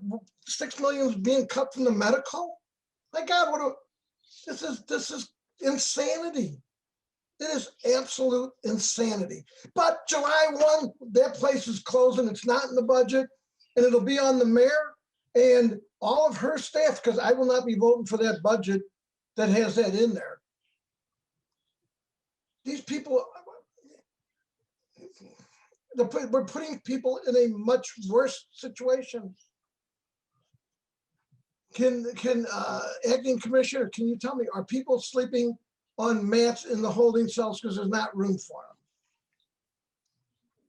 $6 million is being cut from the medical. My God, this is insanity. It is absolute insanity. But July 1, that place is closing. It's not in the budget, and it'll be on the mayor and all of her staff, because I will not be voting for that budget that has that in there. These people, we're putting people in a much worse situation. Can acting commissioner, can you tell me, are people sleeping on mats in the holding cells because there's not room for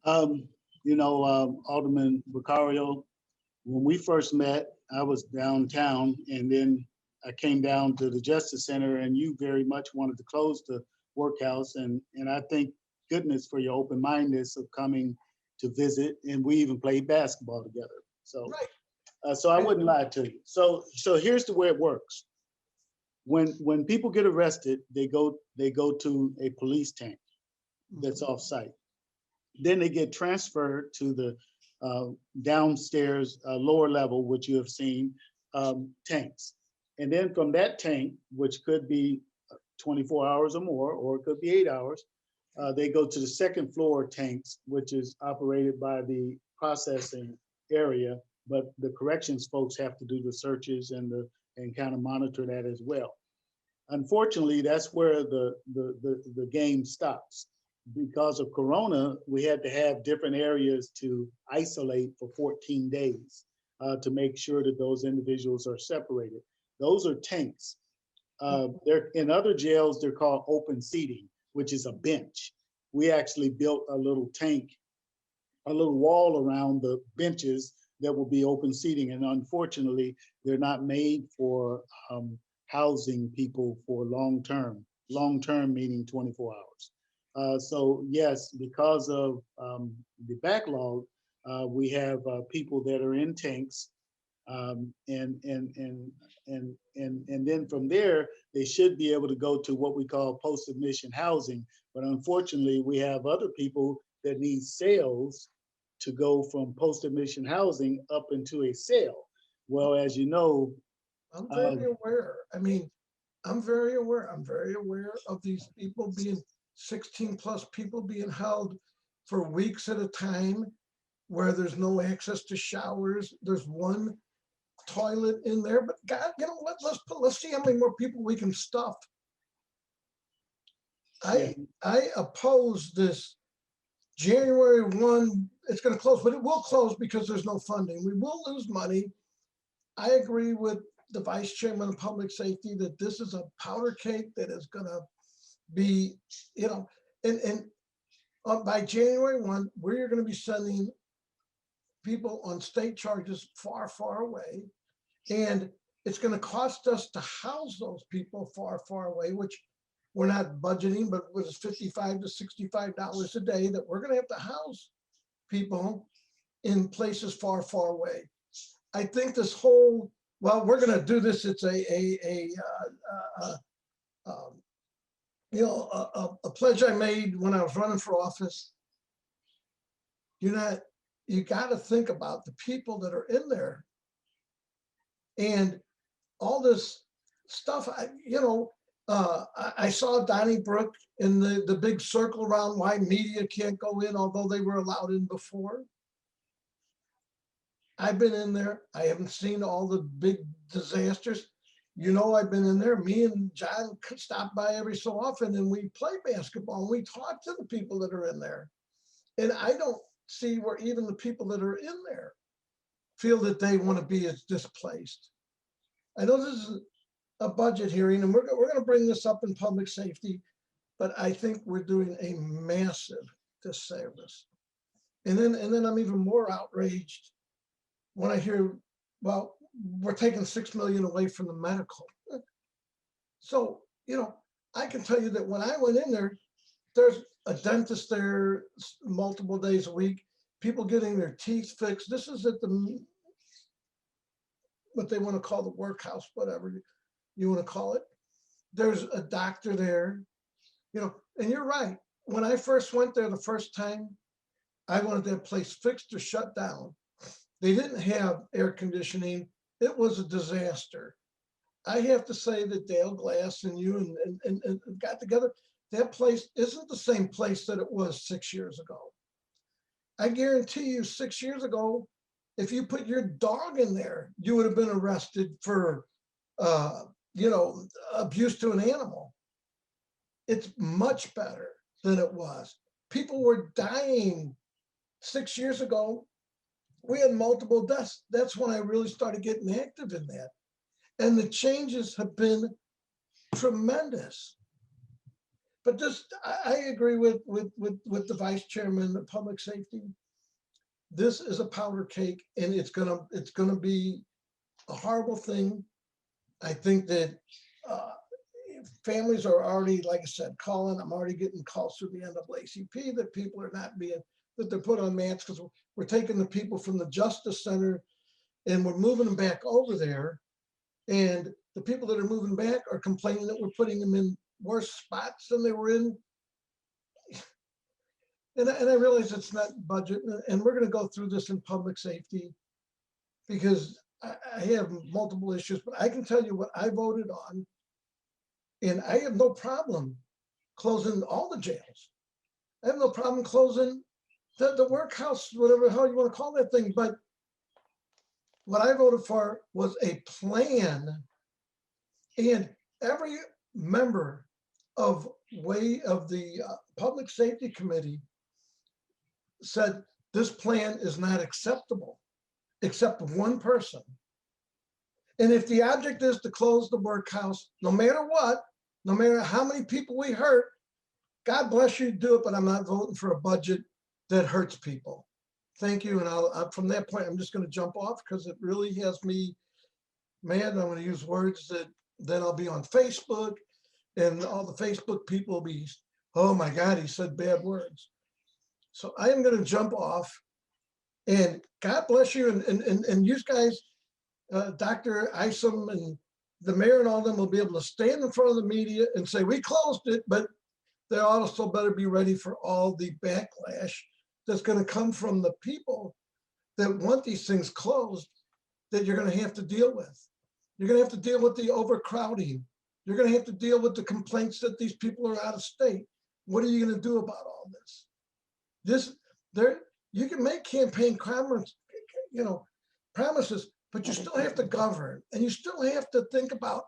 them? Alderman Vaccaro, when we first met, I was downtown, and then I came down to the Justice Center, and you very much wanted to close the workhouse, and I thank goodness for your open-mindedness of coming to visit, and we even played basketball together. So, right. So I wouldn't lie to you. So here's the way it works. When people get arrested, they go to a police tank that's off-site. Then they get transferred to the downstairs lower level, which you have seen, tanks. And then from that tank, which could be 24 hours or more, or it could be 8 hours, they go to the second floor tanks, which is operated by the processing area, but the corrections folks have to do the searches and kind of monitor that as well. Unfortunately, that's where the game stops. Because of Corona, we had to have different areas to isolate for 14 days to make sure that those individuals are separated. Those are tanks. They're in other jails, they're called open seating, which is a bench. We actually built a little tank, a little wall around the benches that will be open seating. And unfortunately, they're not made for housing people for long-term meaning 24 hours. So yes, because of the backlog, we have people that are in tanks, and then from there they should be able to go to what we call post-admission housing. But unfortunately, we have other people that need cells to go from post-admission housing up into a cell. Well, as you know, I'm very aware. I mean, I'm very aware of these people being 16 plus people being held for weeks at a time, where there's no access to showers. There's one toilet in there, but God, let's see how many more people we can stuff. I oppose this January 1, it's going to close, but it will close because there's no funding. We will lose money. I agree with the Vice Chairman of Public Safety that this is a powder cake that is going to be, and by January 1, we're going to be sending people on state charges far, far away. And it's going to cost us to house those people far, far away, which we're not budgeting, but was $55 to $65 a day that we're going to have to house people in places far, far away. I think this whole, well, we're going to do this. It's a pledge I made when I was running for office. You got to think about the people that are in there. And all this stuff, I saw Donnybrook in the big circle around why media can't go in, although they were allowed in before. I've been in there. I haven't seen all the big disasters. I've been in there. Me and John stop by every so often and we play basketball and we talk to the people that are in there. And I don't see where even the people that are in there feel that they want to be as displaced. I know this is a budget hearing and we're going to bring this up in public safety, but I think we're doing a massive disservice. And then I'm even more outraged when I hear, well, we're taking $6 million away from the medical. So, I can tell you that when I went in there, there's a dentist there multiple days a week, people getting their teeth fixed. This is at what they want to call the workhouse, whatever you want to call it. There's a doctor there, and you're right. When I first went there the first time, I wanted that place fixed or shut down. They didn't have air conditioning. It was a disaster. I have to say that Dale Glass and you and got together. That place isn't the same place that it was 6 years ago. I guarantee you 6 years ago, if you put your dog in there, you would have been arrested for, abuse to an animal. It's much better than it was. People were dying 6 years ago. We had multiple deaths. That's when I really started getting active in that. And the changes have been tremendous. But I agree with the vice chairman of public safety. This is a powder cake, and it's gonna be a horrible thing. I think that families are already, like I said, calling. I'm already getting calls through the NAACP that people are not being, that they're put on mats because we're taking the people from the Justice Center and we're moving them back over there. And the people that are moving back are complaining that we're putting them in worse spots than they were in. And I realize it's not budget, and we're going to go through this in public safety because I have multiple issues, but I can tell you what I voted on, and I have no problem closing all the jails. I have no problem closing the workhouse, whatever the hell you want to call that thing. But what I voted for was a plan, and every member of the Public Safety Committee said this plan is not acceptable, except one person. And if the object is to close the workhouse, no matter what, no matter how many people we hurt, God bless you, do it, but I'm not voting for a budget that hurts people. Thank you. And from that point, I'm just going to jump off because it really has me mad. I'm going to use words that then I'll be on Facebook and all the Facebook people will be, oh my God, he said bad words. So I am going to jump off, and God bless you. And you guys, Dr. Isom and the mayor and all of them will be able to stand in front of the media and say, we closed it, but they also better be ready for all the backlash that's going to come from the people that want these things closed that you're going to have to deal with. You're going to have to deal with the overcrowding. You're going to have to deal with the complaints that these people are out of state. What are you going to do about all this? You can make campaign promises, but you still have to govern, and you still have to think about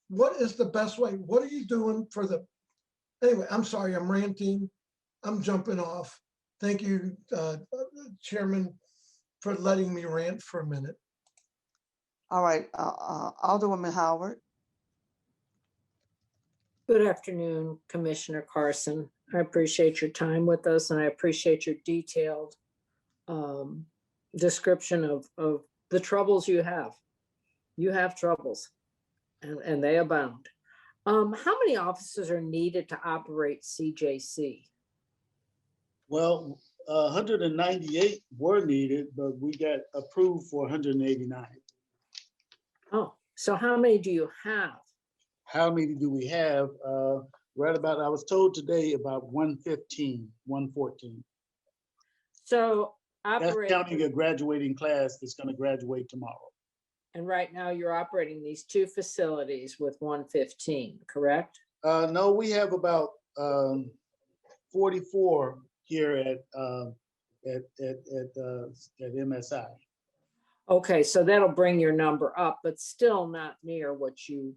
what is the best way. What are you doing for the? Anyway, I'm sorry, I'm ranting. I'm jumping off. Thank you, Chairman, for letting me rant for a minute. All right, Alderwoman Howard. Good afternoon, Commissioner Carson. I appreciate your time with us, and I appreciate your detailed description of the troubles you have. You have troubles, and they abound. How many officers are needed to operate CJC? Well, 198 were needed, but we got approved for 189. Oh, so how many do you have? How many do we have? Right about, I was told today about 115, 114. So that's counting a graduating class that's going to graduate tomorrow. And right now you're operating these 2 facilities with 115, correct? No, we have about 44 here at MSI. Okay, so that'll bring your number up, but still not near what your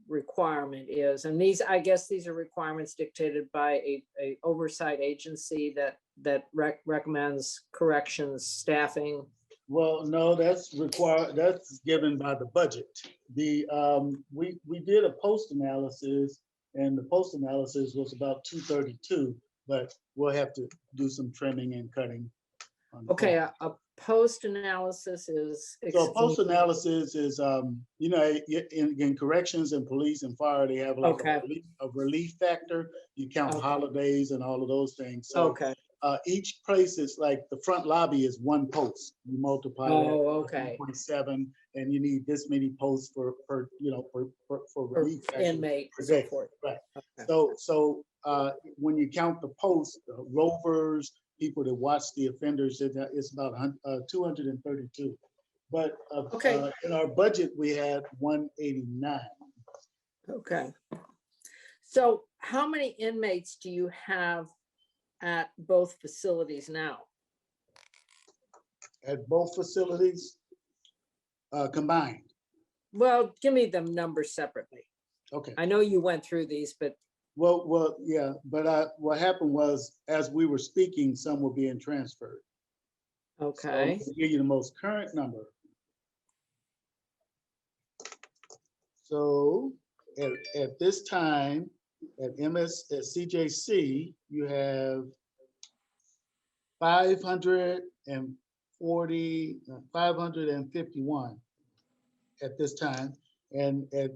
requirement is. And these, I guess these are requirements dictated by a oversight agency that recommends corrections staffing. Well, no, that's required, that's given by the budget. We did a post analysis, and the post analysis was about 232, but we'll have to do some trimming and cutting. Okay, a post analysis is. So post analysis is, you know, in corrections and police and fire, they have like a relief factor. You count holidays and all of those things. So each place is like the front lobby is 1 post. You multiply that 1.7, and you need this many posts for relief inmate. Right. Okay. So when you count the posts, rovers, people that watch the offenders, it's about 232. But in our budget, we had 189. Okay. So how many inmates do you have at both facilities now? At both facilities combined? Well, give me the numbers separately. Okay. I know you went through these, but. Well, yeah, but what happened was, as we were speaking, some were being transferred. Okay. So to give you the most current number. So at this time, at CJC, you have 551 at this time, and at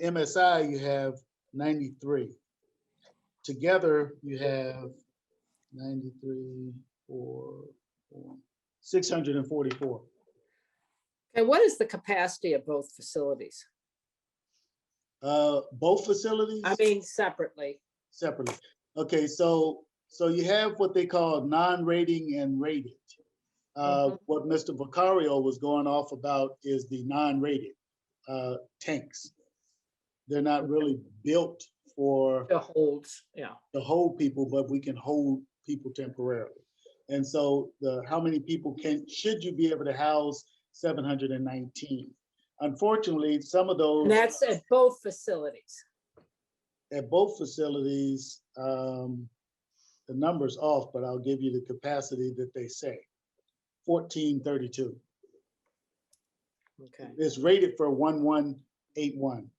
MSI, you have 93. Together, you have 93, 644. Okay, what is the capacity of both facilities? Both facilities? I mean, separately. Separately. Okay, so you have what they call non-rating and rated. What Mr. Vicario was going off about is the non-rated tanks. They're not really built for the holds, to hold people, but we can hold people temporarily. And so how many people should you be able to house? 719. Unfortunately, some of those. And that's at both facilities. At both facilities, the number's off, but I'll give you the capacity that they say. 1432. Okay. It's rated for 1181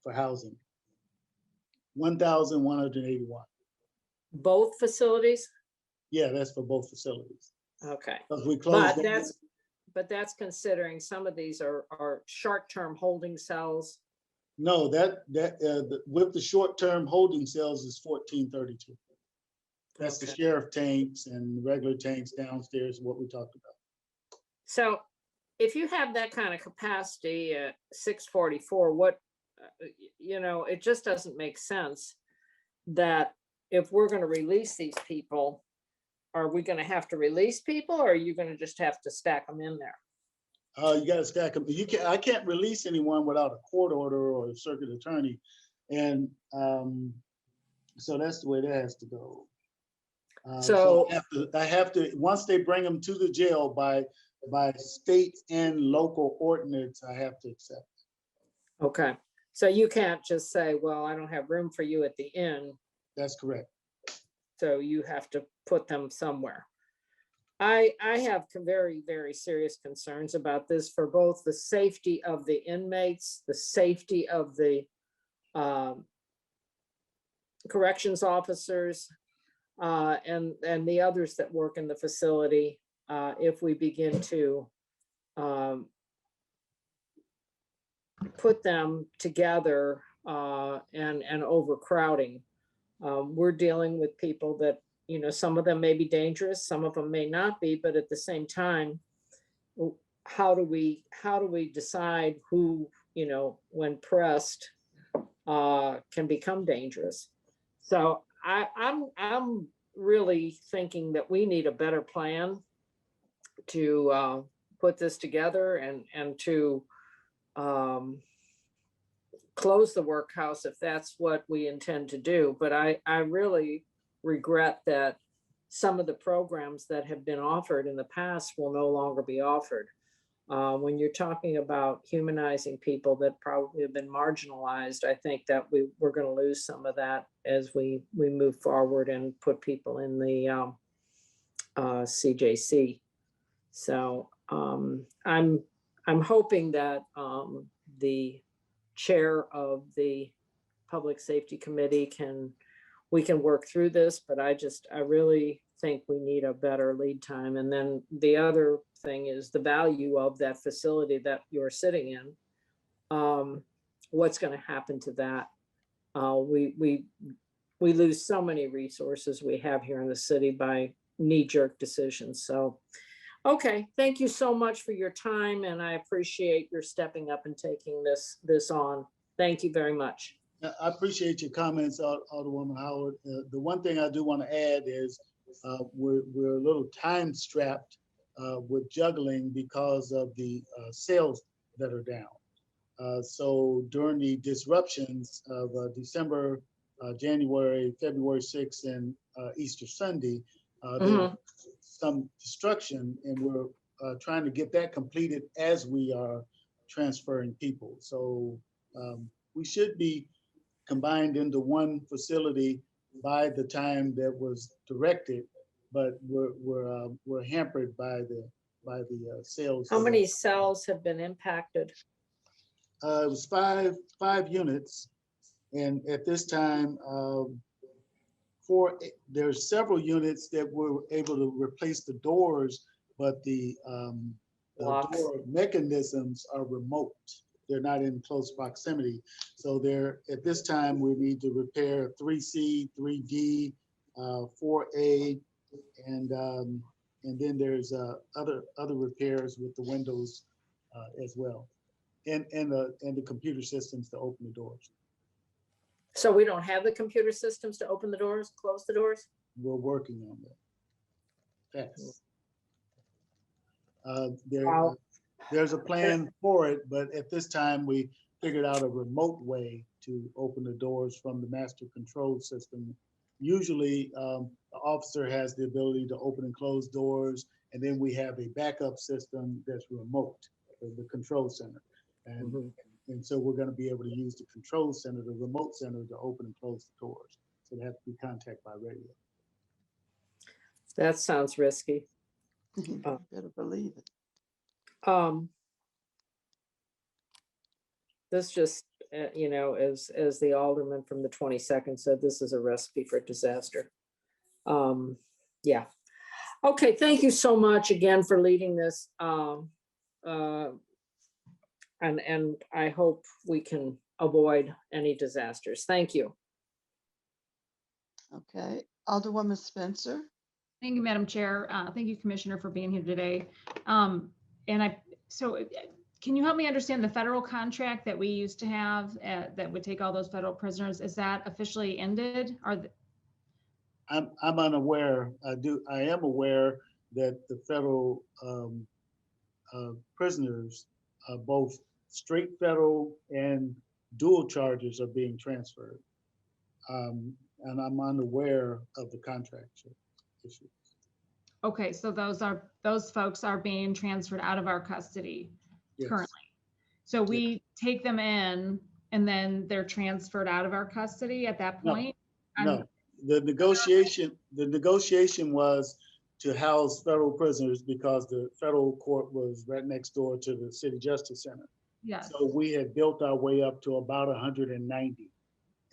for housing. 1,181. Both facilities? Yeah, that's for both facilities. Okay. We closed but that's considering some of these are short-term holding cells. No, with the short-term holding cells is 1432. That's the sheriff tanks and regular tanks downstairs, what we talked about. So if you have that kind of capacity at 644, what, it just doesn't make sense that if we're going to release these people, are we going to have to release people, or are you going to just have to stack them in there? You got to stack them. I can't release anyone without a court order or a circuit attorney. And so that's the way that has to go. So I have to, once they bring them to the jail by state and local ordinance, I have to accept. Okay. So you can't just say, well, I don't have room for you at the inn. That's correct. So you have to put them somewhere. I have very, very serious concerns about this for both the safety of the inmates, the safety of the corrections officers, and the others that work in the facility. If we begin to put them together and overcrowding. We're dealing with people that, some of them may be dangerous, some of them may not be, but at the same time, how do we decide who, when pressed, can become dangerous? So I'm really thinking that we need a better plan to put this together and to close the workhouse if that's what we intend to do. But I really regret that some of the programs that have been offered in the past will no longer be offered. When you're talking about humanizing people that probably have been marginalized, I think that we're going to lose some of that as we move forward and put people in the CJC. So I'm hoping that the chair of the Public Safety Committee we can work through this, but I really think we need a better lead time. And then the other thing is the value of that facility that you're sitting in. What's going to happen to that? We lose so many resources we have here in the city by knee-jerk decisions. So, okay, thank you so much for your time, and I appreciate your stepping up and taking this on. Thank you very much. I appreciate your comments, Alderwoman Howard. The one thing I do want to add is we're a little time strapped with juggling because of the sales that are down. So during the disruptions of December, January, February 6th, and Easter Sunday, there was some destruction, and we're trying to get that completed as we are transferring people. So we should be combined into one facility by the time that was directed, but we're hampered by the sales. How many cells have been impacted? It was five units, and at this time, there's several units that were able to replace the doors, but the door mechanisms are remote. They're not in close proximity. So at this time, we need to repair 3C, 3D, 4A, and then there's other repairs with the windows as well, and the computer systems to open the doors. So we don't have the computer systems to open the doors, close the doors? We're working on that. Yes. Wow. There's a plan for it, but at this time we figured out a remote way to open the doors from the master control system. Usually the officer has the ability to open and close doors, and then we have a backup system that's remote, the control center. And so we're going to be able to use the control center, the remote center, to open and close the doors. So they have to be contacted by radio. That sounds risky. Better believe it. This just, as the alderman from the 22nd said, this is a recipe for disaster. Yeah. Okay, thank you so much again for leading this. And I hope we can avoid any disasters. Thank you. Okay, Alderwoman Spencer. Thank you, Madam Chair. Thank you, Commissioner, for being here today. So can you help me understand the federal contract that we used to have that would take all those federal prisoners? Is that officially ended? I'm unaware. I am aware that the federal prisoners, both straight federal and dual charges, are being transferred. And I'm unaware of the contract issue. Okay, so those folks are being transferred out of our custody currently. So we take them in and then they're transferred out of our custody at that point? No. The negotiation was to house federal prisoners because the federal court was right next door to the City Justice Center. Yes. So we had built our way up to about 190.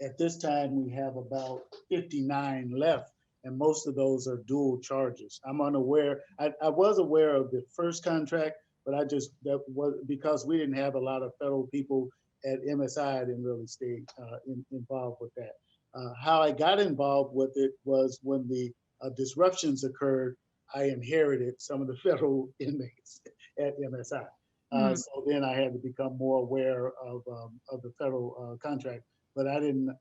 At this time, we have about 59 left, and most of those are dual charges. I'm unaware. I was aware of the first contract, but that was because we didn't have a lot of federal people at MSI. I didn't really stay involved with that. How I got involved with it was when the disruptions occurred, I inherited some of the federal inmates at MSI. So then I had to become more aware of the federal contract, but I didn't,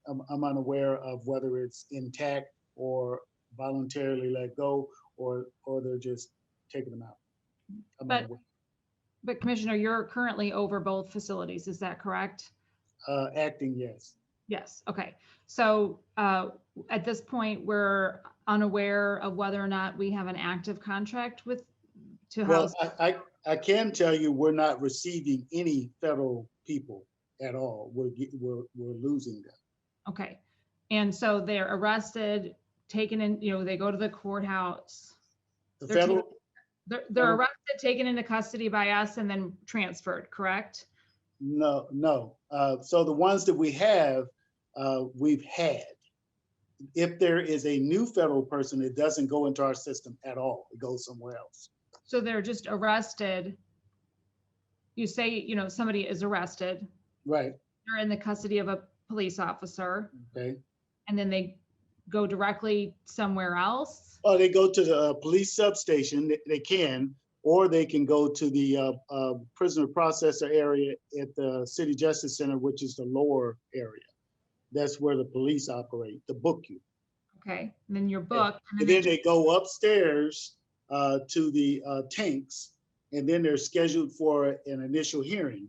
I'm unaware of whether it's intact or voluntarily let go or they're just taking them out. I'm But, unaware. but Commissioner, you're currently over both facilities, is that correct? Acting, yes. Yes, okay. So at this point, we're unaware of whether or not we have an active contract to Well, house. I can tell you, we're not receiving any federal people at all. We're losing them. Okay. And so they're arrested, taken in, they go to the courthouse. The They're federal, They're arrested, taken into custody by us, and then transferred, correct? no. So the ones that we have, we've had. If there is a new federal person, it doesn't go into our system at all. It goes somewhere else. So they're just arrested. You say, somebody is arrested. Right. They're in the custody of a police officer. Okay. And then they go directly somewhere else. Oh, they go to the police substation. They can, or they can go to the prisoner processor area at the City Justice Center, which is the lower area. That's where the police operate to book you. Okay, and then your book. And then they go upstairs to the tanks, and then they're scheduled for an initial hearing.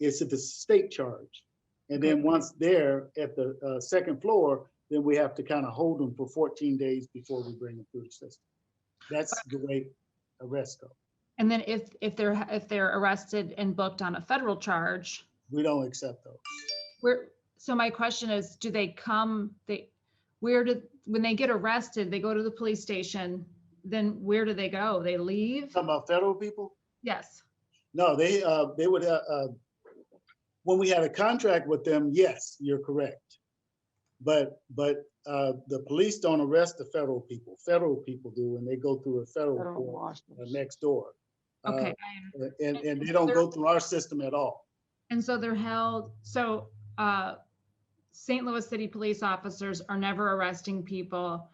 It's at the state charge. And then once they're at the second floor, then we have to kind of hold them for 14 days before we bring them through the system. That's the way arrests go. And then if they're arrested and booked on a federal charge, we don't accept those. So my question is, do they come? When they get arrested, they go to the police station. Then where do they go? They leave? Talking about federal people? Yes. No, they would. When we had a contract with them, yes, you're correct. But the police don't arrest the federal people. Federal people do, and they go through a federal court next door. Okay. And they don't go through our system at all. And so they're held. So St. Louis City police officers are never arresting people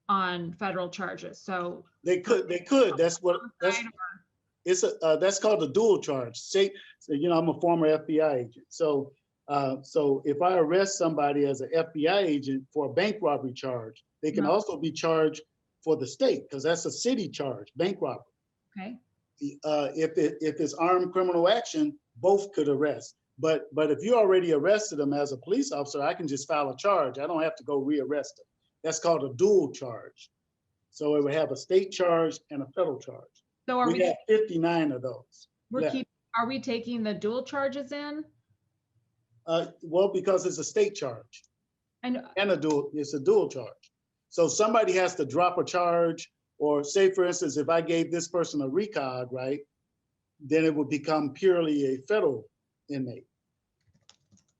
on federal charges. So they could. That's called a dual charge. Say, I'm a former FBI agent. So if I arrest somebody as an FBI agent for a bank robbery charge, they can also be charged for the state, because that's a city charge, bank robbery. Okay. If it's armed criminal action, both could arrest. But if you already arrested them as a police officer, I can just file a charge. I don't have to go rearrest them. That's called a dual charge. So it would have a state charge and a federal charge. So we have 59 of those. Are we taking the dual charges in? Well, because it's a state charge and it's a dual charge. So somebody has to drop a charge, or say, for instance, if I gave this person a recog, right, then it would become purely a federal inmate.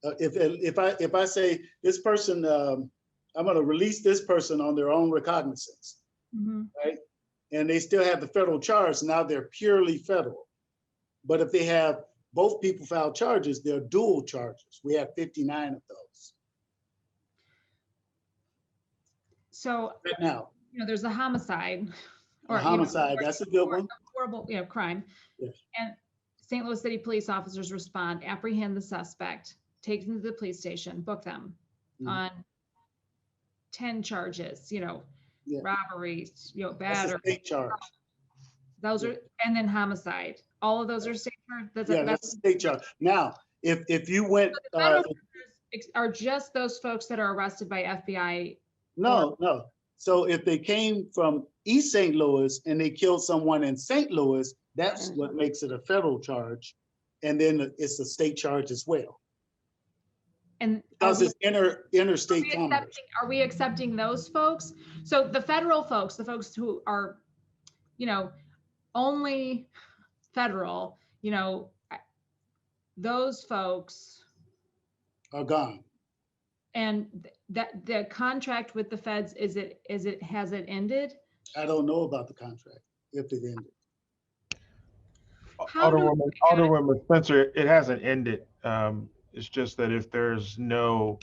If I say this person, I'm going to release this person on their own recognizance, right, and they still have the federal charge, now they're purely federal. But if they have both people file charges, they're dual charges. We have 59 of those. So right now, there's a homicide. That's a good one. Horrible, crime. Yes. And St. Louis City police officers respond, apprehend the suspect, take them to the police station, book them on 10 charges, robberies, battery. State charge. Those are, and then homicide. All of those are state charge. That's a state charge. Now, if you went, are just those folks that are arrested by FBI? No. So if they came from East St. Louis and they killed someone in St. Louis, that's what makes it a federal charge. And then it's a state charge as well. And because it's interstate commerce. Are we accepting those folks? So the federal folks, the folks who are, only federal, those folks are gone. And that the contract with the feds, has it ended? I don't know about the contract, if it ended. Alderwoman Spencer, it hasn't ended. It's just that if there's no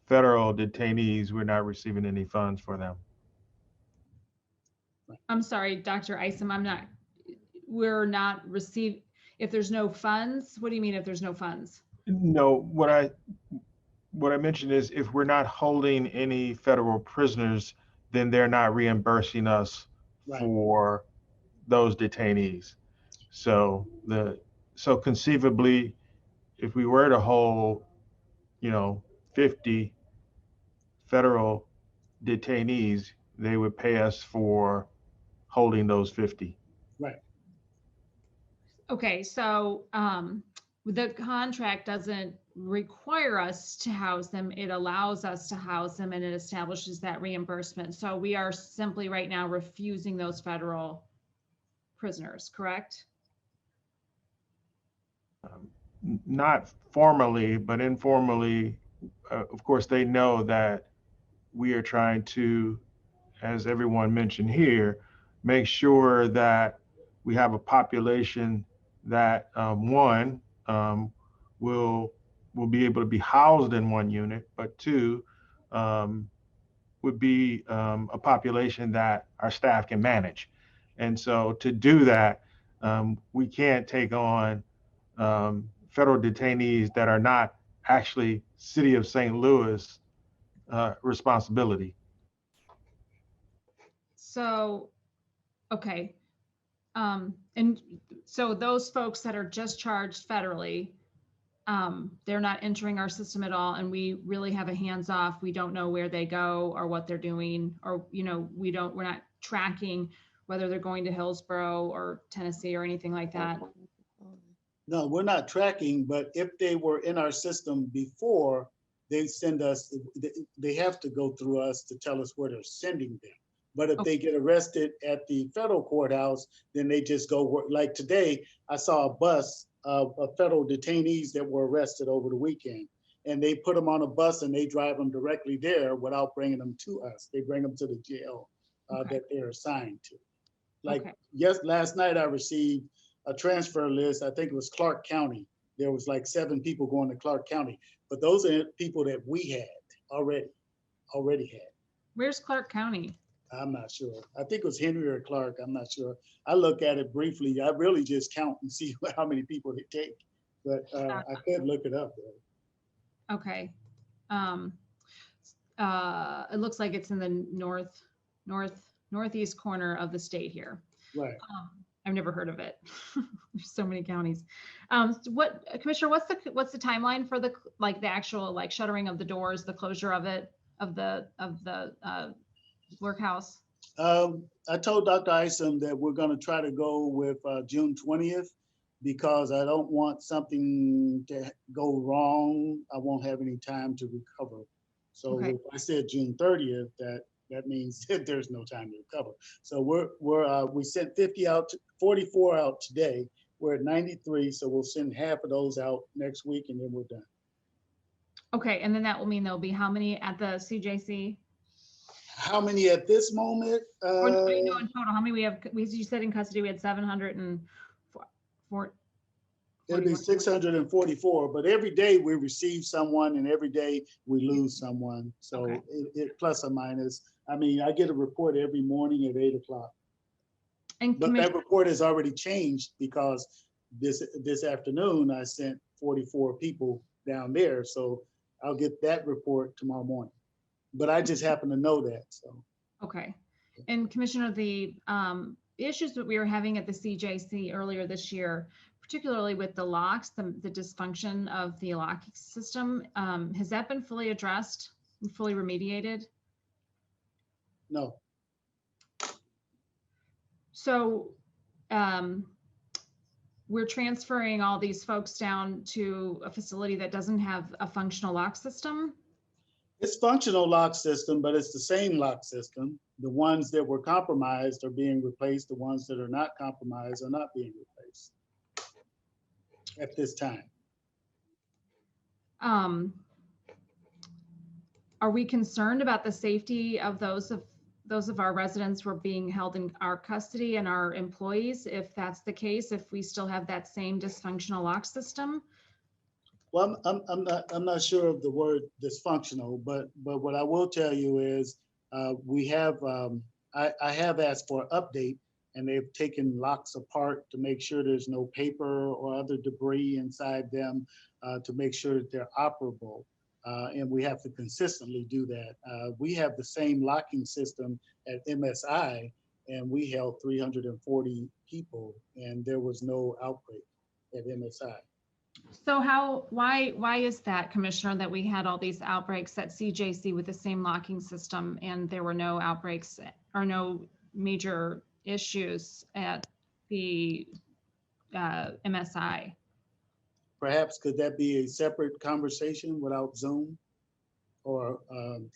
federal detainees, we're not receiving any funds for them. I'm sorry, Dr. Isom, we're not receiving, if there's no funds, what do you mean if there's no funds? No, what I mentioned is if we're not holding any federal prisoners, then they're not reimbursing us for those detainees. So conceivably, if we were to hold, 50 federal detainees, they would pay us for holding those 50. Right. Okay, so the contract doesn't require us to house them. It allows us to house them, and it establishes that reimbursement. So we are simply right now refusing those federal prisoners, correct? Not formally, but informally, of course, they know that we are trying to, as everyone mentioned here, make sure that we have a population that will be able to be housed in one unit, but two, would be a population that our staff can manage. And so to do that, we can't take on federal detainees that are not actually City of St. Louis responsibility. So, okay. And so those folks that are just charged federally, they're not entering our system at all, and we really have a hands-off. We don't know where they go or what they're doing, or we're not tracking whether they're going to Hillsborough or Tennessee or anything like that. No, we're not tracking, but if they were in our system before, they send us, they have to go through us to tell us where they're sending them. But if they get arrested at the federal courthouse, then they just go work. Like today, I saw a bus of federal detainees that were arrested over the weekend, and they put them on a bus and they drive them directly there without bringing them to us. They bring them to the jail that they're assigned to. Like last night I received a transfer list. I think it was Clark County. There was like 7 people going to Clark County, but those are people that we had already had. Where's Clark County? I'm not sure. I think it was Henry or Clark. I'm not sure. I look at it briefly. I really just count and see how many people they take, but I could look it up though. Okay. It looks like it's in the northeast corner of the state here. Right. I've never heard of it. There's so many counties. Commissioner, what's the timeline for the actual shuttering of the doors, the closure of the workhouse? I told Dr. Isom that we're going to try to go with June 20th because I don't want something to go wrong. I won't have any time to recover. So if I said June 30th, that means that there's no time to recover. So we sent 44 out today. We're at 93, so we'll send half of those out next week, and then we're done. Okay, and then that will mean there'll be how many at the CJC? How many at this moment? What do you know in total? How many we have? You said in custody we had 704. It'll be 644, but every day we receive someone and every day we lose someone. So it plus or minus. I mean, I get a report every morning at 8 o'clock. But that report has already changed because this afternoon I sent 44 people down there. So I'll get that report tomorrow morning. But I just happen to know that. So. Okay. And Commissioner, the issues that we were having at the CJC earlier this year, particularly with the locks, the dysfunction of the lock system, has that been fully addressed and fully remediated? No. So we're transferring all these folks down to a facility that doesn't have a functional lock system? It's functional lock system, but it's the same lock system. The ones that were compromised are being replaced. The ones that are not compromised are not being replaced at this time. Are we concerned about the safety of those of our residents who are being held in our custody and our employees? If that's the case, if we still have that same dysfunctional lock system? Well, I'm not sure of the word dysfunctional, but what I will tell you is we have I have asked for an update, and they've taken locks apart to make sure there's no paper or other debris inside them to make sure that they're operable. And we have to consistently do that. We have the same locking system at MSI, and we held 340 people, and there was no outbreak at MSI. So why is that, Commissioner, that we had all these outbreaks at CJC with the same locking system and there were no outbreaks or no major issues at the MSI? Perhaps could that be a separate conversation without Zoom or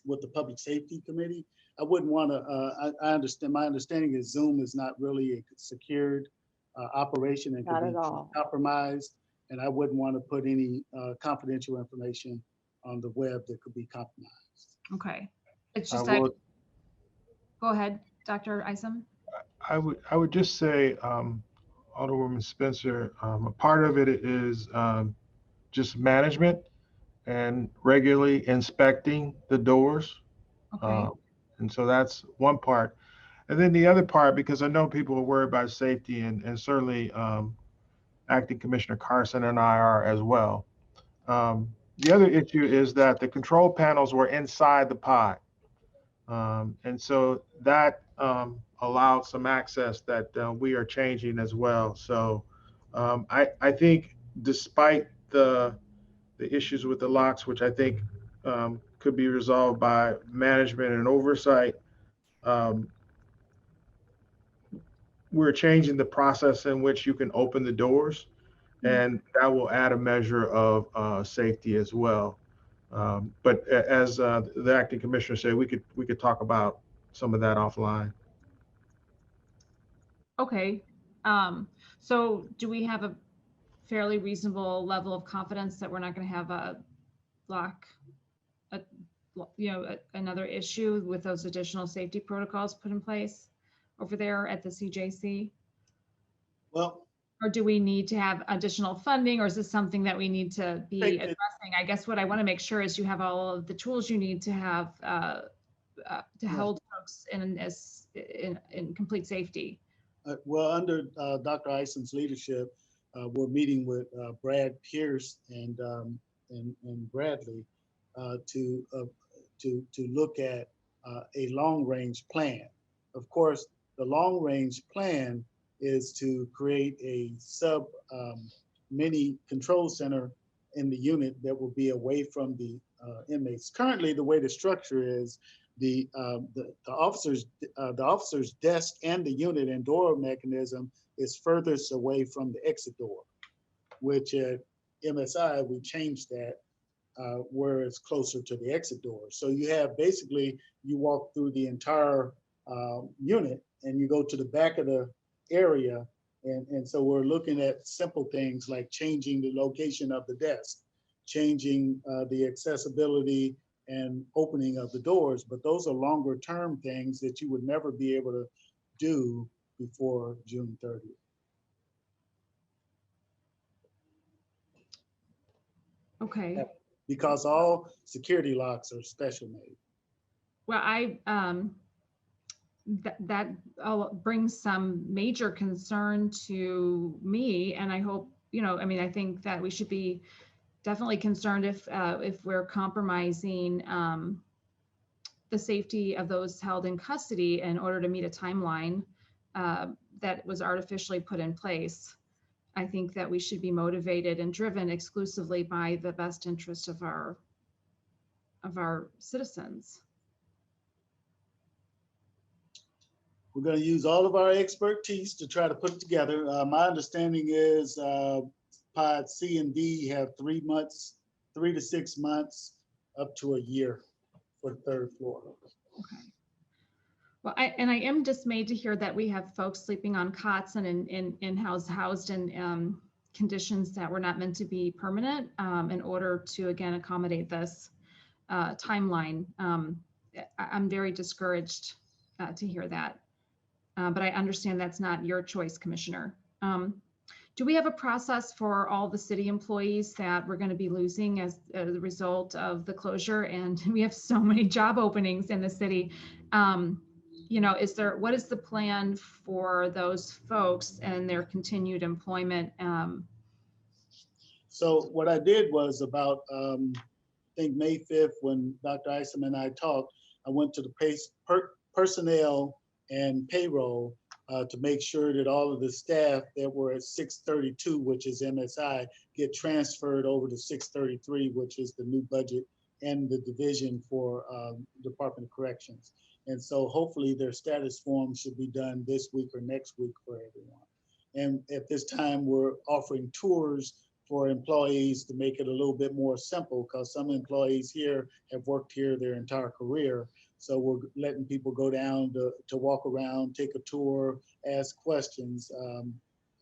with the Public Safety Committee? I wouldn't want to, I understand, my understanding is Zoom is not really a secured operation and Not could at be all. compromised. And I wouldn't want to put any confidential information on the web that could be compromised. Okay. It's just, Well, go ahead, Dr. Isom. I would just say, Alderwoman Spencer, a part of it is just management and regularly inspecting the doors. Okay. And so that's one part. And then the other part, because I know people are worried about safety, and certainly Acting Commissioner Carson and I are as well. The other issue is that the control panels were inside the pod. And so that allowed some access that we are changing as well. So I think despite the issues with the locks, which I think could be resolved by management and oversight, we're changing the process in which you can open the doors, and that will add a measure of safety as well. But as the acting commissioner said, we could talk about some of that offline. Okay. So do we have a fairly reasonable level of confidence that we're not going to have a lock, another issue with those additional safety protocols put in place over there at the CJC? Well, or do we need to have additional funding, or is this something that we need to be addressing? I guess what I want to make sure is you have all of the tools you need to have to hold folks in complete safety. Well, under Dr. Ison's leadership, we're meeting with Brad Pierce and Bradley to look at a long-range plan. Of course, the long-range plan is to create a mini control center in the unit that will be away from the inmates. Currently, the way the structure is, the officer's desk and the unit and door mechanism is furthest away from the exit door, which at MSI, we changed that where it's closer to the exit door. So you have basically, you walk through the entire unit and you go to the back of the area. And so we're looking at simple things like changing the location of the desk, changing the accessibility and opening of the doors, but those are longer term things that you would never be able to do before June 30th. Okay. Because all security locks are special made. Well, that brings some major concern to me, and I hope, I think that we should be definitely concerned if we're compromising the safety of those held in custody in order to meet a timeline that was artificially put in place. I think that we should be motivated and driven exclusively by the best interest of our citizens. We're going to use all of our expertise to try to put it together. My understanding is Pod C and D have 3 to 6 months, up to a year for the third floor. Okay. Well, I am dismayed to hear that we have folks sleeping on cots and housed in conditions that were not meant to be permanent in order to, again, accommodate this timeline. I'm very discouraged to hear that. But I understand that's not your choice, Commissioner. Do we have a process for all the city employees that we're going to be losing as a result of the closure? And we have so many job openings in the city. What is the plan for those folks and their continued employment? So what I did was about, I think May 5th, when Dr. Isom and I talked, I went to the personnel and payroll to make sure that all of the staff that were at 632, which is MSI, get transferred over to 633, which is the new budget and the division for Department of Corrections. And so hopefully their status form should be done this week or next week for everyone. And at this time, we're offering tours for employees to make it a little bit more simple, because some employees here have worked here their entire career. So we're letting people go down to walk around, take a tour, ask questions.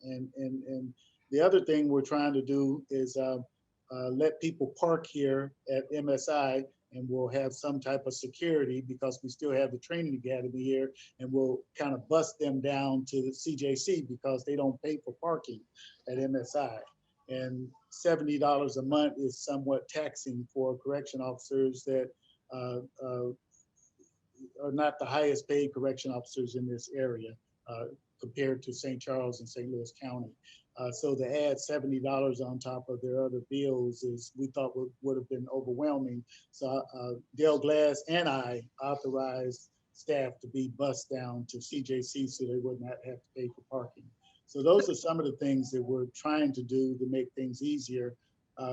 And the other thing we're trying to do is let people park here at MSI, and we'll have some type of security because we still have the training academy here, and we'll kind of bus them down to the CJC because they don't pay for parking at MSI. And $70 a month is somewhat taxing for correction officers that are not the highest paid correction officers in this area compared to St. Charles and St. Louis County. So to add $70 on top of their other bills is, we thought would have been overwhelming. So Dale Glass and I authorized staff to be bused down to CJC so they would not have to pay for parking. So those are some of the things that we're trying to do to make things easier.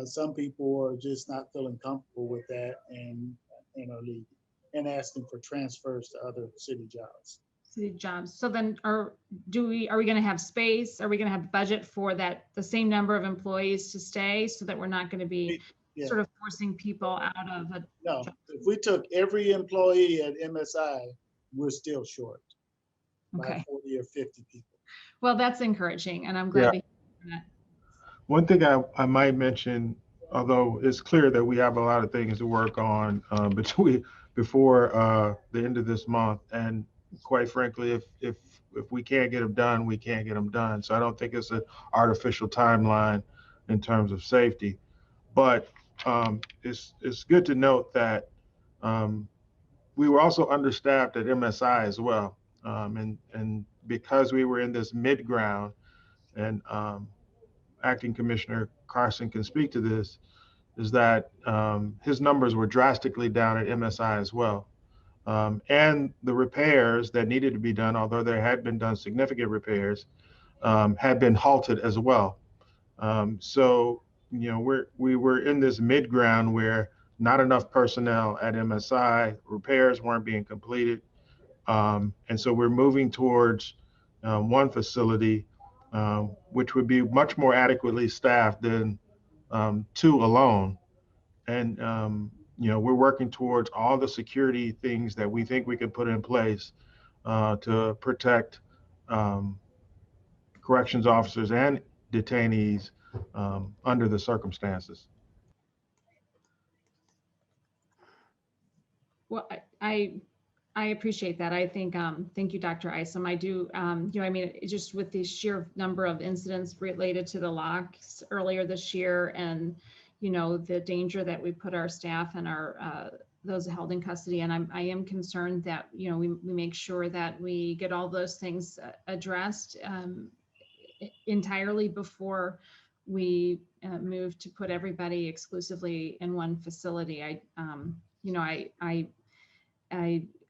Some people are just not feeling comfortable with that and are leaving and asking for transfers to other city jobs. City jobs. So then are we going to have space? Are we going to have budget for that, the same number of employees to stay, so that we're not going to be sort of forcing people out of a No, job? if we took every employee at MSI, we're still short by 40 or 50 people. Well, that's encouraging, and I'm glad to hear that. One thing I might mention, although it's clear that we have a lot of things to work on before the end of this month, and quite frankly, if we can't get them done, we can't get them done. So I don't think it's an artificial timeline in terms of safety. But it's good to note that we were also understaffed at MSI as well. And because we were in this mid-ground, and Acting Commissioner Carson can speak to this, is that his numbers were drastically down at MSI as well. And the repairs that needed to be done, although there had been done significant repairs, had been halted as well. So, you know, we were in this mid-ground where not enough personnel at MSI, repairs weren't being completed. And so we're moving towards one facility, which would be much more adequately staffed than two alone. And, you know, we're working towards all the security things that we think we can put in place to protect corrections officers and detainees under the circumstances. Well, I appreciate that. I think, thank you, Dr. Isom. I do, you know, I mean, just with the sheer number of incidents related to the locks earlier this year, and, you know, the danger that we put our staff and our those held in custody. And I am concerned that, you know, we make sure that we get all those things addressed entirely before we move to put everybody exclusively in one facility. You know,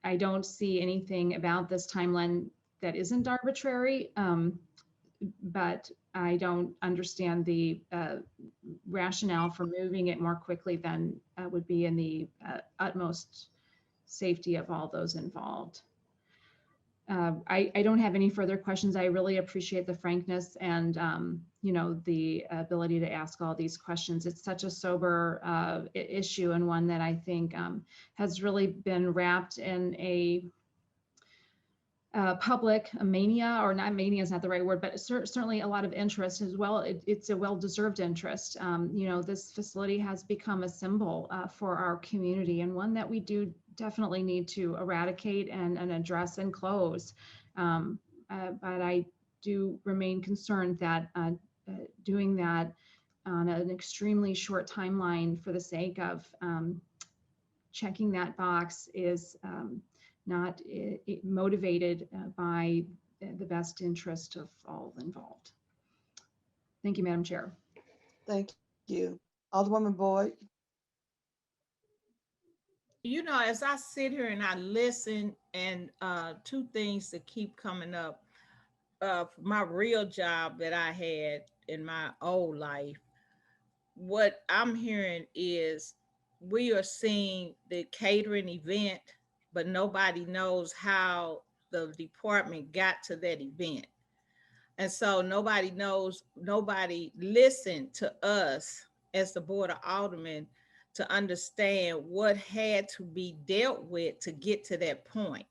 I don't see anything about this timeline that isn't arbitrary, but I don't understand the rationale for moving it more quickly than would be in the utmost safety of all those involved. I don't have any further questions. I really appreciate the frankness and, you know, the ability to ask all these questions. It's such a sober issue, and one that I think has really been wrapped in a public mania, or not, mania is not the right word, but certainly a lot of interest as well. It's a well-deserved interest. You know, this facility has become a symbol for our community, and one that we do definitely need to eradicate and address and close. But I do remain concerned that doing that on an extremely short timeline for the sake of checking that box is not motivated by the best interest of all involved. Thank you, Madam Chair. Thank you. Alderwoman Boyd. You know, as I sit here and I listen, and two things that keep coming up. My real job that I had in my old life, what I'm hearing is we are seeing the catering event, but nobody knows how the department got to that event. And so nobody listened to us as the Board of Aldermen to understand what had to be dealt with to get to that point.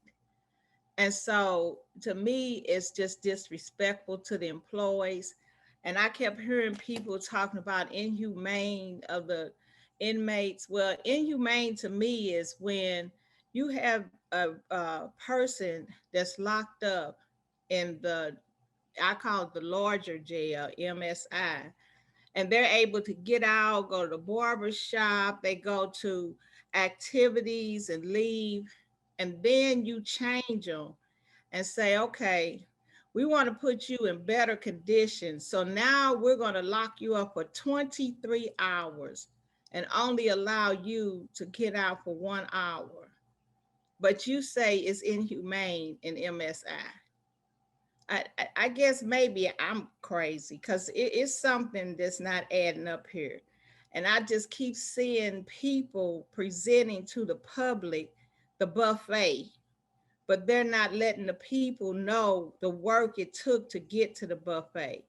And so to me, it's just disrespectful to the employees. And I kept hearing people talking about inhumane of the inmates. Well, inhumane to me is when you have a person that's locked up in I call it the larger jail, MSI, and they're able to get out, go to the barber shop, they go to activities and leave, and then you change them and say, okay, we want to put you in better conditions. So now we're going to lock you up for 23 hours and only allow you to get out for 1 hour. But you say it's inhumane in MSI. I guess maybe I'm crazy because it's something that's not adding up here. And I just keep seeing people presenting to the public the buffet, but they're not letting the people know the work it took to get to the buffet.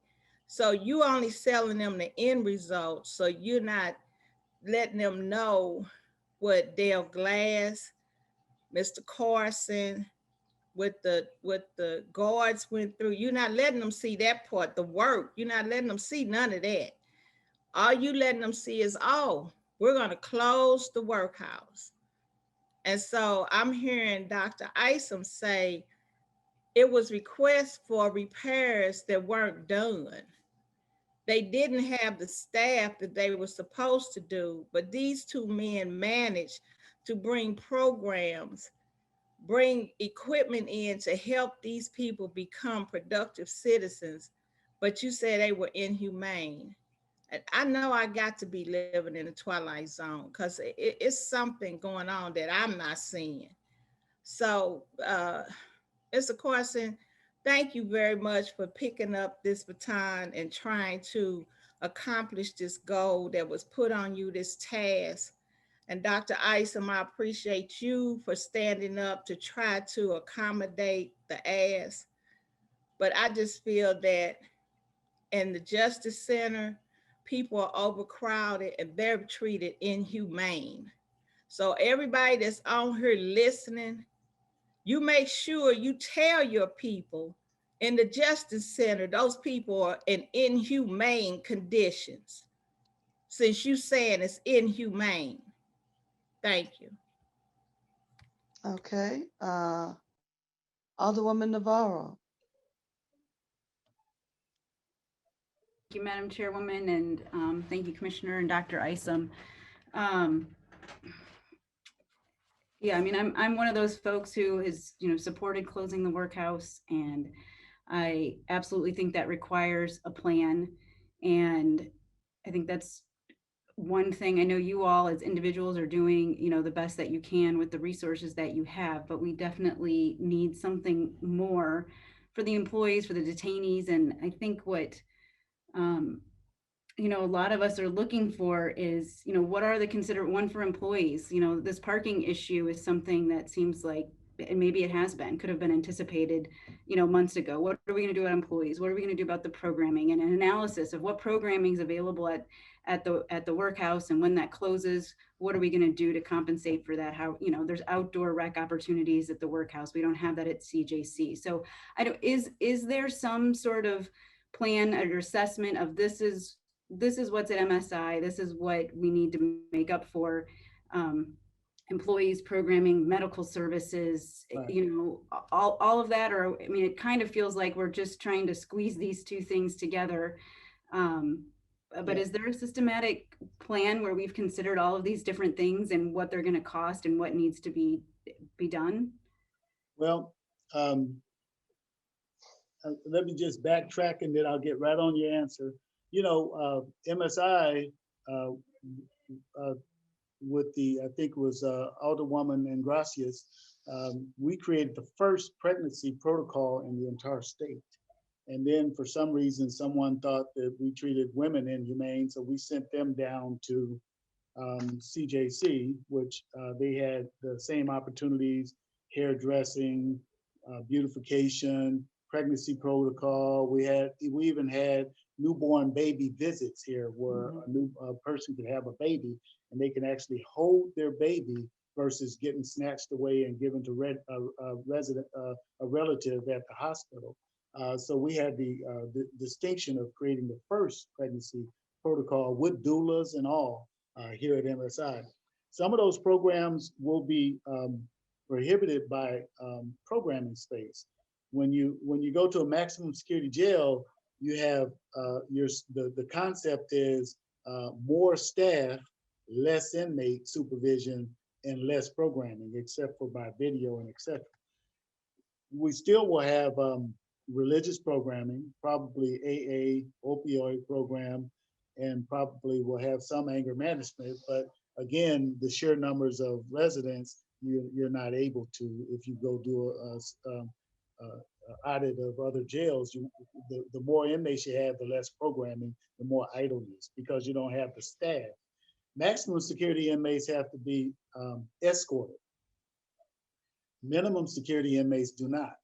So you only selling them the end result. So you're not letting them know what Dale Glass, Mr. Carson, what the guards went through. You're not letting them see that part, the work. You're not letting them see none of that. All you letting them see is, oh, we're going to close the workhouse. And so I'm hearing Dr. Isom say it was requests for repairs that weren't done. They didn't have the staff that they were supposed to do, but these two men managed to bring programs, bring equipment in to help these people become productive citizens, but you said they were inhumane. And I know I got to be living in the twilight zone because it's something going on that I'm not seeing. So, Mr. Carson, thank you very much for picking up this baton and trying to accomplish this goal that was put on you, this task. And Dr. Isom, I appreciate you for standing up to try to accommodate the ask. But I just feel that in the Justice Center, people are overcrowded and they're treated inhumane. So everybody that's on here listening, you make sure you tell your people in the Justice Center, those people are in inhumane conditions. Since you saying it's inhumane. Thank you. Okay. Alderwoman Navarro. Thank you, Madam Chairwoman, and thank you, Commissioner and Dr. Isom. Yeah, I mean, I'm one of those folks who has, supported closing the workhouse, and I absolutely think that requires a plan. And I think that's one thing. I know you all as individuals are doing, the best that you can with the resources that you have, but we definitely need something more for the employees, for the detainees. And I think what, a lot of us are looking for is, what are the one for employees? This parking issue is something that seems like, and maybe it has been, could have been anticipated, months ago. What are we going to do about employees? What are we going to do about the programming, and an analysis of what programming is available at the workhouse, and when that closes, what are we going to do to compensate for that? How, there's outdoor rec opportunities at the workhouse. We don't have that at CJC. So is there some sort of plan or assessment of this is what's at MSI, this is what we need to make up for employees, programming, medical services, right. All of that, or, I mean, it kind of feels like we're just trying to squeeze these two things together. But is there a systematic plan where we've considered all of these different things and what they're going to cost and what needs to be done? Well, let me just backtrack and then I'll get right on your answer. MSI with the, I think it was Alderwoman and Gracias, we created the first pregnancy protocol in the entire state. And then for some reason, someone thought that we treated women inhumane, so we sent them down to CJC, which they had the same opportunities, hairdressing, beautification, pregnancy protocol. We even had newborn baby visits here, where a new person could have a baby and they can actually hold their baby versus getting snatched away and given to a relative at the hospital. So we had the distinction of creating the first pregnancy protocol with doulas and all here at MSI. Some of those programs will be prohibited by programming space. When you go to a maximum security jail, you have the concept is more staff, less inmate supervision, and less programming, except for by video and etc. We still will have religious programming, probably AA, opioid program, and probably will have some anger management. But again, the sheer numbers of residents, you're not able to, if you go do a audit of other jails, the more inmates you have, the less programming, the more idleness, because you don't have the staff. Maximum security inmates have to be escorted. Minimum security inmates do not.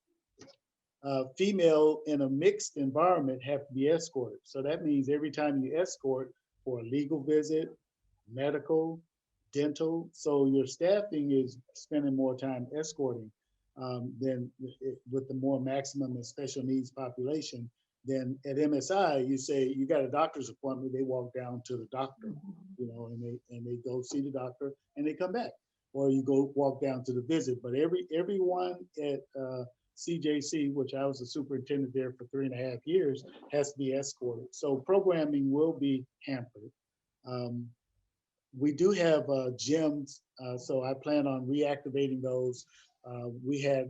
Female in a mixed environment have to be escorted. So that means every time you escort for a legal visit, medical, dental, so your staffing is spending more time escorting than with the more maximum and special needs population. Then at MSI, you say you got a doctor's appointment, they walk down to the doctor, you know, and they go see the doctor and they come back, or you go walk down to the visit. But everyone at CJC, which I was a superintendent there for 3.5 years, has to be escorted. So programming will be hampered. We do have gyms, so I plan on reactivating those. We had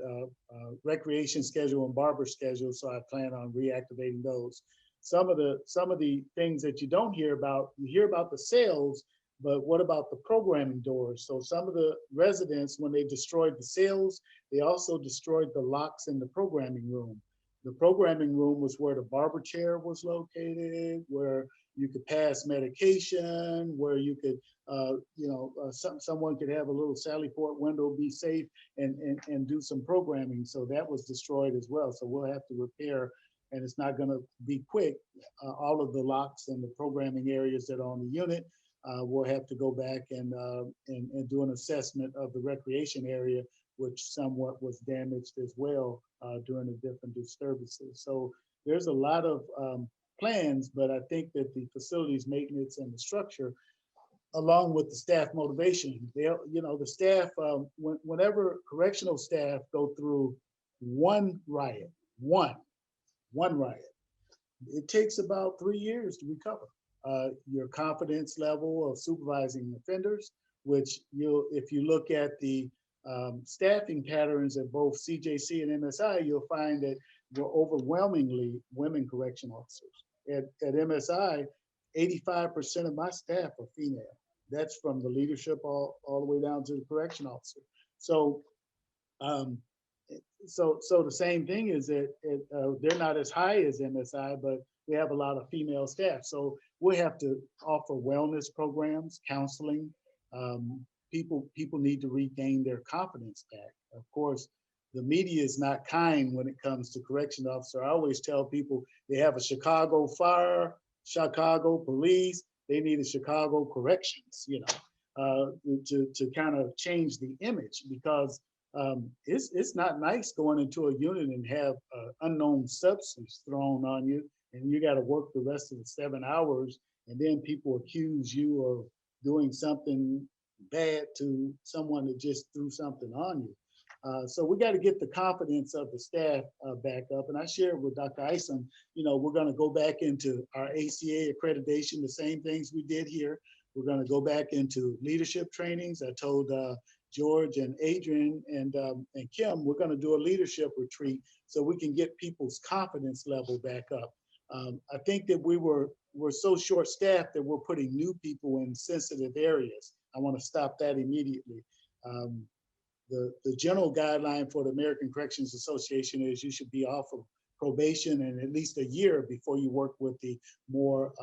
recreation schedule and barber schedule, so I plan on reactivating those. Some of the things that you don't hear about, you hear about the sales, but what about the programming doors? So some of the residents, when they destroyed the sales, they also destroyed the locks in the programming room. The programming room was where the barber chair was located, where you could pass medication, where you could, someone could have a little Sally Port window, be safe, and do some programming. So that was destroyed as well. So we'll have to repair, and it's not going to be quick. All of the locks and the programming areas that are on the unit, we'll have to go back and do an assessment of the recreation area, which somewhat was damaged as well during the different disturbances. So there's a lot of plans, but I think that the facilities maintenance and the structure, along with the staff motivation, the staff, whenever correctional staff go through one riot, it takes about 3 years to recover. Your confidence level of supervising offenders, which if you look at the staffing patterns at both CJC and MSI, you'll find that we're overwhelmingly women correction officers. At MSI, 85% of my staff are female. That's from the leadership all the way down to the correction officer. So, so the same thing is that they're not as high as MSI, but we have a lot of female staff. So we have to offer wellness programs, counseling. People need to regain their confidence back. Of course, the media is not kind when it comes to correction officer. I always tell people they have a Chicago fire, Chicago police, they need a Chicago corrections, to kind of change the image, because it's not nice going into a unit and have unknown substance thrown on you, and you got to work the rest of the 7 hours, and then people accuse you of doing something bad to someone that just threw something on you. So we got to get the confidence of the staff back up. And I shared with Dr. Isom, we're going to go back into our ACA accreditation, the same things we did here. We're going to go back into leadership trainings. I told George and Adrian and Kim, we're going to do a leadership retreat so we can get people's confidence level back up. I think that we're so short-staffed that we're putting new people in sensitive areas. I want to stop that immediately. The general guideline for the American Corrections Association is you should be off of probation and at least a year before you work with the more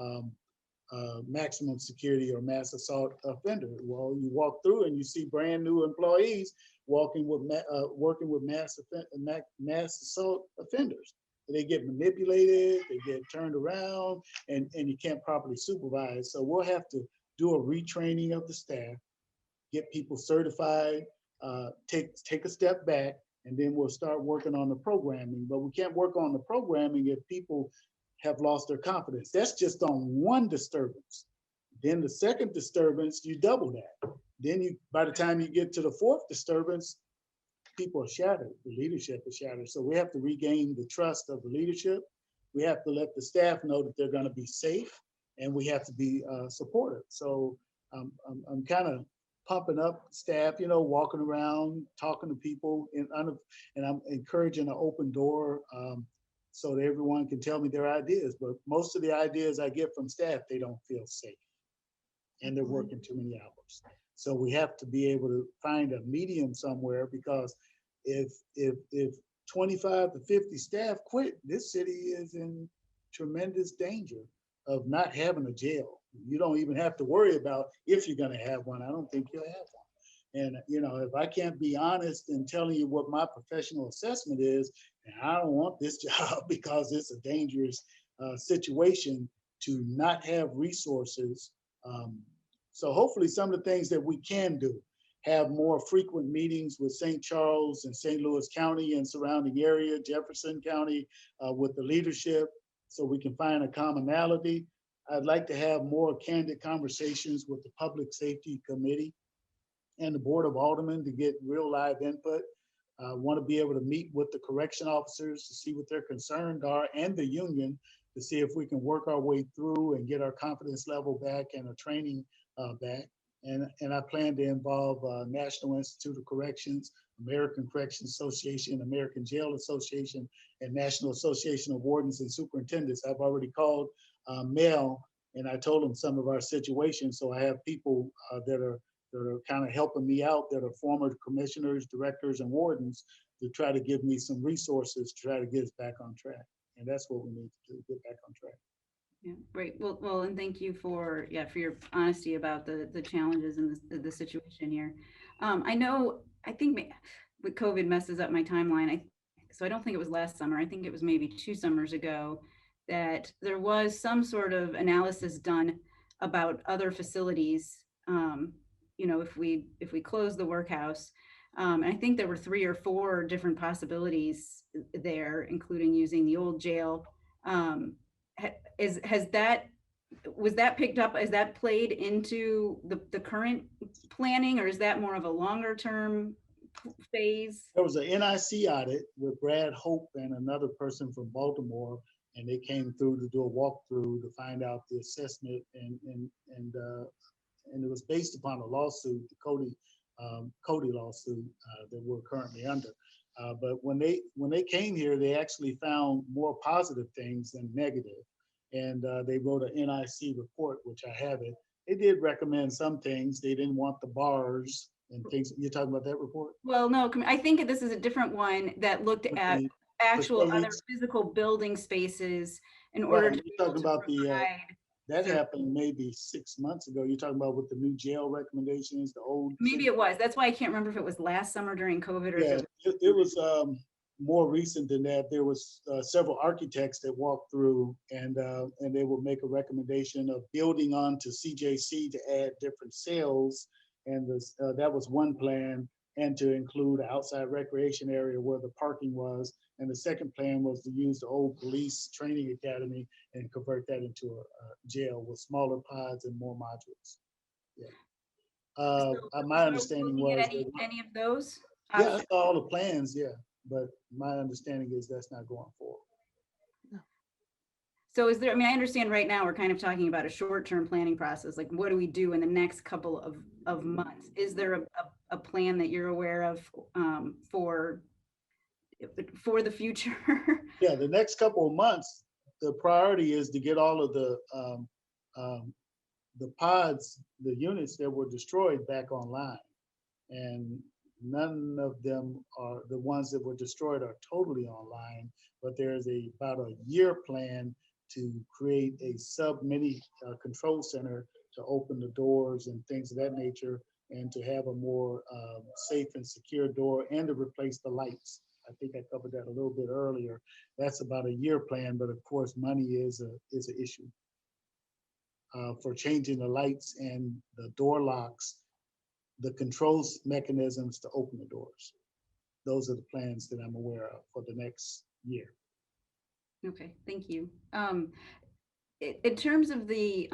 maximum security or mass assault offender. Well, you walk through and you see brand new employees working with mass assault offenders. They get manipulated, they get turned around, and you can't properly supervise. So we'll have to do a retraining of the staff, get people certified, take a step back, and then we'll start working on the programming. But we can't work on the programming if people have lost their confidence. That's just on one disturbance. Then the second disturbance, you double that. Then by the time you get to the fourth disturbance, people are shattered. The leadership is shattered. So we have to regain the trust of the leadership. We have to let the staff know that they're going to be safe, and we have to be supportive. So I'm kind of pumping up staff, walking around, talking to people, and I'm encouraging an open door so that everyone can tell me their ideas. But most of the ideas I get from staff, they don't feel safe, and they're working too many hours. So we have to be able to find a medium somewhere, because if 25 to 50 staff quit, this city is in tremendous danger of not having a jail. You don't even have to worry about if you're going to have one. I don't think you'll have one. And if I can't be honest in telling you what my professional assessment is, and I don't want this job because it's a dangerous situation to not have resources. So hopefully some of the things that we can do, have more frequent meetings with St. Charles and St. Louis County and surrounding area, Jefferson County, with the leadership, so we can find a commonality. I'd like to have more candid conversations with the Public Safety Committee and the Board of Aldermen to get real live input. I want to be able to meet with the correction officers to see what their concerns are, and the union, to see if we can work our way through and get our confidence level back and a training back. And I plan to involve National Institute of Corrections, American Corrections Association, American Jail Association, and National Association of Wardens and Superintendents. I've already called Mel, and I told him some of our situations. So I have people that are kind of helping me out, that are former commissioners, directors, and wardens, to try to give me some resources to try to get us back on track. And that's what we need to do, get back on track. Yeah, great. Well, and thank you for your honesty about the challenges and the situation here. I think with COVID messes up my timeline. So I don't think it was last summer. I think it was maybe 2 summers ago that there was some sort of analysis done about other facilities. If we close the workhouse, and I think there were 3 or 4 different possibilities there, including using the old jail. Was that picked up? Is that played into the current planning, or is that more of a longer term phase? There was an NIC audit with Brad Hope and another person from Baltimore, and they came through to do a walkthrough to find out the assessment, and it was based upon a lawsuit, the Cody lawsuit that we're currently under. But when they came here, they actually found more positive things than negative. And they wrote an NIC report, which I have it. They did recommend some things. They didn't want the bars and things. You're talking about that report? Well, no, I think this is a different one that looked at actual other physical building spaces in order to be able to provide. That happened maybe 6 months ago. You're talking about with the new jail recommendations, the old. Maybe it was. That's why I can't remember if it was last summer during COVID or. Yeah, it was more recent than that. There was several architects that walked through, and they would make a recommendation of building onto CJC to add different cells, and that was one plan, and to include an outside recreation area where the parking was. And the second plan was to use the old police training academy and convert that into a jail with smaller pods and more modules. Yeah. My understanding was any of those. Yeah, I saw all the plans. Yeah, but my understanding is that's not going forward. So is there? I mean, I understand right now we're kind of talking about a short-term planning process. Like, what do we do in the next couple of months? Is there a plan that you're aware of for the future? Yeah, the next couple of months, the priority is to get all of the the pods, the units that were destroyed back online. And none of them are, the ones that were destroyed are totally online, but there's about a year plan to create a sub-mini control center to open the doors and things of that nature, and to have a more safe and secure door, and to replace the lights. I think I covered that a little bit earlier. That's about a year plan, but of course, money is an issue. For changing the lights and the door locks, the controls mechanisms to open the doors. Those are the plans that I'm aware of for the next year. Okay, thank you. In terms of the,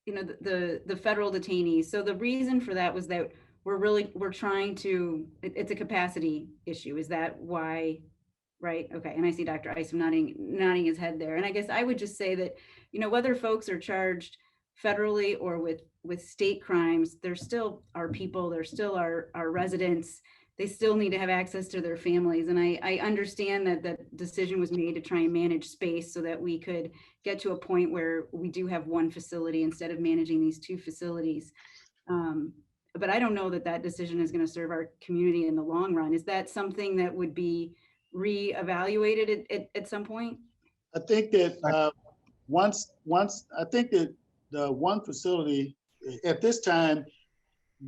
the federal detainees, so the reason for that was that we're trying to, it's a capacity issue. Is that why? Right. Okay. And I see Dr. Isom nodding his head there. And I guess I would just say that, whether folks are charged federally or with state crimes, they're still our people, they're still our residents. They still need to have access to their families. And I understand that the decision was made to try and manage space so that we could get to a point where we do have one facility instead of managing these two facilities. But I don't know that that decision is going to serve our community in the long run. Is that something that would be reevaluated at some point? I think that I think that the one facility at this time,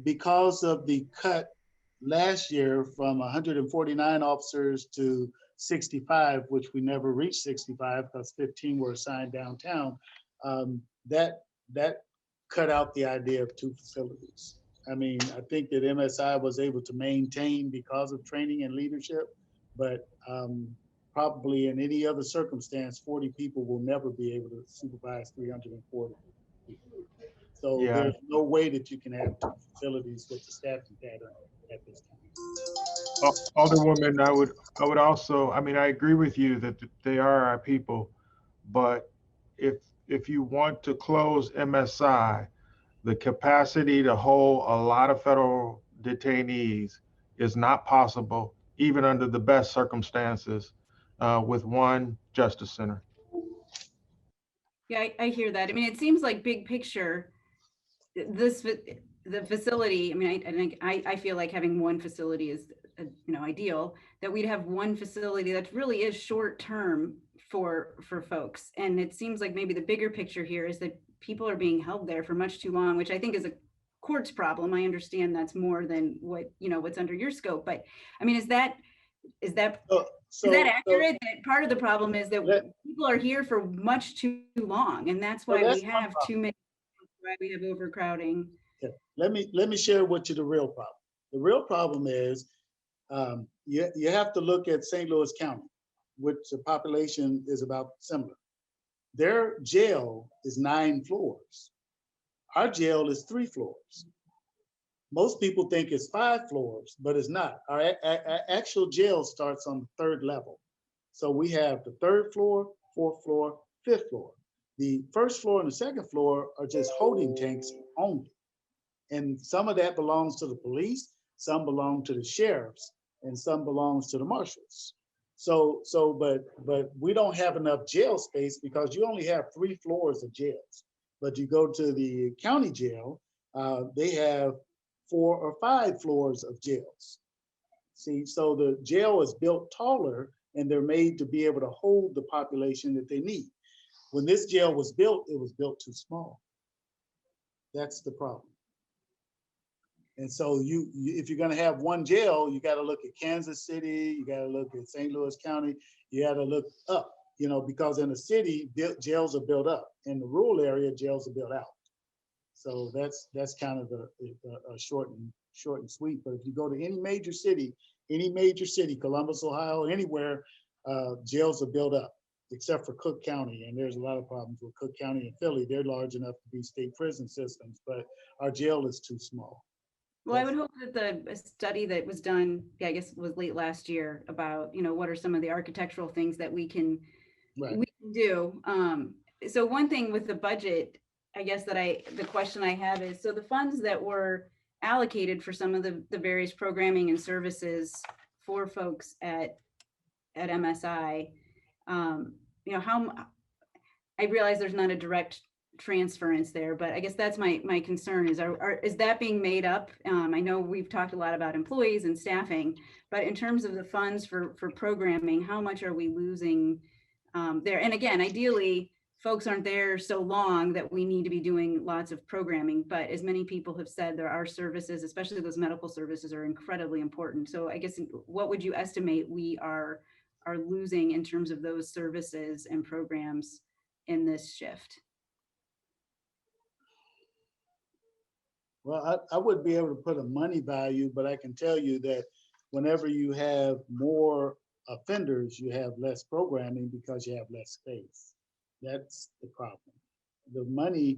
because of the cut last year from 149 officers to 65, which we never reached 65 because 15 were assigned downtown, that cut out the idea of two facilities. I mean, I think that MSI was able to maintain because of training and leadership, but probably in any other circumstance, 40 people will never be able to supervise 340 people. So there's no way that you can have two facilities with the staffing pattern at this time. Alderwoman, I would also, I mean, I agree with you that they are our people, but if you want to close MSI, the capacity to hold a lot of federal detainees is not possible, even under the best circumstances, with one justice center. Yeah, I hear that. I mean, it seems like big picture, the facility, I mean, I feel like having one facility is, ideal, that we'd have one facility that really is short term for folks. And it seems like maybe the bigger picture here is that people are being held there for much too long, which I think is a court's problem. I understand that's more than what's under your scope, but I mean, is that accurate? That part of the problem is that people are here for much too long, and that's why we have too many, why we have overcrowding. Yeah. Let me share with you the real problem. The real problem is you have to look at St. Louis County, which the population is about similar. Their jail is 9 floors. Our jail is 3 floors. Most people think it's 5 floors, but it's not. Our actual jail starts on the 3rd level. So we have the 3rd floor, 4th floor, 5th floor. The 1st floor and the 2nd floor are just holding tanks only. And some of that belongs to the police, some belong to the sheriffs, and some belongs to the marshals. But we don't have enough jail space because you only have 3 floors of jails. But you go to the county jail, they have 4 or 5 floors of jails. See, so the jail is built taller and they're made to be able to hold the population that they need. When this jail was built, it was built too small. That's the problem. And so if you're going to have one jail, you got to look at Kansas City, you got to look at St. Louis County, you got to look up, because in the city, jails are built up. In the rural area, jails are built out. So that's kind of a short and sweet. But if you go to any major city, Columbus, Ohio, anywhere, jails are built up, except for Cook County. And there's a lot of problems with Cook County and Philly. They're large enough to be state prison systems, but our jail is too small. Well, I would hope that the study that was done, I guess it was late last year, about, what are some of the architectural things that we can do. So one thing with the budget, I guess the question I have is, so the funds that were allocated for some of the various programming and services for folks at MSI, how, I realize there's not a direct transference there, but I guess that's my concern is, is that being made up? I know we've talked a lot about employees and staffing, but in terms of the funds for programming, how much are we losing there? And again, ideally, folks aren't there so long that we need to be doing lots of programming, but as many people have said, there are services, especially those medical services, are incredibly important. So I guess what would you estimate we are losing in terms of those services and programs in this shift? Well, I wouldn't be able to put a money value, but I can tell you that whenever you have more offenders, you have less programming because you have less space. That's the problem. The money,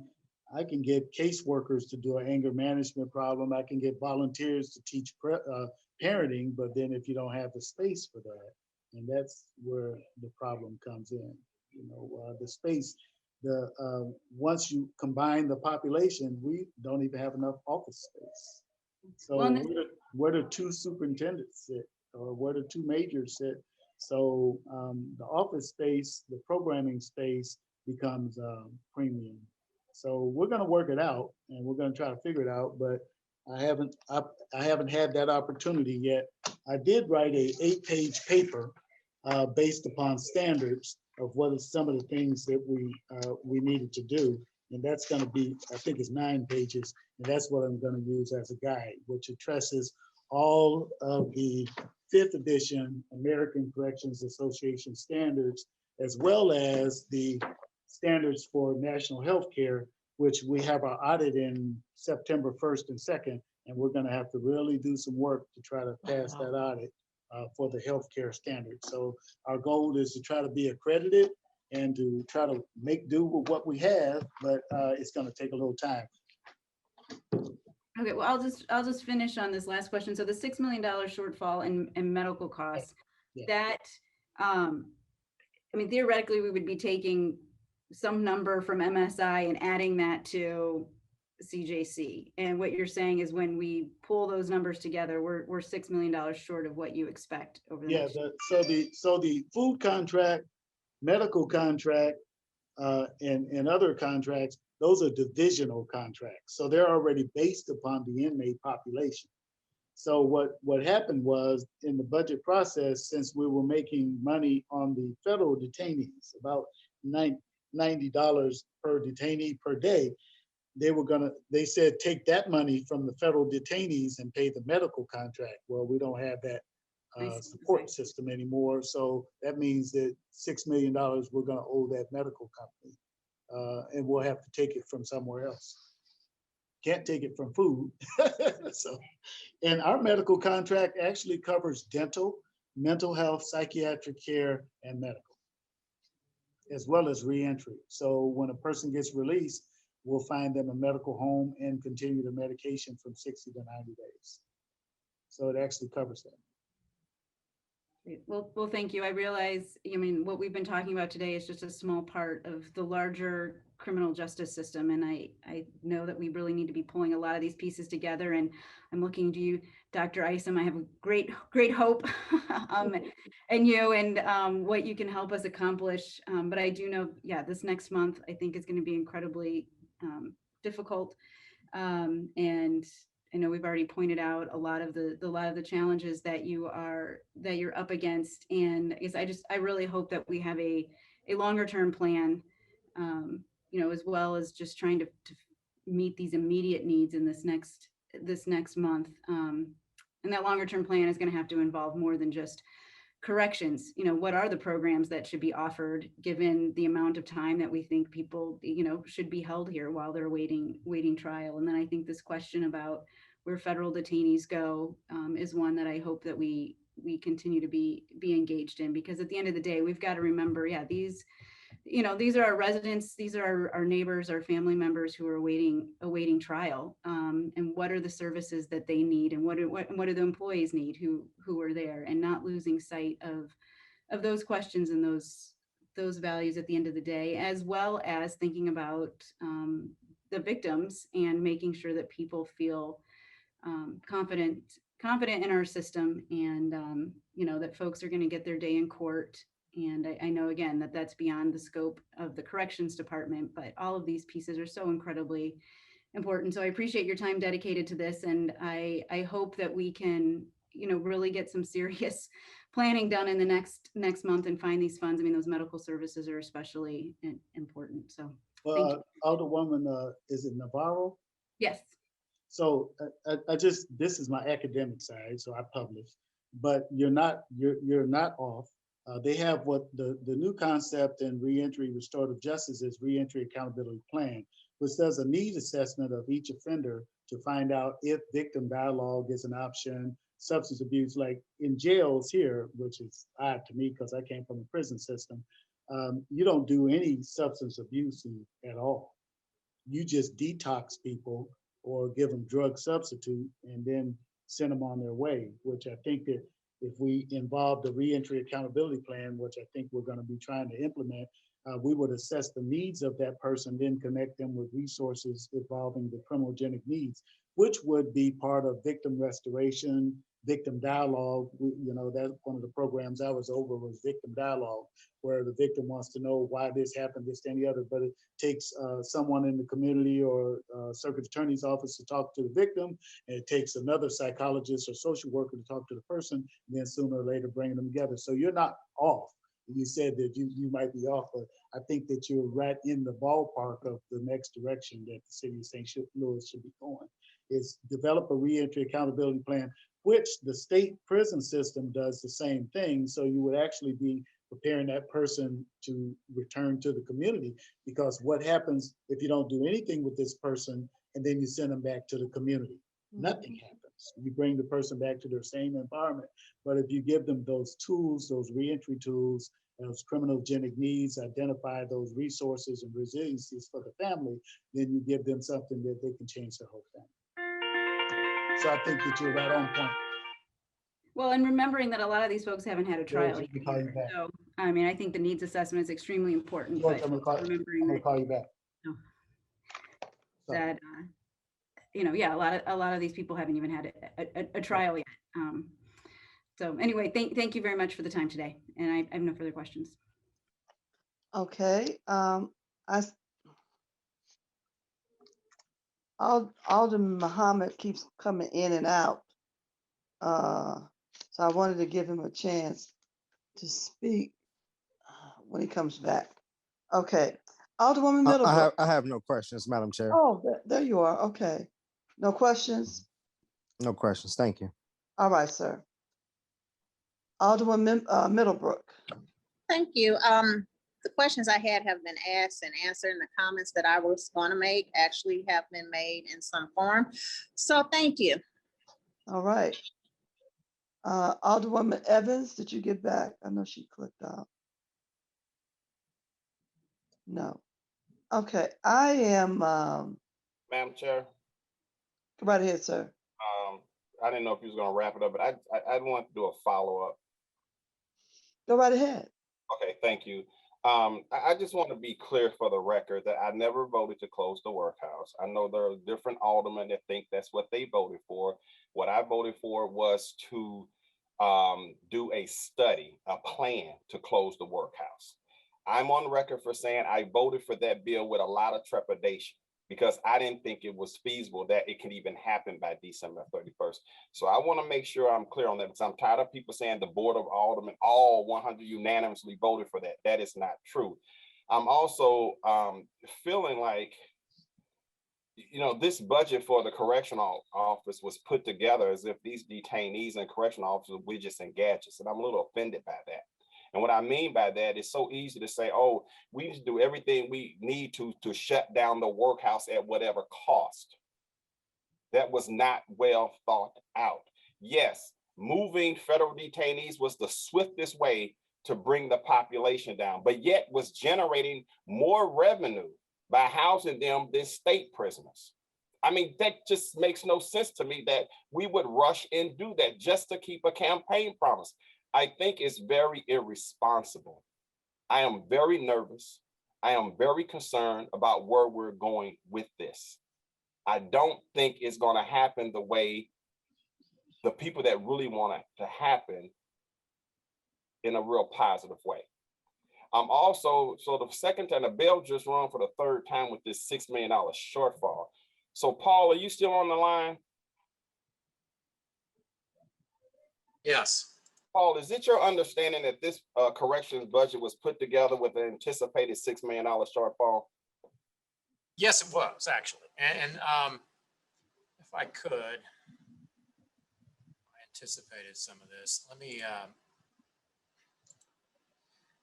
I can get caseworkers to do an anger management problem. I can get volunteers to teach parenting, but then if you don't have the space for that, and that's where the problem comes in. You know, the space. Once you combine the population, we don't even have enough office space. So where do two superintendents sit, or where do two majors sit? So the office space, the programming space becomes premium. So we're going to work it out, and we're going to try to figure it out. But I haven't had that opportunity yet. I did write a 8-page paper based upon standards of what are some of the things that we needed to do. And that's going to be, I think it's 9 pages. And that's what I'm going to use as a guide, which addresses all of the 5th edition American Corrections Association standards, as well as the standards for national health care, which we have our audit in September 1st and 2nd. And we're going to have to really do some work to try to pass that audit for the healthcare standards. So our goal is to try to be accredited and to try to make do with what we have, but it's going to take a little time. Okay, well, I'll just finish on this last question. So the $6 million shortfall in medical costs, that, I mean, theoretically, we would be taking some number from MSI and adding that to CJC. And what you're saying is when we pull those numbers together, we're $6 million short of what you expect over the next year. So the food contract, medical contract, and other contracts, those are divisional contracts. So they're already based upon the inmate population. So what happened was in the budget process, since we were making money on the federal detainees, about $90 per detainee per day, they said, take that money from the federal detainees and pay the medical contract. Well, we don't have that support system anymore. So that means that $6 million we're going to owe that medical company. And we'll have to take it from somewhere else. Can't take it from food. So, and our medical contract actually covers dental, mental health, psychiatric care, and medical, as well as reentry. So when a person gets released, we'll find them a medical home and continue the medication from 60 to 90 days. So it actually covers that. Well, thank you. I realize, I mean, what we've been talking about today is just a small part of the larger criminal justice system. And I know that we really need to be pulling a lot of these pieces together. And I'm looking to you, Dr. Isom. I have a great hope in you and what you can help us accomplish. But I do know, this next month, I think is going to be incredibly difficult. And I know we've already pointed out a lot of the challenges that you're up against, and I really hope that we have a longer term plan, as well as just trying to meet these immediate needs in this next month. And that longer term plan is going to have to involve more than just corrections. What are the programs that should be offered given the amount of time that we think people, should be held here while they're waiting trial? And then I think this question about where federal detainees go is one that I hope that we continue to be engaged in, because at the end of the day, we've got to remember, these are our residents, these are our neighbors, our family members who are awaiting trial. And what are the services that they need, and what do the employees need who are there, and not losing sight of those questions and those values at the end of the day, as well as thinking about the victims and making sure that people feel confident in our system, and that folks are going to get their day in court And I know, again, that that's beyond the scope of the corrections department, but all of these pieces are so incredibly important. So I appreciate your time dedicated to this. And I hope that we can, really get some serious planning done in the next month and find these funds. I mean, those medical services are especially important. So thank you. Alderwoman, is it Navarro? Yes. So this is my academic side, so I publish, but you're not off. They have what the new concept in reentry restorative justice is reentry accountability plan, which does a need assessment of each offender to find out if victim dialogue is an option, substance abuse, like in jails here, which is odd to me because I came from the prison system. You don't do any substance abuse at all. You just detox people or give them drug substitute and then send them on their way, which I think that if we involve the reentry accountability plan, which I think we're going to be trying to implement, we would assess the needs of that person, then connect them with resources involving the criminogenic needs, which would be part of victim restoration, victim dialogue. That's one of the programs I was over was victim dialogue, where the victim wants to know why this happened, this, and the other, but it takes someone in the community or circuit attorney's office to talk to the victim, and it takes another psychologist or social worker to talk to the person, and then sooner or later bringing them together. So you're not off. You said that you might be off, but I think that you're right in the ballpark of the next direction that the city of St. Louis should be going, is develop a reentry accountability plan, which the state prison system does the same thing. So you would actually be preparing that person to return to the community, because what happens if you don't do anything with this person and then you send them back to the community? Nothing happens. You bring the person back to their same environment. But if you give them those tools, those reentry tools, those criminogenic needs, identify those resources and resiliencies for the family, then you give them something that they can change their whole family. So I think that you're right on point. Well, and remembering that a lot of these folks haven't had a trial George, call you back. So, I mean, I think the needs assessment is extremely important. George, But I'm gonna call you back. That, yeah, a lot of these people haven't even had a trial yet. So anyway, thank you very much for the time today. And I have no further questions. Okay. Alderman Muhammad keeps coming in and out. So I wanted to give him a chance to speak when he comes back. Okay. Alderwoman Middlebrook. I have no questions, Madam Chair. Oh, there you are. Okay. No questions? No questions. Thank you. All right, sir. Alderwoman Middlebrook. Thank you. The questions I had have been asked and answered, and the comments that I was going to make actually have been made in some form. So thank you. All right. Alderwoman Evans, did you get back? I know she clicked out. No. Okay. I am. Madam Chair. Go right ahead, sir. I didn't know if you was going to wrap it up, but I want to do a follow-up. Go right ahead. Okay, thank you. I just want to be clear for the record that I never voted to close the workhouse. I know there are different aldermen that think that's what they voted for. What I voted for was to do a study, a plan to close the workhouse. I'm on record for saying I voted for that bill with a lot of trepidation, because I didn't think it was feasible that it could even happen by December 31st. So I want to make sure I'm clear on that, because I'm tired of people saying the Board of Aldermen, all 100 unanimously voted for that. That is not true. I'm also feeling like, this budget for the correctional office was put together as if these detainees and correctional officers were widgets and gadgets, and I'm a little offended by that. And what I mean by that, it's so easy to say, oh, we need to do everything we need to shut down the workhouse at whatever cost. That was not well thought out. Yes, moving federal detainees was the swiftest way to bring the population down, but yet was generating more revenue by housing them than state prisoners. I mean, that just makes no sense to me that we would rush and do that just to keep a campaign promise. I think it's very irresponsible. I am very nervous. I am very concerned about where we're going with this. I don't think it's going to happen the way the people that really want it to happen in a real positive way. Also, so the second time, the bell just rung for the third time with this $6 million shortfall. So Paul, are you still on the line? Yes. Paul, is it your understanding that this corrections budget was put together with an anticipated $6 million shortfall? Yes, it was actually. And if I could, I anticipated some of this.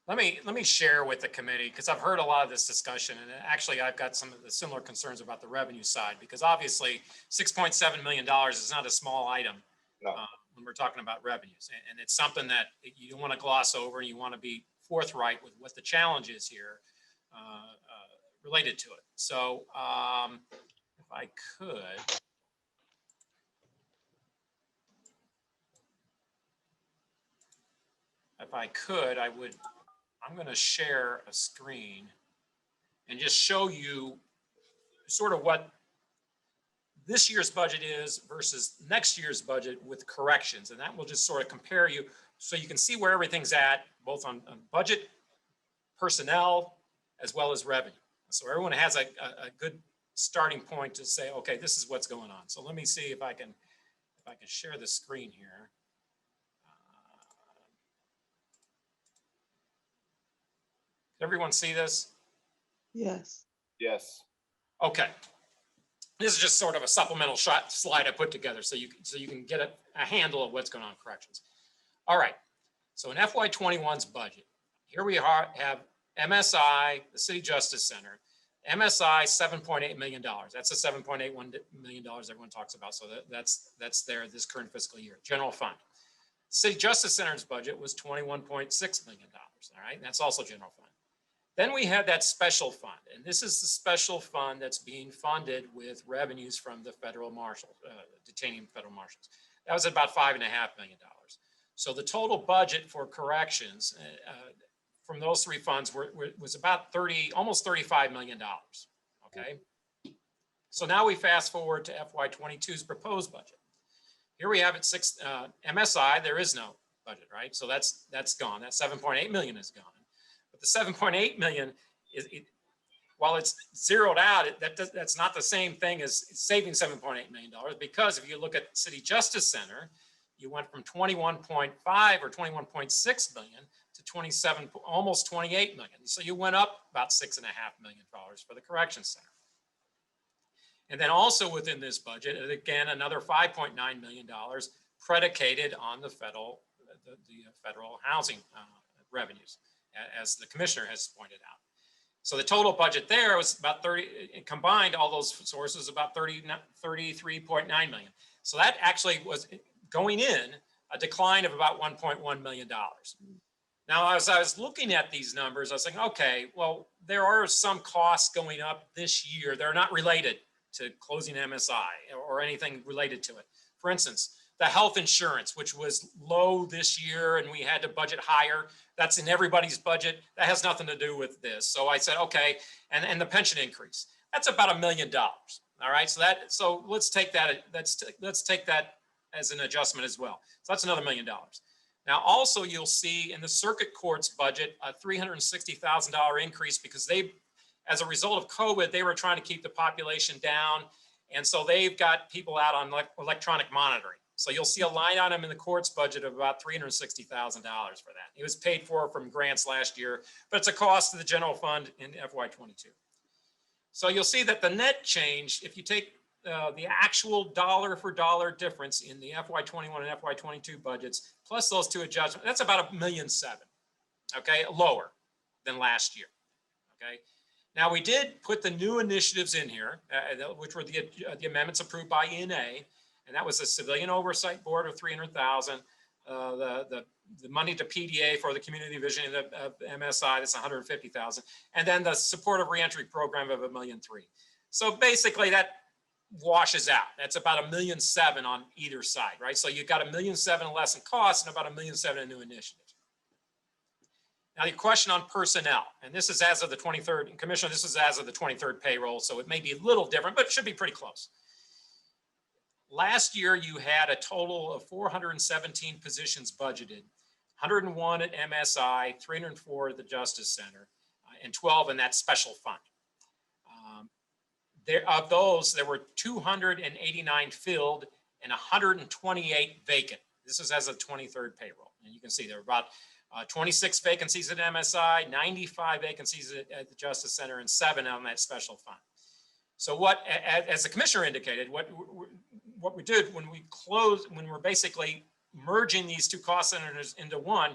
Let me share with the committee, because I've heard a lot of this discussion, and actually I've got some of the similar concerns about the revenue side, because obviously $6.7 million is not a small item. No. When we're talking about revenues, and it's something that you don't want to gloss over. You want to be forthright with what the challenge is here related to it. So if I could, I'm going to share a screen and just show you sort of what this year's budget is versus next year's budget with corrections. And that will just sort of compare you so you can see where everything's at, both on budget, personnel, as well as revenue. So everyone has a good starting point to say, okay, this is what's going on. So let me see if I can share the screen here. Did everyone see this? Yes. Yes. Okay. This is just sort of a supplemental slide I put together so you can get a handle of what's going on in corrections. All right. So in FY21's budget, here we have MSI, the City Justice Center. MSI, $7.8 million. That's the $7.81 million everyone talks about. So that's there this current fiscal year. General fund. City Justice Center's budget was $21.6 million. All right. And that's also general fund. Then we have that special fund, and this is the special fund that's being funded with revenues from the federal marshals, detaining federal marshals. That was about $5.5 million. So the total budget for corrections from those three funds was about almost $35 million. Okay. So now we fast forward to FY22's proposed budget. Here we have it MSI. There is no budget, right? So that's gone. That 7.8 million is gone. But the 7.8 million while it's zeroed out, that's not the same thing as saving $7.8 million, because if you look at City Justice Center, you went from 21.5 or 21.6 billion to almost 28 million. So you went up about $6.5 million for the Corrections Center. And then also within this budget, again, another $5.9 million predicated on the federal housing revenues, as the commissioner has pointed out. So the total budget there was about combined all those sources, about 33.9 million. So that actually was going in a decline of about $1.1 million. Now, as I was looking at these numbers, I was thinking, okay, well, there are some costs going up this year. They're not related to closing MSI or anything related to it. For instance, the health insurance, which was low this year and we had to budget higher, that's in everybody's budget. That has nothing to do with this. So I said, okay, and the pension increase, that's about $1 million. All right, so let's take that. Let's take that as an adjustment as well. So that's another $1 million. Now, also you'll see in the circuit court's budget a $360,000 increase, because as a result of COVID, they were trying to keep the population down, and so they've got people out on electronic monitoring. So you'll see a line item in the court's budget of about $360,000 for that. It was paid for from grants last year, but it's a cost to the general fund in FY22. So you'll see that the net change, if you take the actual dollar for dollar difference in the FY21 and FY22 budgets, plus those two adjustments, that's about $1.7 million, okay, lower than last year, okay? Now, we did put the new initiatives in here, which were the amendments approved by ENA, and that was the Civilian Oversight Board of $300,000, the money to PDA for the community division of MSI, that's $150,000, and then the supportive reentry program of $1.3 million. So basically that washes out. That's about $1.7 million on either side, right? So you've got $1.7 million less in costs and about $1.7 million in new initiatives. Now, the question on personnel, and this is as of the 23rd, and Commissioner, this is as of the 23rd payroll, so it may be a little different, but it should be pretty close. Last year, you had a total of 417 positions budgeted. 101 at MSI, 304 at the Justice Center, and 12 in that special fund. Of those, there were 289 filled and 128 vacant. This is as of 23rd payroll. And you can see there were about 26 vacancies at MSI, 95 vacancies at the Justice Center, and 7 on that special fund. So what, as the commissioner indicated, what we did when we closed, when we're basically merging these two cost centers into one,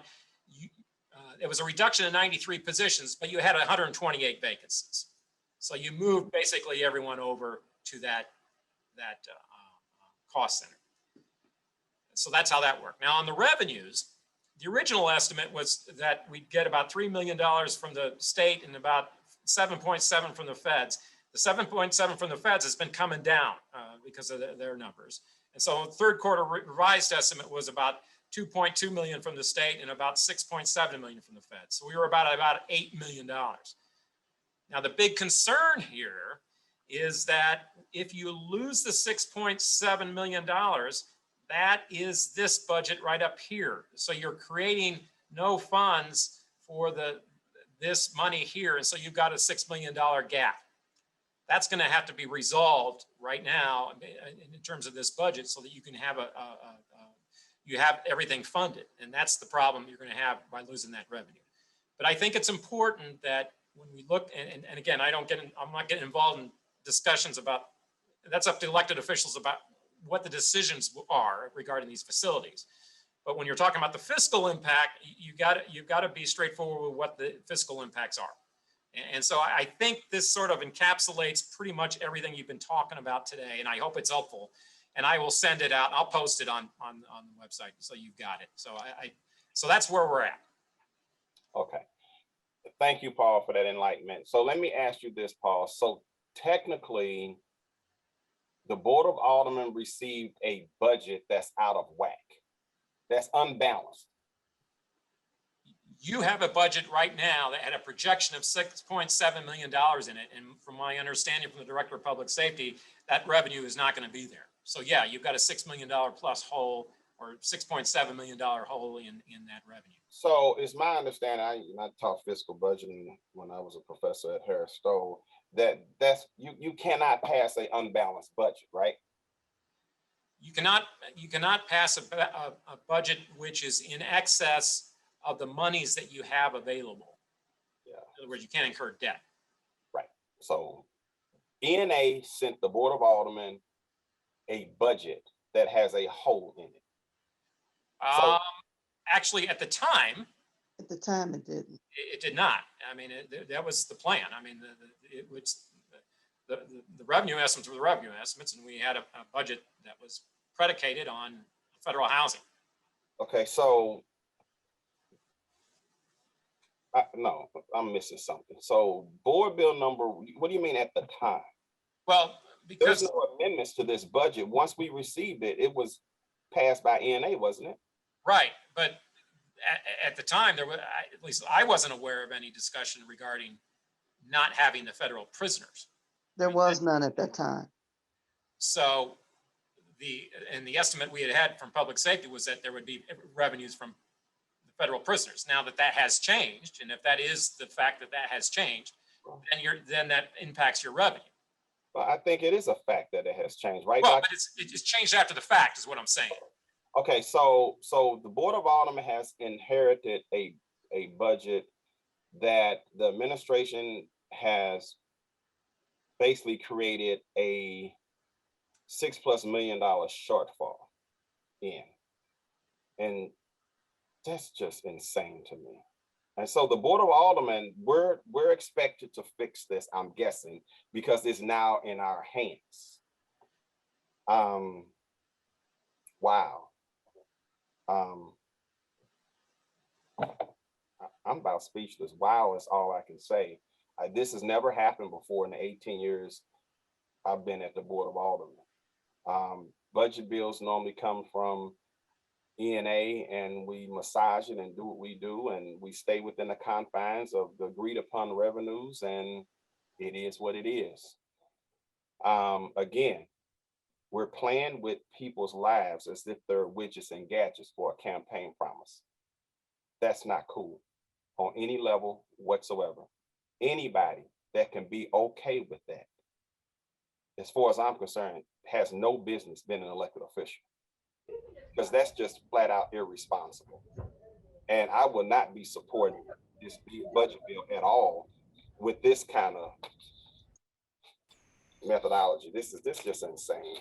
it was a reduction of 93 positions, but you had 128 vacancies. So you moved basically everyone over to that cost center. So that's how that worked. Now on the revenues, the original estimate was that we'd get about $3 million from the state and about 7.7 from the feds. The 7.7 from the feds has been coming down because of their numbers. And so third quarter revised estimate was about 2.2 million from the state and about 6.7 million from the feds. So we were about $8 million. Now, the big concern here is that if you lose the $6.7 million, that is this budget right up here. So you're creating no funds for this money here. And so you've got a $6 million gap. That's going to have to be resolved right now in terms of this budget so that you can have you have everything funded. And that's the problem you're going to have by losing that revenue. But I think it's important that when we look, and again, I'm not getting involved in discussions about, that's up to elected officials about what the decisions are regarding these facilities. But when you're talking about the fiscal impact, you've got to be straightforward with what the fiscal impacts are. And so I think this sort of encapsulates pretty much everything you've been talking about today, and I hope it's helpful. And I will send it out. I'll post it on the website so you've got it. So so that's where we're at. Okay. Thank you, Paul, for that enlightenment. So let me ask you this, Paul. So technically, the Board of Aldermen received a budget that's out of whack, that's unbalanced. You have a budget right now that had a projection of $6.7 million in it. And from my understanding from the Director of Public Safety, that revenue is not going to be there. So yeah, you've got a $6 million plus hole or $6.7 million hole in that revenue. So it's my understanding, I taught fiscal budgeting when I was a professor at Harris Stowe, that's you cannot pass an unbalanced budget, right? You cannot pass a budget which is in excess of the monies that you have available. Yeah. In other words, you can't incur debt. Right. So ENA sent the Board of Aldermen a budget that has a hole in it. So, actually, at the time it didn't. It did not. I mean, that was the plan. I mean, the revenue estimates were the revenue estimates, and we had a budget that was predicated on federal housing. Okay, so no, I'm missing something. So board bill number, what do you mean at the time? Well, because there's no amendments to this budget. Once we received it, it was passed by ENA, wasn't it? Right, but at the time, there was, at least I wasn't aware of any discussion regarding not having the federal prisoners. There was none at that time. So the estimate we had from public safety was that there would be revenues from the federal prisoners. Now that has changed, and if that is the fact that has changed, then that impacts your revenue. Well, I think it is a fact that it has changed, right? Well, but it's changed after the fact, is what I'm saying. Okay, so the Board of Aldermen has inherited a budget that the administration has basically created a $6+ million shortfall in, and that's just insane to me. And so the Board of Aldermen, we're expected to fix this, I'm guessing, because it's now in our hands. Wow. I'm about speechless. Wow is all I can say. This has never happened before in the 18 years I've been at the Board of Aldermen. Budget bills normally come from ENA, and we massage it and do what we do, and we stay within the confines of the agreed upon revenues, and it is what it is. Again, we're playing with people's lives as if they're widgets and gadgets for a campaign promise. that's not cool on any level whatsoever. Anybody that can be okay with that, as far as I'm concerned, has no business being an elected official, because that's just flat out irresponsible. And I will not be supporting this budget bill at all with this kind of methodology. This is just insane.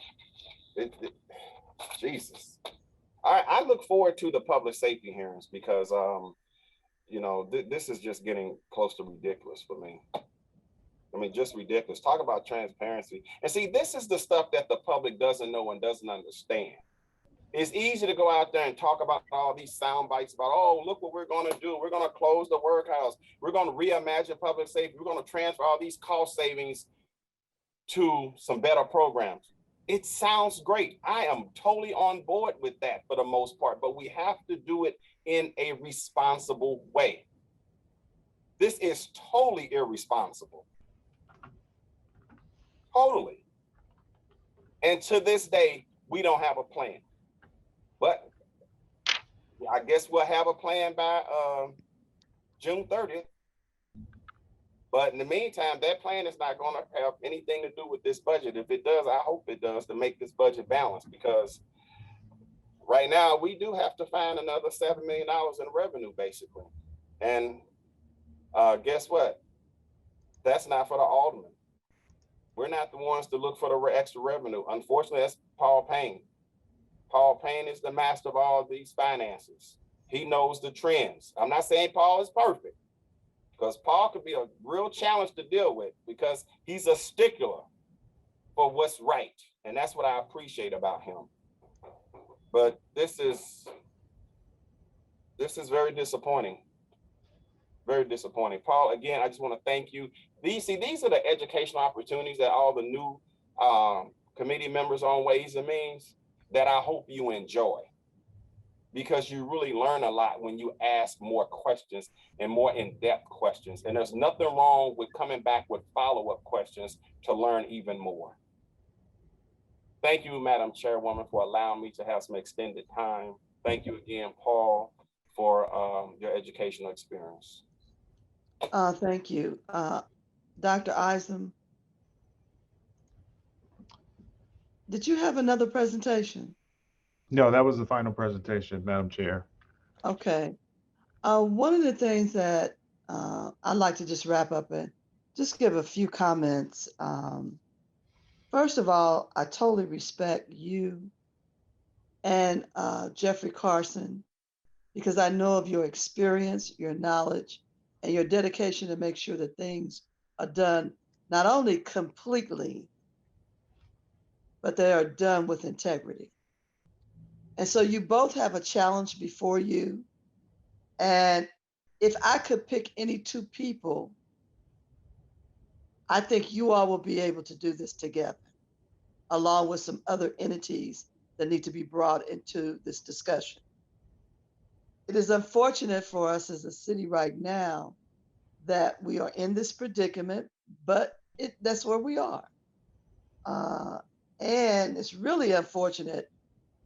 Jesus. All right, I look forward to the public safety hearings because you know, this is just getting close to ridiculous for me. I mean, just ridiculous. Talk about transparency. And see, this is the stuff that the public doesn't know and doesn't understand. It's easy to go out there and talk about all these sound bites about, oh, look what we're going to do. We're going to close the workhouse. We're going to reimagine public safety. We're going to transfer all these cost savings to some better programs. It sounds great. I am totally on board with that for the most part, but we have to do it in a responsible way. This is totally irresponsible. Totally. And to this day, we don't have a plan. But I guess we'll have a plan by June 30th. But in the meantime, that plan is not going to have anything to do with this budget. If it does, I hope it does, to make this budget balanced, because right now we do have to find another $7 million in revenue, basically. And guess what? That's not for the aldermen. We're not the ones to look for the extra revenue. Unfortunately, that's Paul Payne. Paul Payne is the master of all these finances. He knows the trends. I'm not saying Paul is perfect, because Paul could be a real challenge to deal with, because he's a stickler for what's right. And that's what I appreciate about him. But this is very disappointing. Very disappointing. Paul, again, I just want to thank you. These are the educational opportunities that all the new committee members on Ways and Means that I hope you enjoy, because you really learn a lot when you ask more questions and more in-depth questions. And there's nothing wrong with coming back with follow-up questions to learn even more. Thank you, Madam Chairwoman, for allowing me to have some extended time. Thank you again, Paul, for your educational experience. Thank you. Dr. Isom, did you have another presentation? No, that was the final presentation, Madam Chair. Okay. One of the things that I'd like to just wrap up and just give a few comments. First of all, I totally respect you and Jeffrey Carson, because I know of your experience, your knowledge, and your dedication to make sure that things are done not only completely, but they are done with integrity. And so you both have a challenge before you. And if I could pick any two people, I think you all will be able to do this together, along with some other entities that need to be brought into this discussion. It is unfortunate for us as a city right now that we are in this predicament, but that's where we are. And it's really unfortunate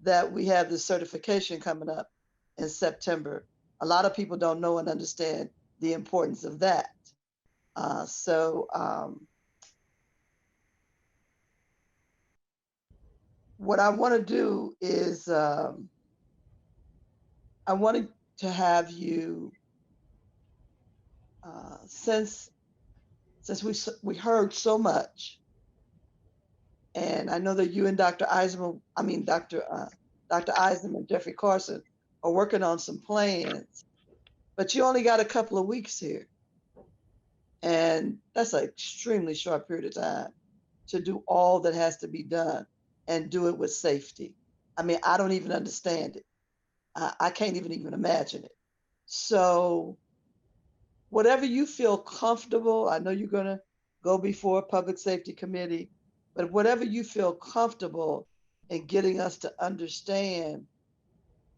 that we have this certification coming up in September. A lot of people don't know and understand the importance of that. What I want to do is I wanted to have you, since we heard so much, and I know that you and Dr. Isom and Jeffrey Carson are working on some plans, but you only got a couple of weeks here. And that's an extremely short period of time to do all that has to be done and do it with safety. I mean, I don't even understand it. I can't even imagine it. So whatever you feel comfortable, I know you're going to go before a public safety committee, but whatever you feel comfortable in getting us to understand,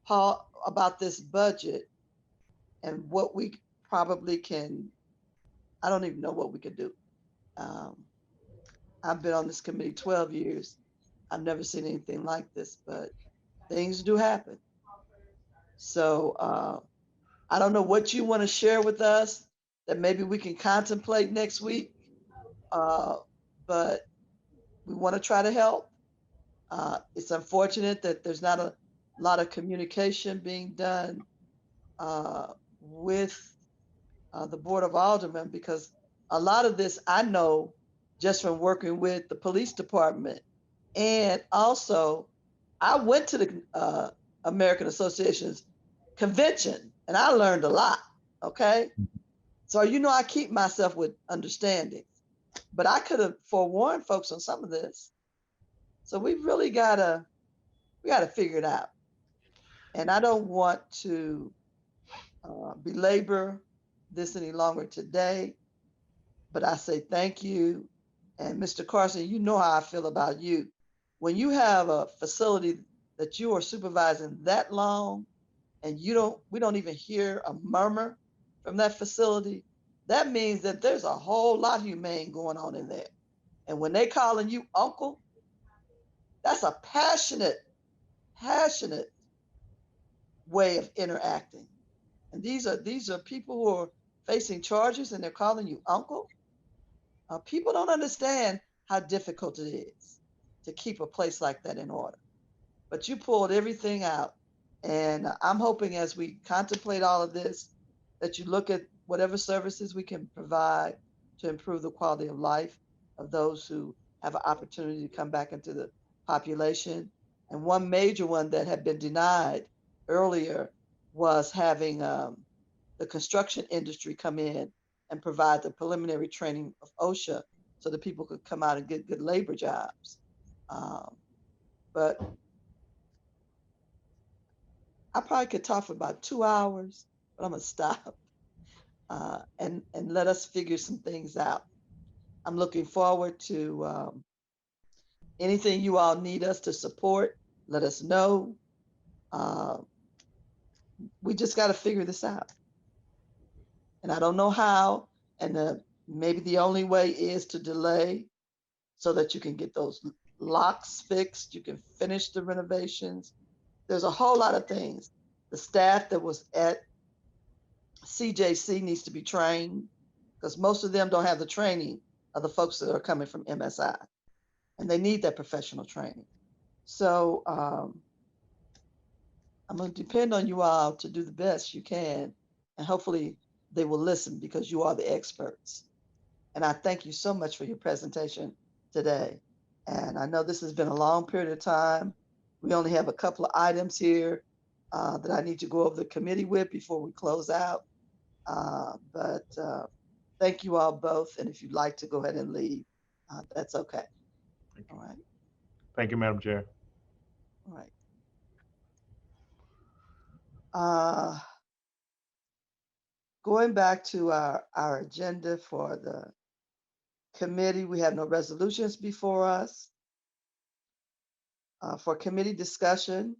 Paul, about this budget and what we probably can, I don't even know what we could do. I've been on this committee 12 years. I've never seen anything like this, but things do happen. So I don't know what you want to share with us that maybe we can contemplate next week, but we want to try to help. It's unfortunate that there's not a lot of communication being done with the Board of Aldermen, because a lot of this I know just from working with the police department. And also, I went to the American Association's convention and I learned a lot. Okay. So, I keep myself with understanding, but I could have forewarned folks on some of this. So we really gotta figure it out. And I don't want to belabor this any longer today, but I say thank you. And Mr. Carson, you know how I feel about you. When you have a facility that you are supervising that long and we don't even hear a murmur from that facility, that means that there's a whole lot humane going on in there. And when they calling you uncle, that's a passionate way of interacting. And these are people who are facing charges and they're calling you uncle. People don't understand how difficult it is to keep a place like that in order. But you pulled everything out. And I'm hoping as we contemplate all of this, that you look at whatever services we can provide to improve the quality of life of those who have an opportunity to come back into the population. And one major one that had been denied earlier was having the construction industry come in and provide the preliminary training of OSHA so that people could come out and get good labor jobs. But I probably could talk for about 2 hours, but I'm gonna stop and let us figure some things out. I'm looking forward to anything you all need us to support. Let us know. We just got to figure this out. And I don't know how, and maybe the only way is to delay so that you can get those locks fixed, you can finish the renovations. There's a whole lot of things. The staff that was at CJC needs to be trained, because most of them don't have the training of the folks that are coming from MSI, and they need that professional training. So I'm going to depend on you all to do the best you can, and hopefully they will listen because you are the experts. And I thank you so much for your presentation today. And I know this has been a long period of time. We only have a couple of items here that I need to go over the committee with before we close out. But thank you all both. And if you'd like to go ahead and leave, that's okay. All right. Thank you, Madam Chair. All right. Going back to our agenda for the committee, we have no resolutions before us. For committee discussion,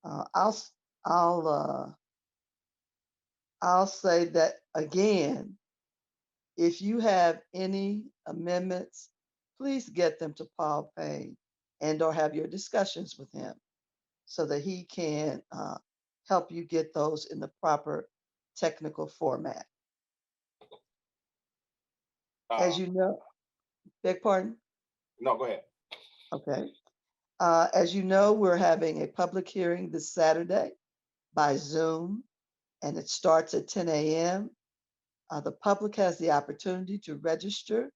I'll say that again, if you have any amendments, please get them to Paul Payne and/or have your discussions with him so that he can help you get those in the proper technical format. As you know, beg pardon? No, go ahead. Okay. As you know, we're having a public hearing this Saturday by Zoom, and it starts at 10 a.m. The public has the opportunity to register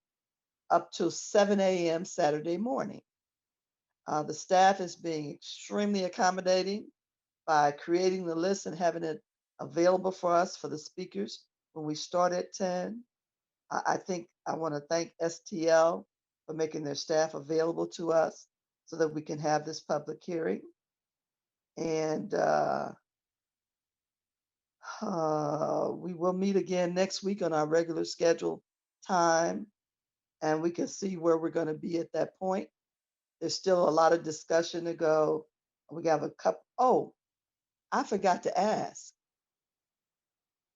up to 7 a.m. Saturday morning. The staff is being extremely accommodating by creating the list and having it available for us for the speakers when we start at 10. I think I want to thank STL for making their staff available to us so that we can have this public hearing. And we will meet again next week on our regular scheduled time, and we can see where we're going to be at that point. There's still a lot of discussion to go. We have a couple. Oh, I forgot to ask.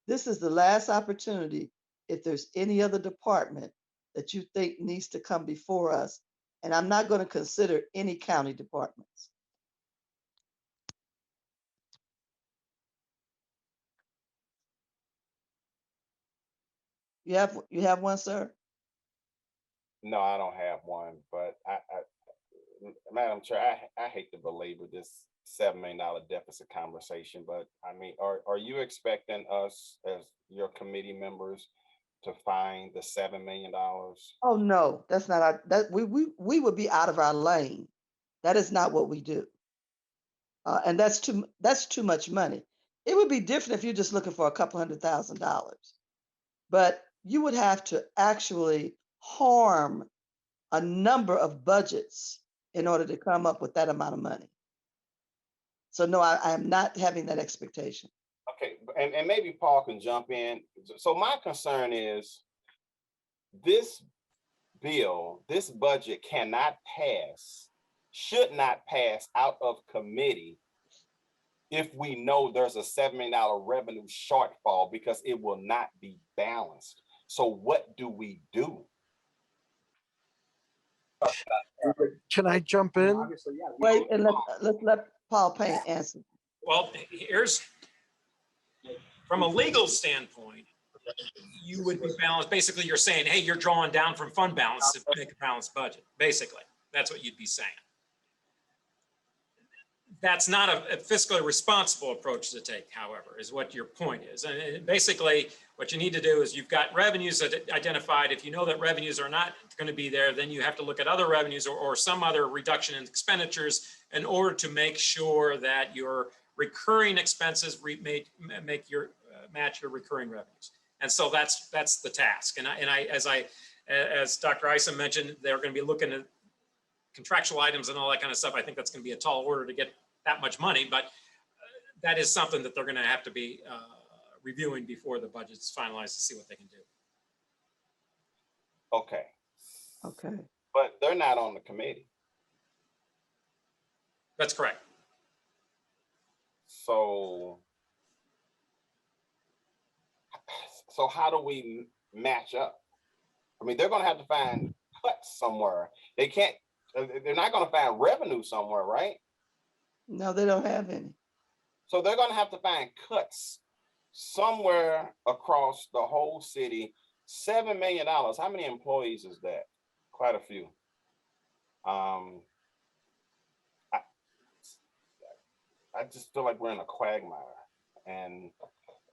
This is the last opportunity. If there's any other department that you think needs to come before us, and I'm not going to consider any county departments. You have one, sir? No, I don't have one, but Madam Chair, I hate to belabor this $7 million deficit conversation, but I mean, are you expecting us as your committee members to find the $7 million? Oh, no, that's not that we would be out of our lane. That is not what we do. And that's too much money. It would be different if you're just looking for a couple $100,000, but you would have to actually harm a number of budgets in order to come up with that amount of money. So no, I am not having that expectation. Okay, and maybe Paul can jump in. So my concern is this bill, this budget cannot pass, should not pass out of committee if we know there's a $7 million revenue shortfall, because it will not be balanced. So what do we do? Can I jump in? Wait, and let's let Paul Payne answer. Well, here's, from a legal standpoint, you would be balanced. Basically, you're saying, hey, you're drawing down from fund balance to make a balanced budget. Basically, that's what you'd be saying. That's not a fiscally responsible approach to take, however, is what your point is. And basically, what you need to do is you've got revenues identified. If you know that revenues are not going to be there, then you have to look at other revenues or some other reduction in expenditures in order to make sure that your recurring expenses match your recurring revenues. And so that's the task. And as Dr. Isom mentioned, they're going to be looking at contractual items and all that kind of stuff. I think that's going to be a tall order to get that much money, but that is something that they're going to have to be reviewing before the budget's finalized to see what they can do. Okay. Okay. But they're not on the committee. That's correct. So how do we match up? I mean, they're going to have to find cuts somewhere. They're not going to find revenue somewhere, right? No, they don't have any. So they're going to have to find cuts somewhere across the whole city. $7 million. How many employees is that? Quite a few. I just feel like we're in a quagmire, and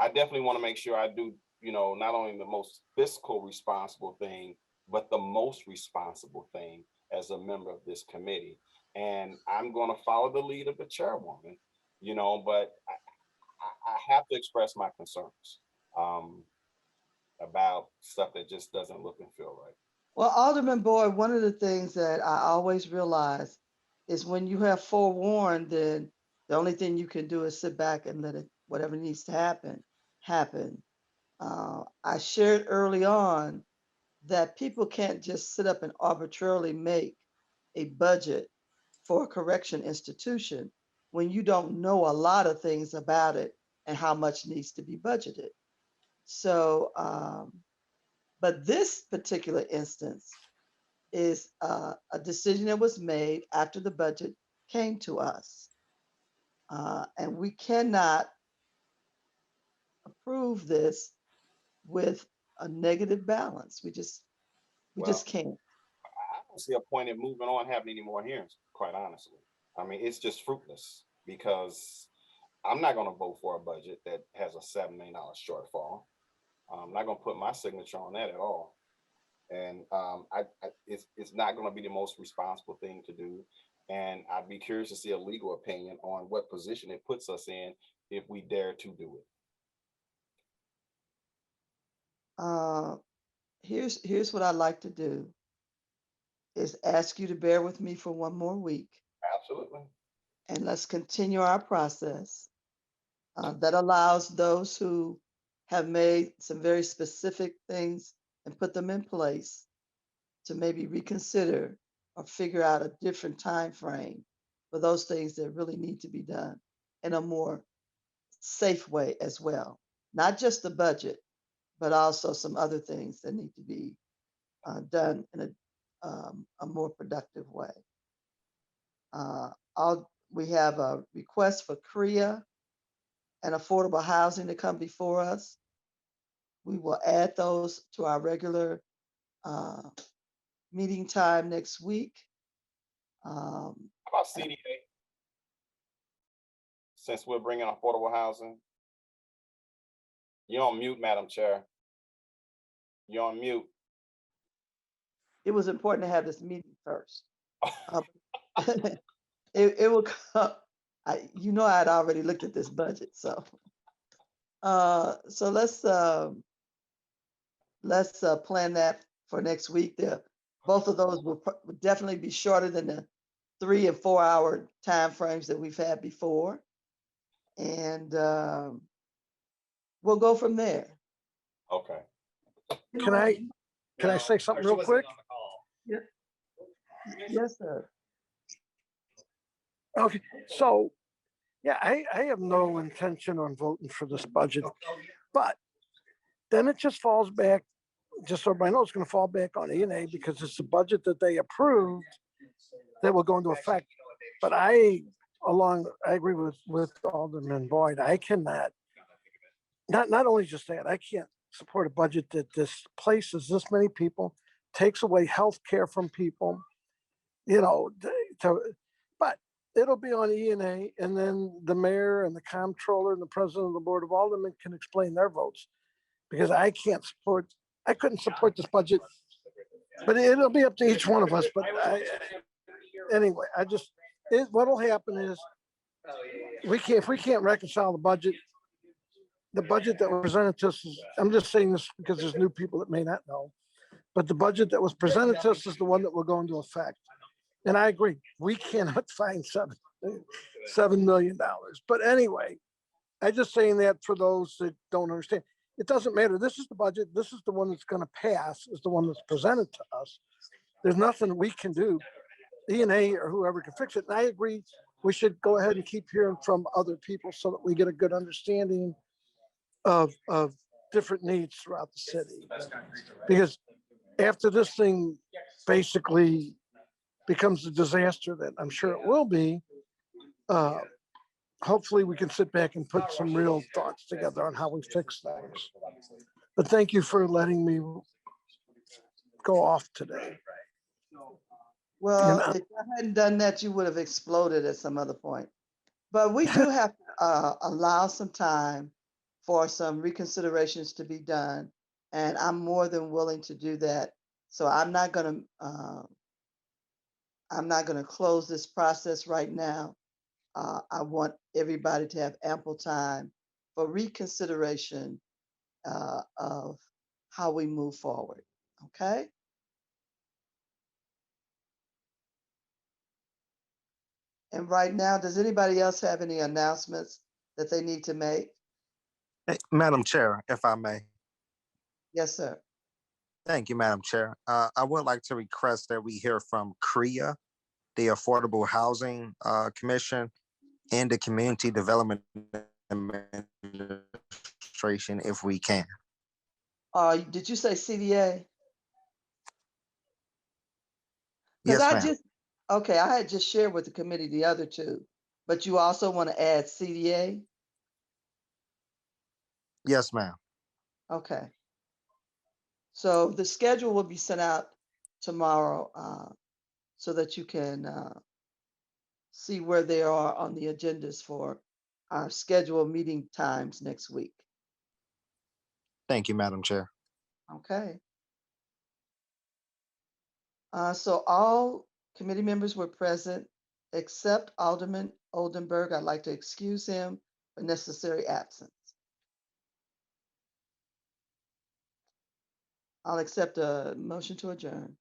I definitely want to make sure I do, not only the most fiscal responsible thing, but the most responsible thing as a member of this committee. And I'm going to follow the lead of the chairwoman, but I have to express my concerns about stuff that just doesn't look and feel right. Well, Alderman Boyd, one of the things that I always realize is when you have forewarned, then the only thing you can do is sit back and let it, whatever needs to happen. I shared early on that people can't just sit up and arbitrarily make a budget for a correction institution when you don't know a lot of things about it and how much needs to be budgeted. So, but this particular instance is a decision that was made after the budget came to us. And we cannot approve this with a negative balance. We just can't. I don't see a point in moving on, having any more hearings, quite honestly. I mean, it's just fruitless because I'm not going to vote for a budget that has a $7 million shortfall. I'm not going to put my signature on that at all. And it's not going to be the most responsible thing to do. And I'd be curious to see a legal opinion on what position it puts us in if we dare to do it. Here's what I'd like to do is ask you to bear with me for one more week. Absolutely. And let's continue our process that allows those who have made some very specific things and put them in place to maybe reconsider or figure out a different time frame for those things that really need to be done in a more safe way as well. Not just the budget, but also some other things that need to be done in a more productive way. We have a request for CREA and affordable housing to come before us. we will add those to our regular meeting time next week. How about CDA? Since we're bringing affordable housing. You're on mute, Madam Chair. You're on mute. It was important to have this meeting first. It will come. You know, I'd already looked at this budget, so let's plan that for next week. Both of those will definitely be shorter than the 3 and 4 hour time frames that we've had before, and we'll go from there. Okay. Can I say something real quick? Yeah. Yes, sir. Okay, so, yeah, I have no intention on voting for this budget, but then it just falls back, just so everybody knows, it's gonna fall back on E&A because it's the budget that they approved that will go into effect. But I agree with Alderman Boyd, I cannot, not only just that, I can't support a budget that displaces this many people, takes away health care from people, you know, but it'll be on E&A, and then the mayor and the comptroller and the president of the board of aldermen can explain their votes, because I couldn't support this budget, but it'll be up to each one of us. But anyway, what'll happen is if we can't reconcile the budget that was presented to us I'm just saying this because there's new people that may not know, but the budget that was presented to us is the one that will go into effect. And I agree, we cannot find $7 million. But anyway, I'm just saying that for those that don't understand. It doesn't matter. This is the budget. This is the one that's going to pass, is the one that's presented to us. There's nothing we can do. E&A or whoever can fix it. And I agree, we should go ahead and keep hearing from other people so that we get a good understanding of different needs throughout the city. Because after this thing basically becomes a disaster that I'm sure it will be, hopefully we can sit back and put some real thoughts together on how we fix things. But thank you for letting me go off today. Well, if I hadn't done that, you would have exploded at some other point. But we do have to allow some time for some reconsiderations to be done, and I'm more than willing to do that. So I'm not going to close this process right now. I want everybody to have ample time for reconsideration of how we move forward. Okay. And right now, does anybody else have any announcements that they need to make? Hey, Madam Chair, if I may. Yes, sir. Thank you, Madam Chair. I would like to request that we hear from CREA, the Affordable Housing Commission, and the Community Development Administration, if we can. Did you say CDA? Yes, ma'am. Okay, I had just shared with the committee the other two, but you also want to add CDA? Yes, ma'am. Okay. So the schedule will be sent out tomorrow so that you can see where they are on the agendas for our scheduled meeting times next week. Thank you, Madam Chair. Okay. So all committee members were present except Alderman Oldenburg. I'd like to excuse him for necessary absence. I'll accept a motion to adjourn.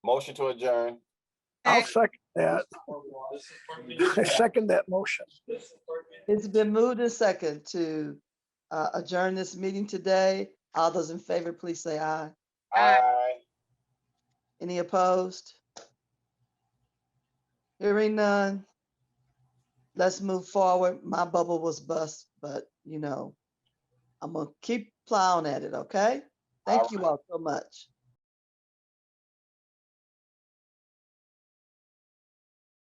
Motion to adjourn. I'll second that. I second that motion. It's been moved and second to adjourn this meeting today. All those in favor, please say aye. Aye. Any opposed? Hearing none. Let's move forward. My bubble was bust, but you know, I'm gonna keep plowing at it, okay? Thank you all so much.